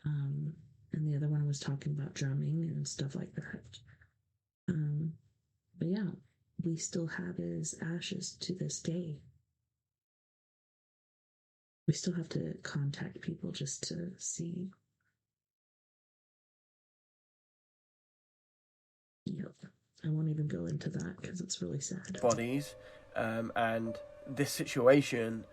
And the other one was talking about drumming and stuff like that. But yeah, we still have his ashes to this day. We still have to contact people just to see. Yep. I won't even go into that because it's really sad. Bodies, and this situation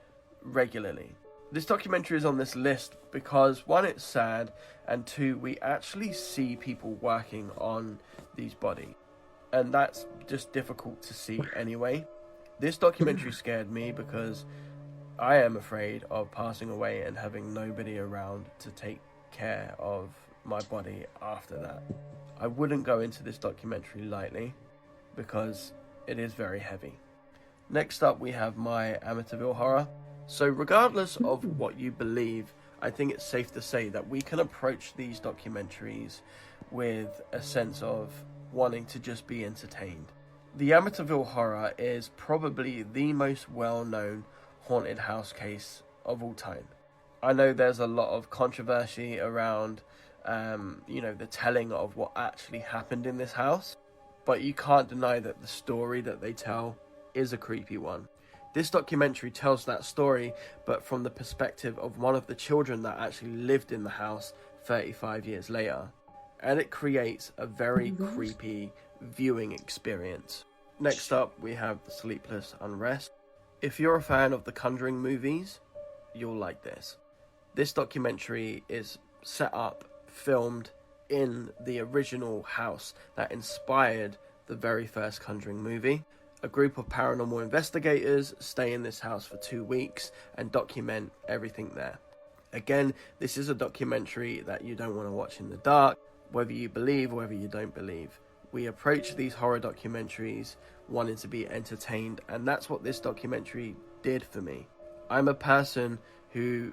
regularly. This documentary is on this list because, one, it's sad, and two, we actually see people working on these bodies, and that's just difficult to see anyway. This documentary scared me because I am afraid of passing away and having nobody around to take care of my body after that. I wouldn't go into this documentary lightly because it is very heavy. Next up, we have my Amityville Horror. So regardless of what you believe, I think it's safe to say that we can approach these documentaries with a sense of wanting to just be entertained. The Amityville Horror is probably the most well-known haunted house case of all time. I know there's a lot of controversy around, the telling of what actually happened in this house, but you can't deny that the story that they tell is a creepy one. This documentary tells that story, but from the perspective of one of the children that actually lived in the house 35 years later, and it creates a very creepy viewing experience. Next up, we have The Sleepless Unrest. If you're a fan of the Conjuring movies, you'll like this. This documentary is set up, filmed in the original house that inspired the very first Conjuring movie. A group of paranormal investigators stay in this house for 2 weeks and document everything there. Again, this is a documentary that you don't want to watch in the dark, whether you believe or whether you don't believe. We approach these horror documentaries wanting to be entertained, and that's what this documentary did for me. I'm a person who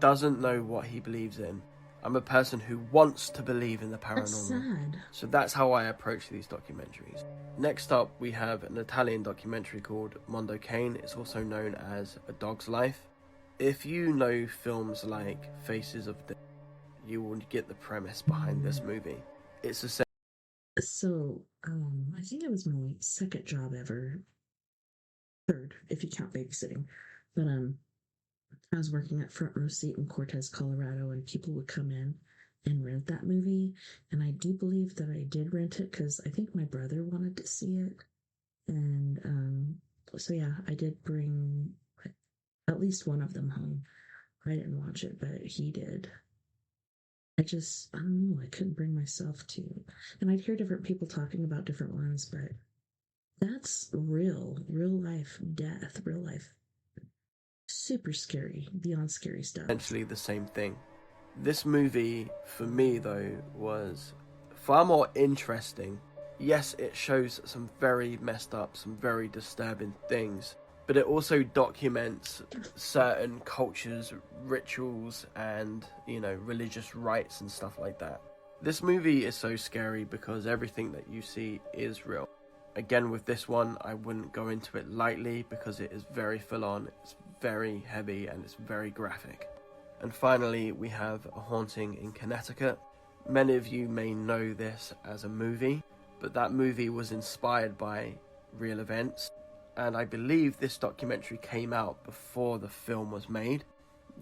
doesn't know what he believes in. I'm a person who wants to believe in the paranormal. That's sad. So that's how I approach these documentaries. Next up, we have an Italian documentary called Mondo Cane. It's also known as A Dog's Life. If you know films like Faces of Death, you will get the premise behind this movie. It's a So, I think it was my second job ever. Third, if you count babysitting. But, I was working at Front Row Seat in Cortez, Colorado, and people would come in and rent that movie. And I do believe that I did rent it because I think my brother wanted to see it. And, so yeah, I did bring at least one of them home. I didn't watch it, but he did. I don't know, I couldn't bring myself to. And I'd hear different people talking about different ones, but that's real life death, real life. Super scary, beyond scary stuff. Essentially the same thing. This movie, for me though, was far more interesting. Yes, it shows some very messed up, some very disturbing things, but it also documents certain cultures, rituals, and, religious rites and stuff like that. This movie is so scary because everything that you see is real. Again, with this one, I wouldn't go into it lightly because it is very full on, it's very heavy, and it's very graphic. And finally, we have A Haunting in Connecticut. Many of you may know this as a movie, but that movie was inspired by real events. And I believe this documentary came out before the film was made.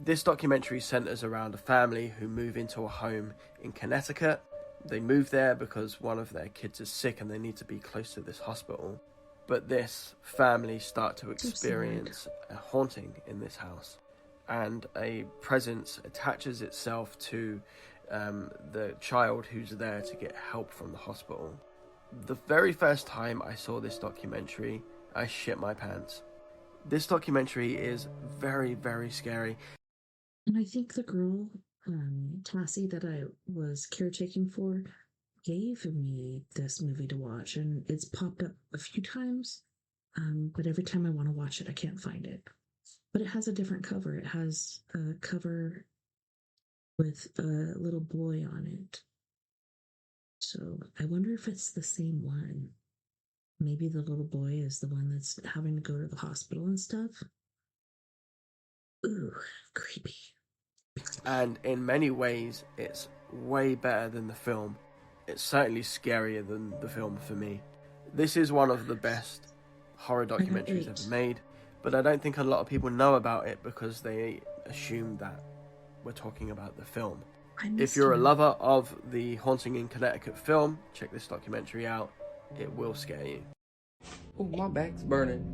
This documentary centers around a family who move into a home in Connecticut. They move there because one of their kids is sick and they need to be close to this hospital. But this family start to experience a haunting in this house. And a presence attaches itself to the child who's there to get help from the hospital. The very first time I saw this documentary, I shit my pants. This documentary is very, very scary. And I think the girl, Tassie, that I was caretaking for, gave me this movie to watch, and it's popped up a few times, but every time I want to watch it, I can't find it. But it has a different cover. It has a cover with a little boy on it. So I wonder if it's the same one. Maybe the little boy is the one that's having to go to the hospital and stuff. Ooh, creepy. And in many ways, it's way better than the film. It's certainly scarier than the film for me. This is one of the best horror documentaries ever made, but I don't think a lot of people know about it because they assume that we're talking about the film. If you're a lover of the Haunting in Connecticut film, check this documentary out. It will scare you. Oh, my back's burning.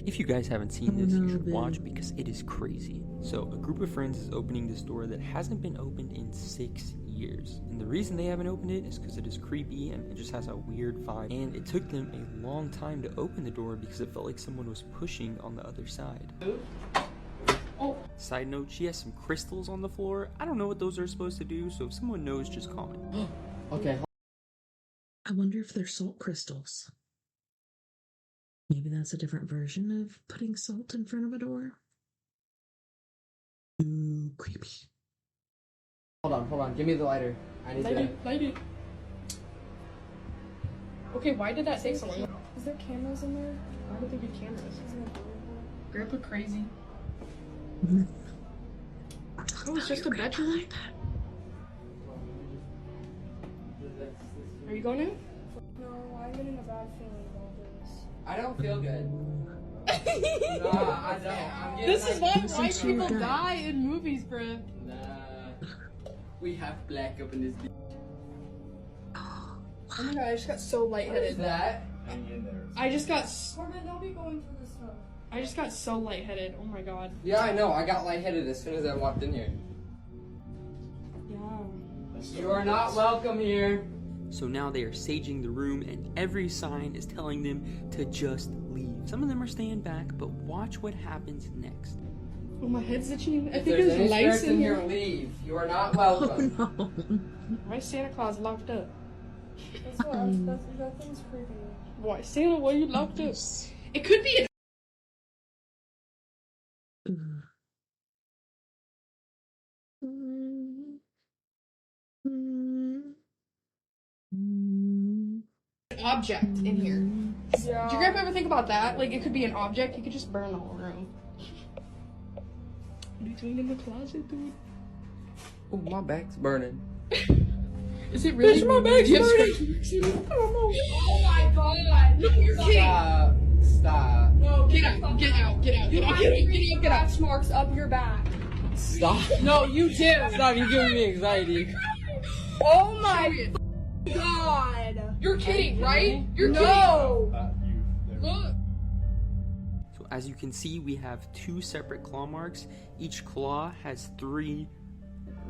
If you guys haven't seen this, you should watch because it is crazy. So, a group of friends is opening this door that hasn't been opened in 6 years. And the reason they haven't opened it is because it is creepy and it just has a weird vibe. And it took them a long time to open the door because it felt like someone was pushing on the other side. Oh. Side note, she has some crystals on the floor. I don't know what those are supposed to do, so if someone knows, just comment. Okay. I wonder if they're salt crystals. Maybe that's a different version of putting salt in front of a door. Ooh, creepy. Hold on. Give me the lighter. I need to light it. Okay, why did that take so long? Is there cameras in there? Why would there be cameras? Grandpa crazy. Oh, it's just a bedroom? Are you going in? No, I'm getting a bad feeling about this. I don't feel good. No, I don't. This is why white people die in movies, bro. Nah. We have black up in this bitch. Oh my god, I just got so lightheaded. What is that? I just got Corbin, don't be going for this stuff. I just got so lightheaded. Oh my god. Yeah, I know. I got lightheaded as soon as I walked in here. Yeah. You are not welcome here. So now they are saging the room, and every sign is telling them to just leave. Some of them are staying back, but watch what happens next. Oh, my head's itching. I If think there's there's any lights spirits in here. leave. You are not welcome. Oh, no. Why is Santa Claus locked up? That's what that thing's creepy. Why, Santa, why are you locked up? It could be an object in here. Yeah. Did your grandpa ever think about that? Like, it could be an object. You could just burn the whole room. What are you doing in the closet, dude? Oh, my back's burning. Is it really? My back's burning. Oh my god! No, you're kidding. Stop. No, get out. Marks up your back. Stop. No, you do. Stop, you're giving me anxiety. Oh my god! You're kidding, right? You're no. kidding. Look. So as you can see, we have 2 separate claw marks. Each claw has 3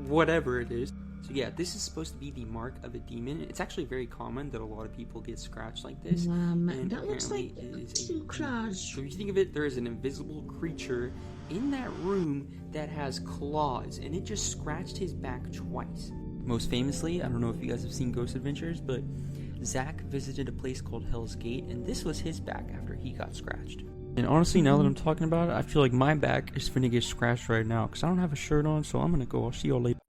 whatever it is. So yeah, this is supposed to be the mark of a demon. It's actually very common that a lot of people get scratched like this. And that looks like it is two claws. So if you think of it, there is an invisible creature in that room that has claws, and it just scratched his back twice. Most famously, I don't know if you guys have seen Ghost Adventures, but Zach visited a place called Hell's Gate, and this was his back after he got scratched. And honestly, now that I'm talking about it, I feel like my back is finna get scratched right now, because I don't have a shirt on, so I'm gonna go. I'll see y'all later.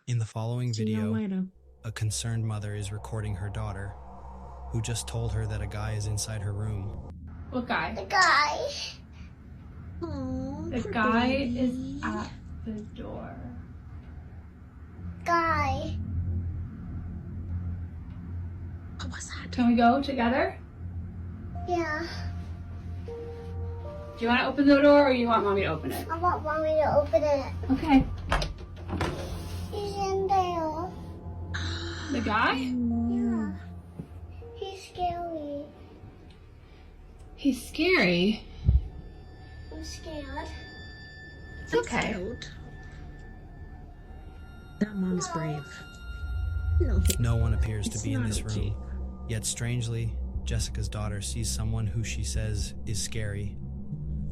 In the following video, a concerned mother is recording her daughter, who just told her that a guy is inside her room. What guy? The guy. The guy is at the door. Guy. What was that? Can we go together? Yeah. Do you want to open the door or you want mommy to open it? I want mommy to open it. Okay. He's in there. The guy? Yeah. He's scary. He's scary. I'm scared. It's okay. That mom's brave. No one appears to It's be in not this okay. room. Yet strangely, Jessica's daughter sees someone who she says is scary.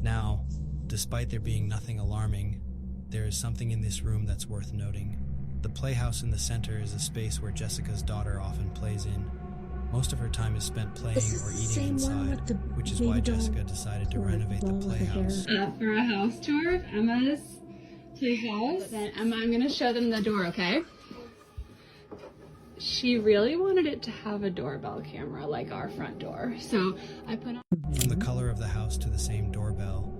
Now, despite there being nothing alarming, there is something in this room that's worth noting. The playhouse in the center is a space where Jessica's daughter often plays in. Most of her time is spent playing or eating inside, which is why Jessica decided to renovate the playhouse. For a house tour of Emma's playhouse. Then Emma, I'm gonna show them the door, okay? She really wanted it to have a doorbell camera like our front door, so I put on. From the color of the house to the same doorbell,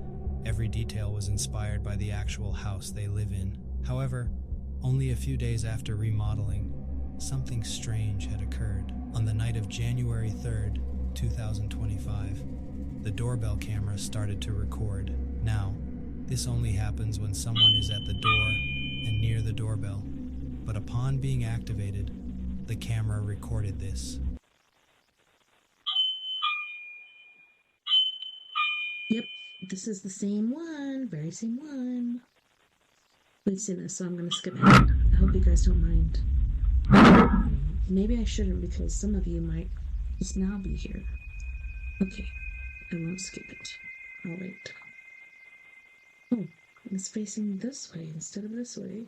every detail was inspired by the actual house they live in. However, only a few days after remodeling, something strange had occurred. On the night of January 3rd, 2025, the doorbell camera started to record. Now, this only happens when someone is at the door and near the doorbell, but upon being activated, the camera recorded this. Yep, this is the same one. Very same one. We've seen this, so I'm going to skip it. I hope you guys don't mind. Maybe I shouldn't, because some of you might just now be here. Okay, I won't skip it. I'll wait. Oh, it's facing this way instead of this way.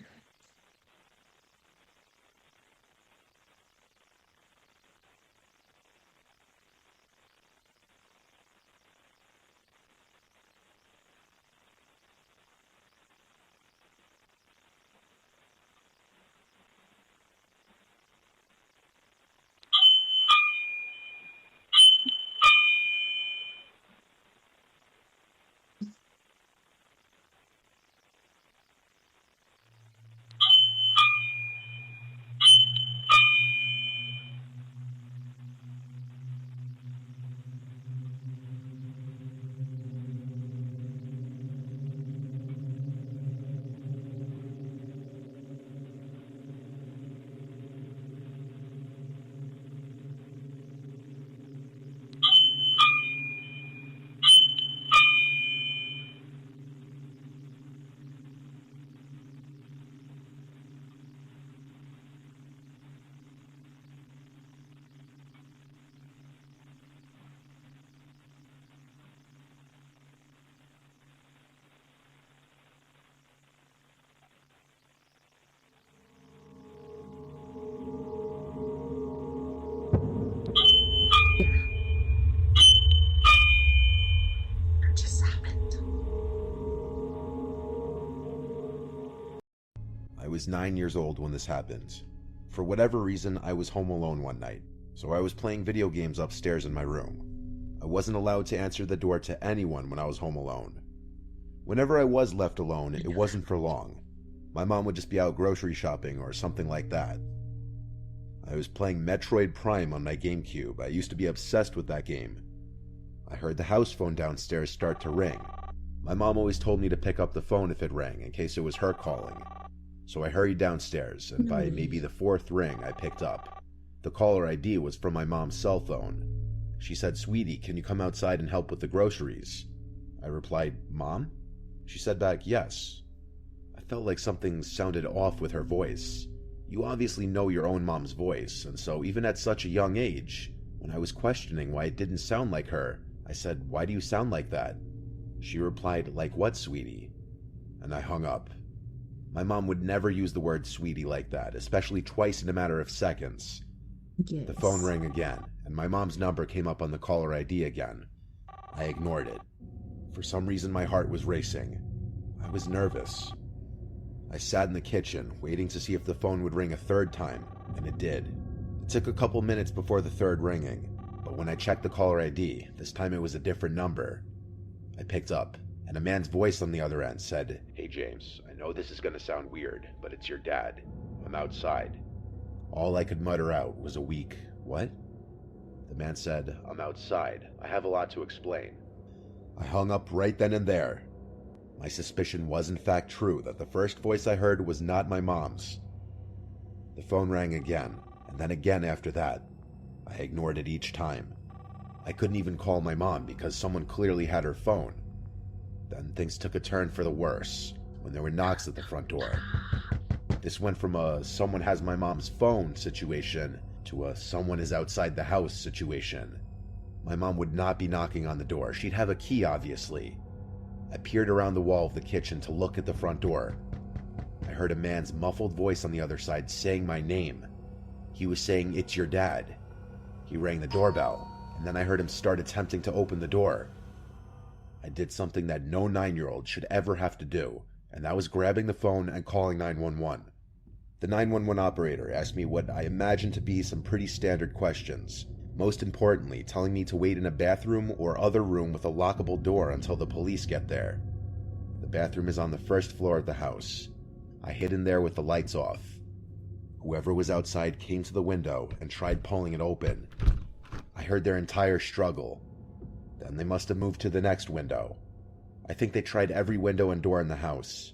I was 9 years old when this happened. For whatever reason, I was home alone one night, so I was playing video games upstairs in my room. I wasn't allowed to answer the door to anyone when I was home alone. Whenever I was left alone, it wasn't for long. My mom would just be out grocery shopping or something like that. I was playing Metroid Prime on my GameCube. I used to be obsessed with that game. I heard the house phone downstairs start to ring. My mom always told me to pick up the phone if it rang, in case it was her calling. So I hurried downstairs, and by maybe the fourth ring, I picked up. The caller ID was from my mom's cell phone. She said, "Sweetie, can you come outside and help with the groceries?" I replied, "Mom?" She said back, "Yes." I felt like something sounded off with her voice. You obviously know your own mom's voice, and so even at such a young age, when I was questioning why it didn't sound like her, I said, "Why do you sound like that?" She replied, "Like what, sweetie?" And I hung up. My mom would never use the word sweetie like that, especially twice in a matter of seconds. Yes. The phone rang again, and my mom's number came up on the caller ID again. I ignored it. For some reason, my heart was racing. I was nervous. I sat in the kitchen, waiting to see if the phone would ring a third time, and it did. It took a couple minutes before the third ringing, but when I checked the caller ID, this time it was a different number. I picked up, and a man's voice on the other end said, "Hey James, I know this is gonna sound weird, but it's your dad. I'm outside." All I could mutter out was a weak, "What?" The man said, "I'm outside. I have a lot to explain." I hung up right then and there. My suspicion was in fact true, that the first voice I heard was not my mom's. The phone rang again, and then again after that. I ignored it each time. I couldn't even call my mom because someone clearly had her phone. Then things took a turn for the worse when there were knocks at the front door. This went from a "someone has my mom's phone" situation to a "someone is outside the house" situation. My mom would not be knocking on the door. She'd have a key, obviously. I peered around the wall of the kitchen to look at the front door. I heard a man's muffled voice on the other side saying my name. He was saying, "It's your dad." He rang the doorbell, and then I heard him start attempting to open the door. I did something that no 9-year-old should ever have to do, and that was grabbing the phone and calling 911. The 911 operator asked me what I imagined to be some pretty standard questions, most importantly telling me to wait in a bathroom or other room with a lockable door until the police get there. The bathroom is on the first floor of the house. I hid in there with the lights off. Whoever was outside came to the window and tried pulling it open. I heard their entire struggle. Then they must have moved to the next window. I think they tried every window and door in the house.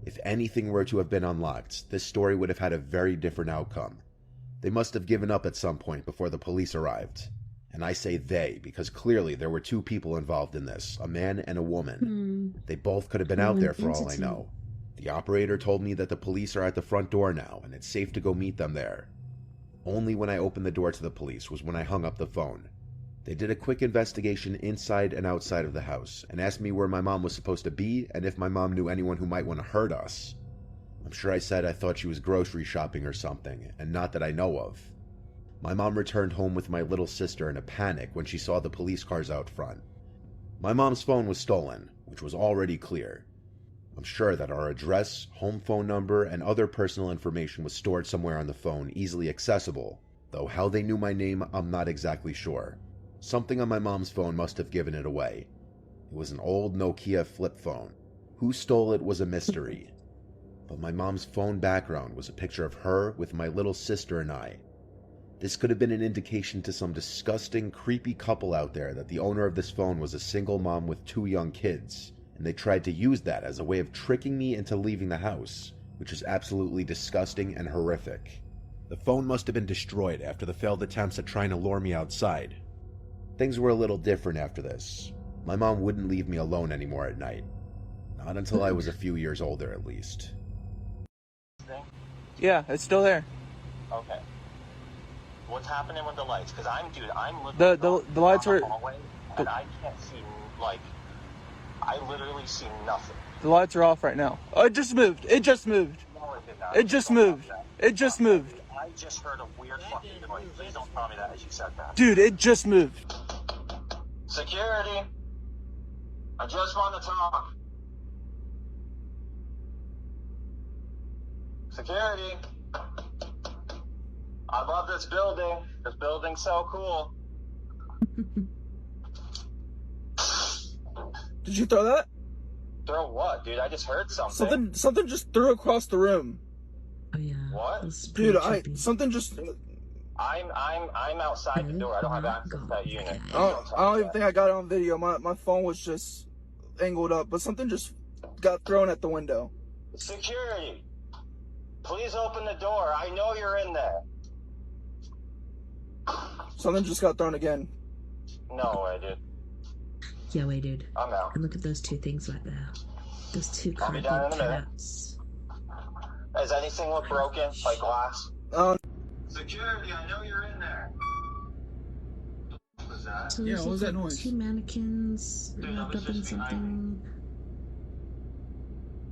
If anything were to have been unlocked, this story would have had a very different outcome. They must have given up at some point before the police arrived. And I say they because clearly there were two people involved in this, a man and a woman. They both could have been out there for all I know. The operator told me that the police are at the front door now and it's safe to go meet them there. Only when I opened the door to the police was when I hung up the phone. They did a quick investigation inside and outside of the house and asked me where my mom was supposed to be and if my mom knew anyone who might want to hurt us. I'm sure I said I thought she was grocery shopping or something, and not that I know of. My mom returned home with my little sister in a panic when she saw the police cars out front. My mom's phone was stolen, which was already clear. I'm sure that our address, home phone number, and other personal information was stored somewhere on the phone, easily accessible, though how they knew my name, I'm not exactly sure. Something on my mom's phone must have given it away. It was an old Nokia flip phone. Who stole it was a mystery. But my mom's phone background was a picture of her with my little sister and I. This could have been an indication to some disgusting, creepy couple out there that the owner of this phone was a single mom with 2 young kids, and they tried to use that as a way of tricking me into leaving the house, which is absolutely disgusting and horrific. The phone must have been destroyed after the failed attempts at trying to lure me outside. Things were a little different after this. My mom wouldn't leave me alone anymore at night. Not until I was a few years older, at least. Yeah, it's still there. Okay. What's happening with the lights? Because I'm the lights are. And I can't see, I literally see nothing. The lights are off right now. Oh, it just moved. It just moved. No, it did not. It just moved. It just moved. I just heard a weird fucking noise. Please don't tell me that as you said that. Dude, it just moved. Security. I just want to talk. Security. I love this building. This building's so cool. Did you throw that? Throw what, dude? I just heard something. Something just threw across the room. Oh yeah. What? Dude, something just. I'm outside the door. I don't have access to that unit. I don't even think I got it on video. My phone was just angled up, but something just got thrown at the window. Security. Please open the door. I know you're in there. Something just got thrown again. No way, dude. Yeah, wait, dude. I'm out. And look at those 2 things right there. Those 2 I'll be cardboard down in a minute. cats. Does anything look broken? Like glass? Security, I know you're in there. What was that? So Yeah, what was that like noise? 2 mannequins wrapped up in something.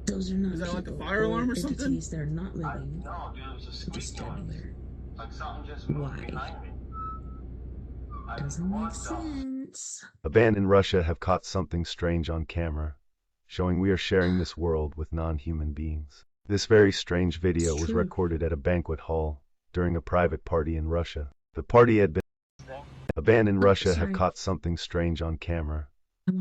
Those are not Is that people like a fire alarm or something? entities. They're not living. No, dude, it was a They're squeak just standing noise. there. Like something just moved Why? behind me. Doesn't make sense. A band in Russia have caught something strange on camera, showing we are sharing this world with non-human beings. This very strange video was recorded at a banquet hall during a private party in Russia. The party had been... A band in Russia have caught something strange on camera,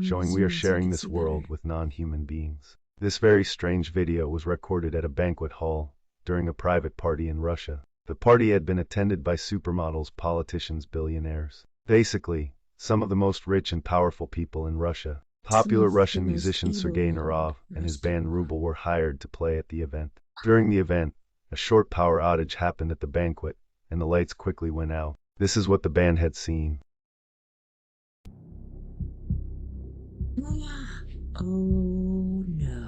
showing we are sharing this world with non-human beings. This very strange video was recorded at a banquet hall during a private party in Russia. The party had been attended by supermodels, politicians, billionaires. Basically, some of the most rich and powerful people in Russia. Popular Russian musician Sergei Narov and his band Ruble were hired to play at the event. During the event, a short power outage happened at the banquet, and the lights quickly went out. This is what the band had seen. Oh no.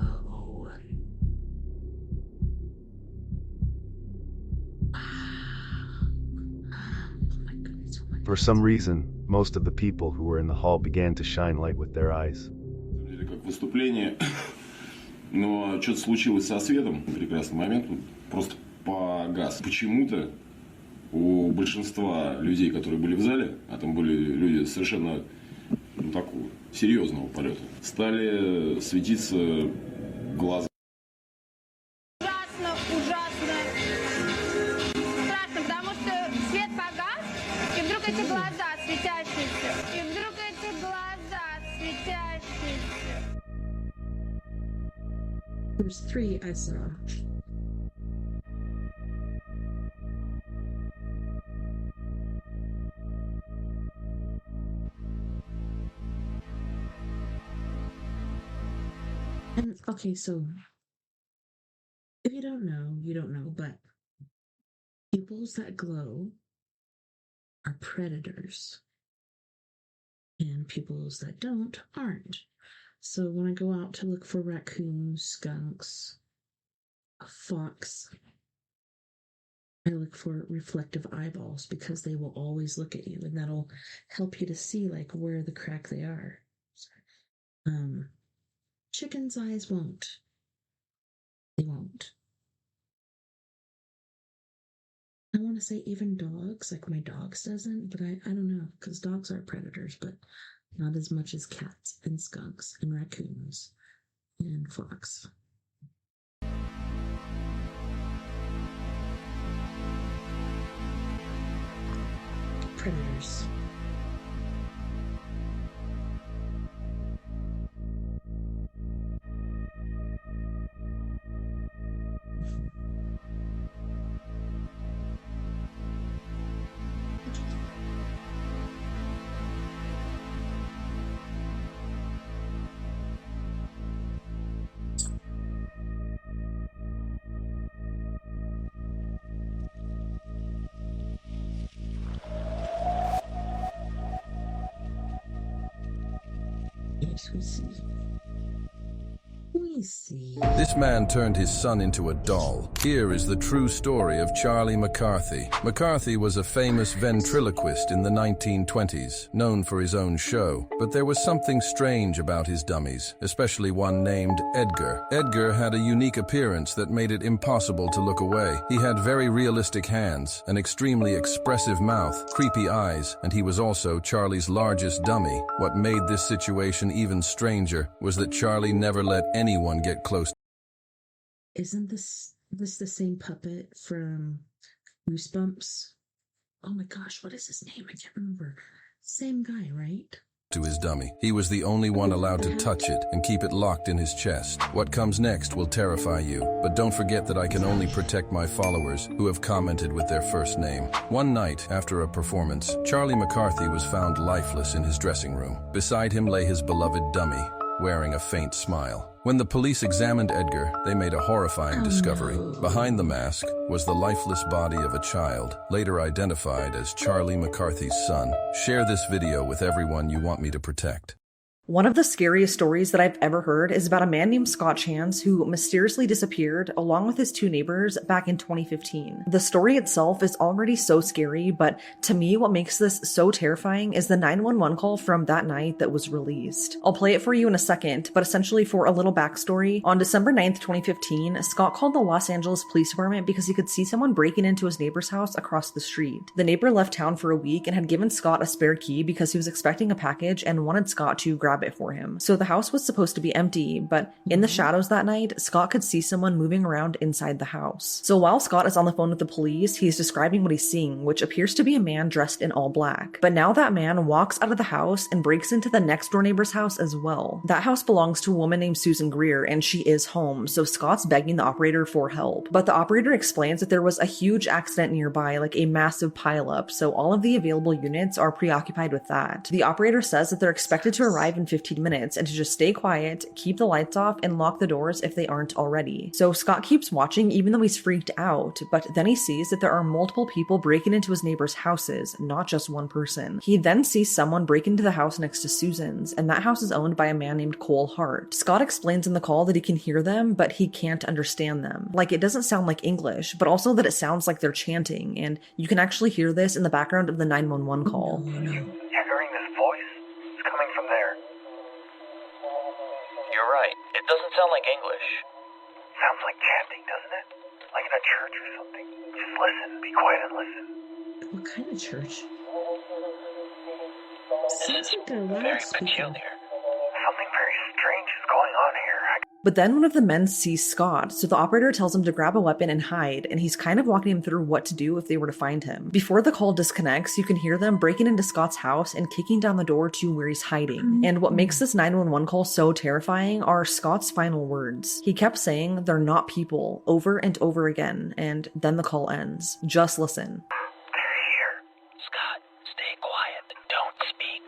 For some reason, most of the people who were in the hall began to shine light with their eyes. Как выступление, но что-то случилось со светом. Прекрасный момент, просто погас. Почему-то у большинства людей, которые были в зале, а там были люди совершенно такого серьезного полета, стали светиться глаза. Ужасно. Страшно, потому что свет погас, и вдруг эти глаза светящиеся. There's 3 I saw. And okay, so if you don't know, you don't know, but pupils that glow are predators. and peoples that don't aren't. So when I go out to look for raccoons, skunks, a fox, I look for reflective eyeballs because they will always look at you, and that'll help you to see like where the crack they are. Chickens' eyes won't. They won't. I want to say even dogs, like my dogs doesn't, but I don't know, because dogs are predators, but not as much as cats and skunks and raccoons and fox. Predators. Yes, we see. We see. This man turned his son into a doll. Here is the true story of Charlie McCarthy. McCarthy was a famous ventriloquist in the 1920s, known for his own show. But there was something strange about his dummies, especially one named Edgar. Edgar had a unique appearance that made it impossible to look away. He had very realistic hands, an extremely expressive mouth, creepy eyes, and he was also Charlie's largest dummy. What made this situation even stranger was that Charlie never let anyone get close. Isn't this the same puppet from Goosebumps? Oh my gosh, what is his name? I can't remember. Same guy, right? To his dummy. He was the only one allowed to touch it and keep it locked in his chest. What comes next will terrify you, but don't forget that I can only protect my followers who have commented with their first name. One night, after a performance, Charlie McCarthy was found lifeless in his dressing room. Beside him lay his beloved dummy, wearing a faint smile. When the police examined Edgar, they made a horrifying discovery. Behind the mask was the lifeless body of a child, later identified as Charlie McCarthy's son. Share this video with everyone you want me to protect. One of the scariest stories that I've ever heard is about a man named Scott Chance who mysteriously disappeared along with his two neighbors back in 2015. The story itself is already so scary, but to me what makes this so terrifying is the 911 call from that night that was released. I'll play it for you in a second, but essentially for a little backstory, on December 9th, 2015, Scott called the Los Angeles Police Department because he could see someone breaking into his neighbor's house across the street. The neighbor left town for a week and had given Scott a spare key because he was expecting a package and wanted Scott to grab it for him. So the house was supposed to be empty, but in the shadows that night, Scott could see someone moving around inside the house. So while Scott is on the phone with the police, he's describing what he's seeing, which appears to be a man dressed in all black. But now that man walks out of the house and breaks into the next door neighbor's house as well. That house belongs to a woman named Susan Greer, and she is home, so Scott's begging the operator for help. But the operator explains that there was a huge accident nearby, like a massive pileup, so all of the available units are preoccupied with that. The operator says that they're expected to arrive in 15 minutes and to just stay quiet, keep the lights off, and lock the doors if they aren't already. So Scott keeps watching even though he's freaked out, but then he sees that there are multiple people breaking into his neighbor's houses, not just one person. He then sees someone break into the house next to Susan's, and that house is owned by a man named Cole Hart. Scott explains in the call that he can hear them, but he can't understand them. Like, it doesn't sound like English, but also that it sounds like they're chanting, and you can actually hear this in the background of the 911 call. You're hearing this voice? It's coming from there. You're right. It doesn't sound like English. Sounds like chanting, doesn't it? Like in a church or something. Just listen. Be quiet and listen. What kind of church? This is very peculiar. Something very strange is going on here. But then one of the men sees Scott, so the operator tells him to grab a weapon and hide, and he's kind of walking him through what to do if they were to find him. Before the call disconnects, you can hear them breaking into Scott's house and kicking down the door to where he's hiding. And what makes this 911 call so terrifying are Scott's final words. He kept saying, "They're not people," over and over again, and then the call ends. Just listen. They're here. Scott, stay quiet. Don't speak.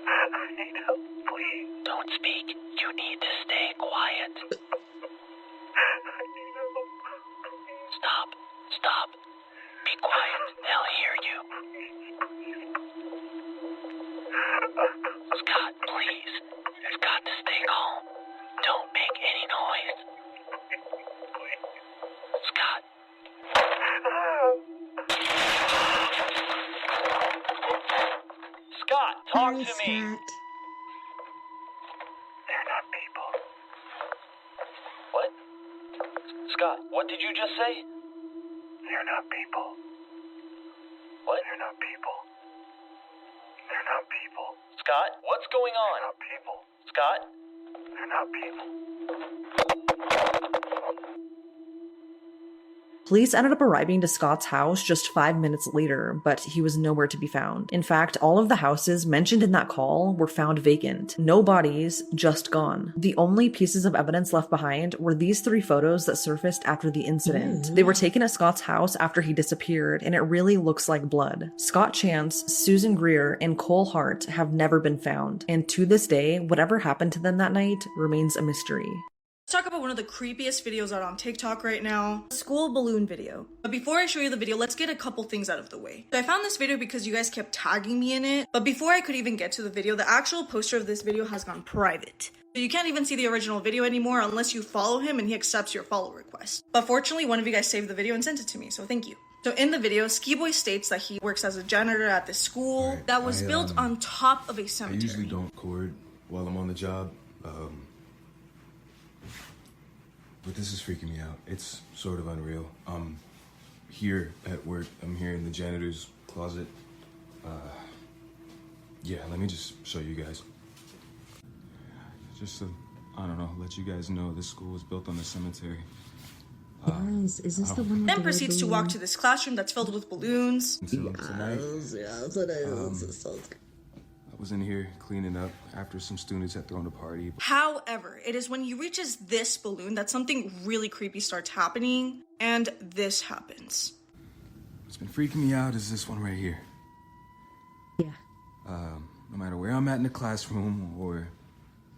I need help, please. Don't speak. You need to stay quiet. I need help. Stop. Be quiet. They'll hear you. Scott, please. You've got to stay calm. Don't make any noise. Scott. Scott, talk to me. Scott. They're not people. What? Scott, what did you just say? They're not people. What? They're not people. They're not people. Scott, what's going on? They're not people. Scott? They're not people. Police ended up arriving to Scott's house just 5 minutes later, but he was nowhere to be found. In fact, all of the houses mentioned in that call were found vacant. No bodies, just gone. The only pieces of evidence left behind were these 3 photos that surfaced after the incident. They were taken at Scott's house after he disappeared, and it really looks like blood. Scott Chance, Susan Greer, and Cole Hart have never been found, and to this day, whatever happened to them that night remains a mystery. Let's talk about one of the creepiest videos out on TikTok right now, school balloon video. But before I show you the video, let's get a couple things out of the way. So I found this video because you guys kept tagging me in it, but before I could even get to the video, the actual poster of this video has gone private. So you can't even see the original video anymore unless you follow him and he accepts your follow request. But fortunately, one of you guys saved the video and sent it to me, so thank you. So in the video, Ski Boy states that he works as a janitor at this school that was built on top of a cemetery. I usually don't record while I'm on the job. But this is freaking me out. It's sort of unreal. I'm here at work. I'm here in the janitor's closet. Yeah, let me just show you guys. Just to, I don't know, let you guys know this school was built on the cemetery. Yes, is this the one? Then proceeds to walk to this classroom that's filled with balloons. I was in here cleaning up after some students had thrown a party. However, it is when he reaches this balloon that something really creepy starts happening, and this happens. What's been freaking me out is this one right here. Yeah. No matter where I'm at in the classroom or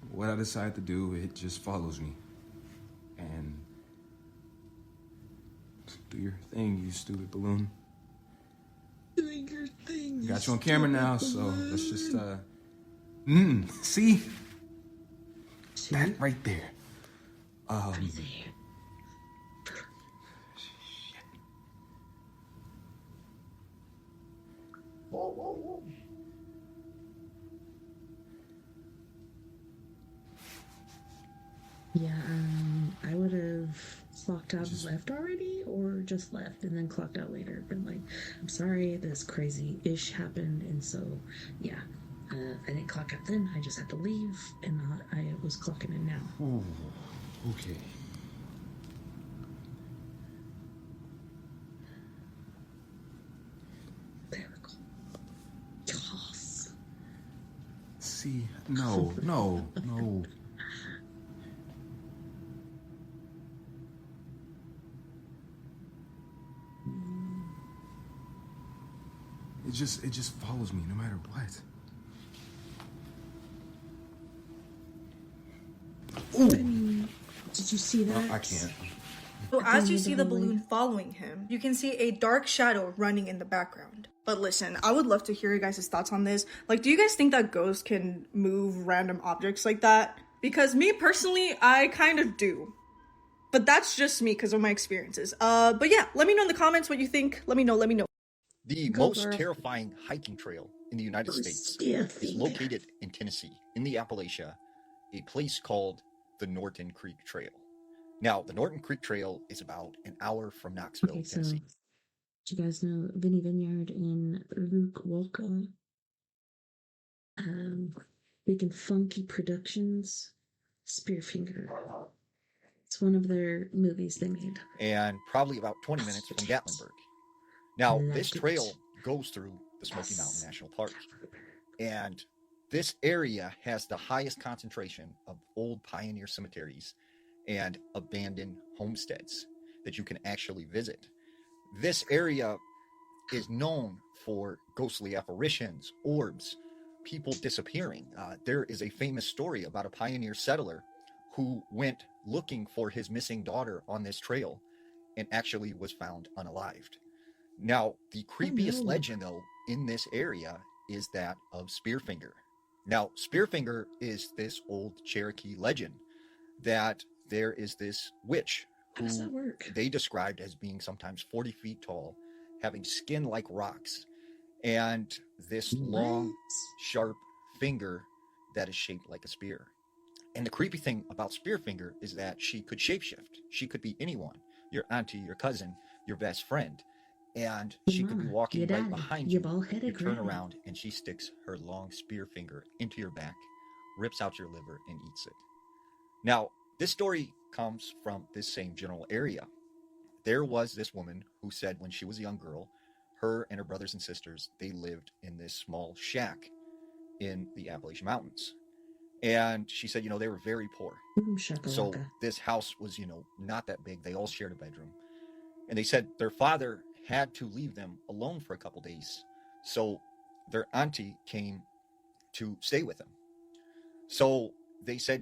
what I decide to do, it just follows me. And do your thing, you stupid balloon. Doing your thing. Got you on camera now, so let's just see? That right there. Yeah, I would have clocked out and left already, or just left and then clocked out later. Been like, I'm sorry, this crazy-ish happened, and so, yeah, I didn't clock out then. I just had to leave, and I was clocking in now. Ooh, okay. There we go. Yes. See, no. It just follows me no matter what. Ooh. Did you see that? I can't. So as you see the balloon following him, you can see a dark shadow running in the background. But listen, I would love to hear you guys' thoughts on this. Like, do you guys think that ghosts can move random objects like that? Because me personally, I kind of do. But that's just me because of my experiences. But yeah, let me know in the comments what you think. Let me know. The most terrifying hiking trail in the United States is located in Tennessee, in the Appalachia, a place called the Norton Creek Trail. Now, the Norton Creek Trail is about an hour from Knoxville, Tennessee. Do you guys know Vinny Vineyard and Luke Walker? Big and Funky Productions, Spearfinger. It's one of their movies they made. And probably about 20 minutes from Gatlinburg. Now, this trail goes through the Smoky Mountain National Park. And this area has the highest concentration of old pioneer cemeteries and abandoned homesteads that you can actually visit. This area is known for ghostly apparitions, orbs, people disappearing. There is a famous story about a pioneer settler who went looking for his missing daughter on this trail and actually was found unalived. Now, the creepiest legend, though, in this area is that of Spearfinger. Now, Spearfinger is this old Cherokee legend that there is this witch who they described as being sometimes 40 feet tall, having skin like rocks, and this long, sharp finger that is shaped like a spear. And the creepy thing about Spearfinger is that she could shapeshift. She could be anyone, your auntie, your cousin, your best friend. And she could be walking right behind you. You turn around and she sticks her long spear finger into your back, rips out your liver, and eats it. Now, this story comes from this same general area. There was this woman who said when she was a young girl, her and her brothers and sisters, they lived in this small shack in the Appalachian Mountains. And she said, they were very poor. So this house was, not that big. They all shared a bedroom. And they said their father had to leave them alone for a couple days. So their auntie came to stay with them. So they said,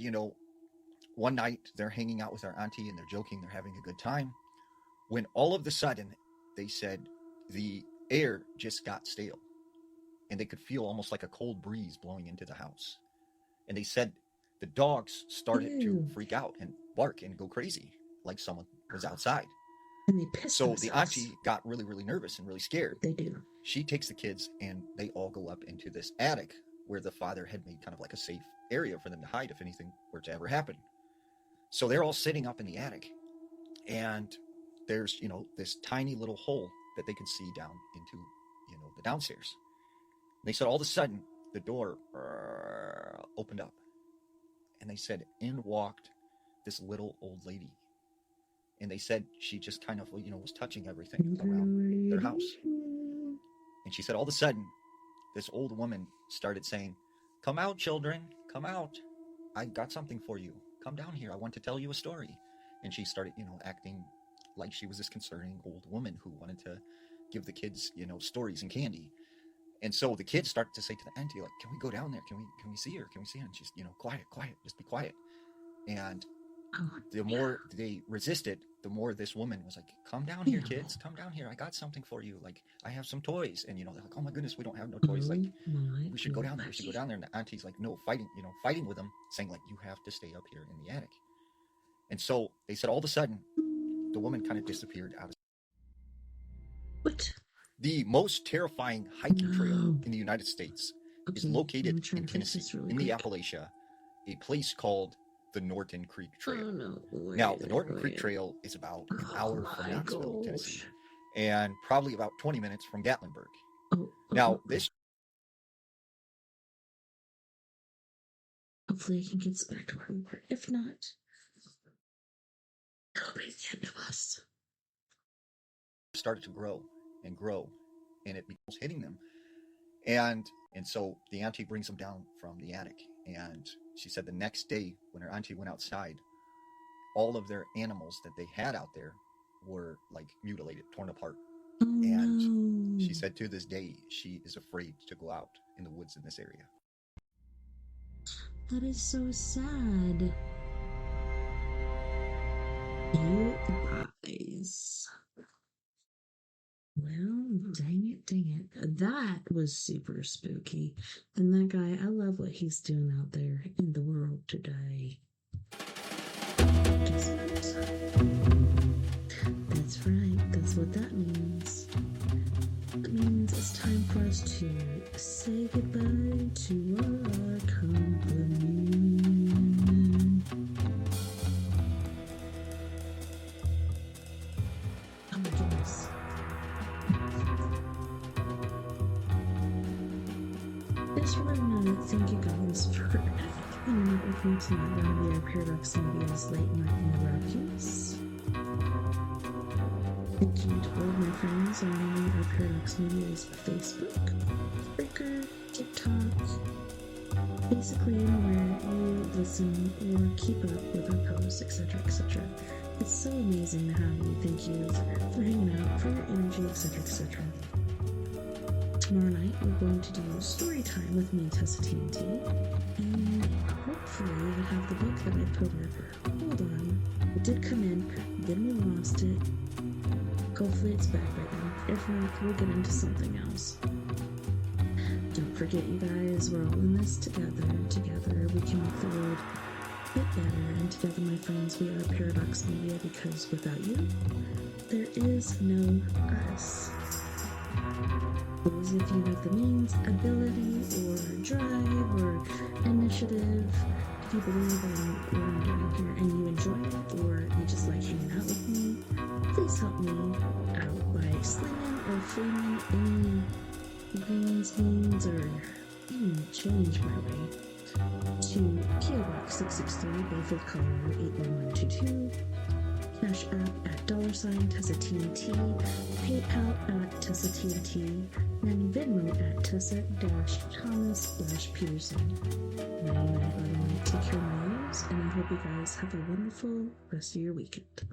one night they're hanging out with their auntie and they're joking, they're having a good time. When all of a sudden, they said the air just got stale. And they could feel almost like a cold breeze blowing into the house. And they said the dogs started to freak out and bark and go crazy, like someone was outside. And they pissed themselves. The auntie got really, really nervous and really scared. They do. She takes the kids and they all go up into this attic where the father had made kind of like a safe area for them to hide if anything were to ever happen. So they're all sitting up in the attic. And there's, this tiny little hole that they could see down into, the downstairs. And they said all of a sudden the door opened up. And they said in walked this little old lady. And they said she just kind of, was touching everything around their house. And she said all of a sudden, this old woman started saying, "Come out, children, come out. I got something for you. Come down here. I want to tell you a story." And she started, acting like she was this concerning old woman who wanted to give the kids, stories and candy. And so the kids started to say to the auntie, like, "Can we go down there? Can we see her? Can we see her?" And she's, "Quiet, just be quiet." And the more they resisted, the more this woman was like, "Come down here, kids. Come down here. I got something for you. Like, I have some toys." And, they're like, "Oh my goodness, we don't have no toys. Like, we should go down there. We should go down there." And the auntie's like, no, fighting with them, saying like, "You have to stay up here in the attic." And so they said all of a sudden, the woman kind of disappeared out of. What? The most terrifying hiking trail in the United States is located in Tennessee, in the Appalachia, a place called the Norton Creek Trail. Now, the Norton Creek Trail is about an hour from Knoxville, Tennessee, and probably about 20 minutes from Gatlinburg. Now, this... Hopefully I can get back to where we were. If not, it'll be the end of us. Started to grow, and it was hitting them. And so the auntie brings them down from the attic. And she said the next day when her auntie went outside, all of their animals that they had out there were like mutilated, torn apart. And she said to this day, she is afraid to go out in the woods in this area. That is so sad. You guys. Well, dang it. That was super spooky. And that guy, I love what he's doing out there in the world today. Guess what? That's right. That's what that means. That means it's time for us to say goodbye to our company. Oh my goodness. Just want to thank you guys for coming up with me tonight on the Paradox Media's Late Night in the Rockies. Thank you to all of my friends on our Paradox Media's Facebook, Breaker, TikTok, basically anywhere you listen or keep up with our posts, etc., etc. It's so amazing to have you. Thank you for hanging out, for your energy, etc., etc. Tomorrow night, we're going to do story time with me, TessaTNT, and hopefully we'll have the book that I put in. Hold on. It did come in, then we lost it. Hopefully it's back by then. If not, we'll get into something else. Don't forget, you guys. We're all in this together. Together we can make the world a bit better. And together, my friends, we are Paradox Media, because without you, there is no us. If you have the means, ability, or drive, or initiative, if you believe in what I'm doing here and you enjoy it, or you just like hanging out with me, please help me out by slinging or flinging any greens, means, or even change my way to PO Box 663, Bayfield, Colorado 81122. Cash App at $TessaTNT, PayPal at TessaTNT, and Venmo at Tessa-Thomas-Peterson. Take care of my ears, and I hope you guys have a wonderful rest of your weekend.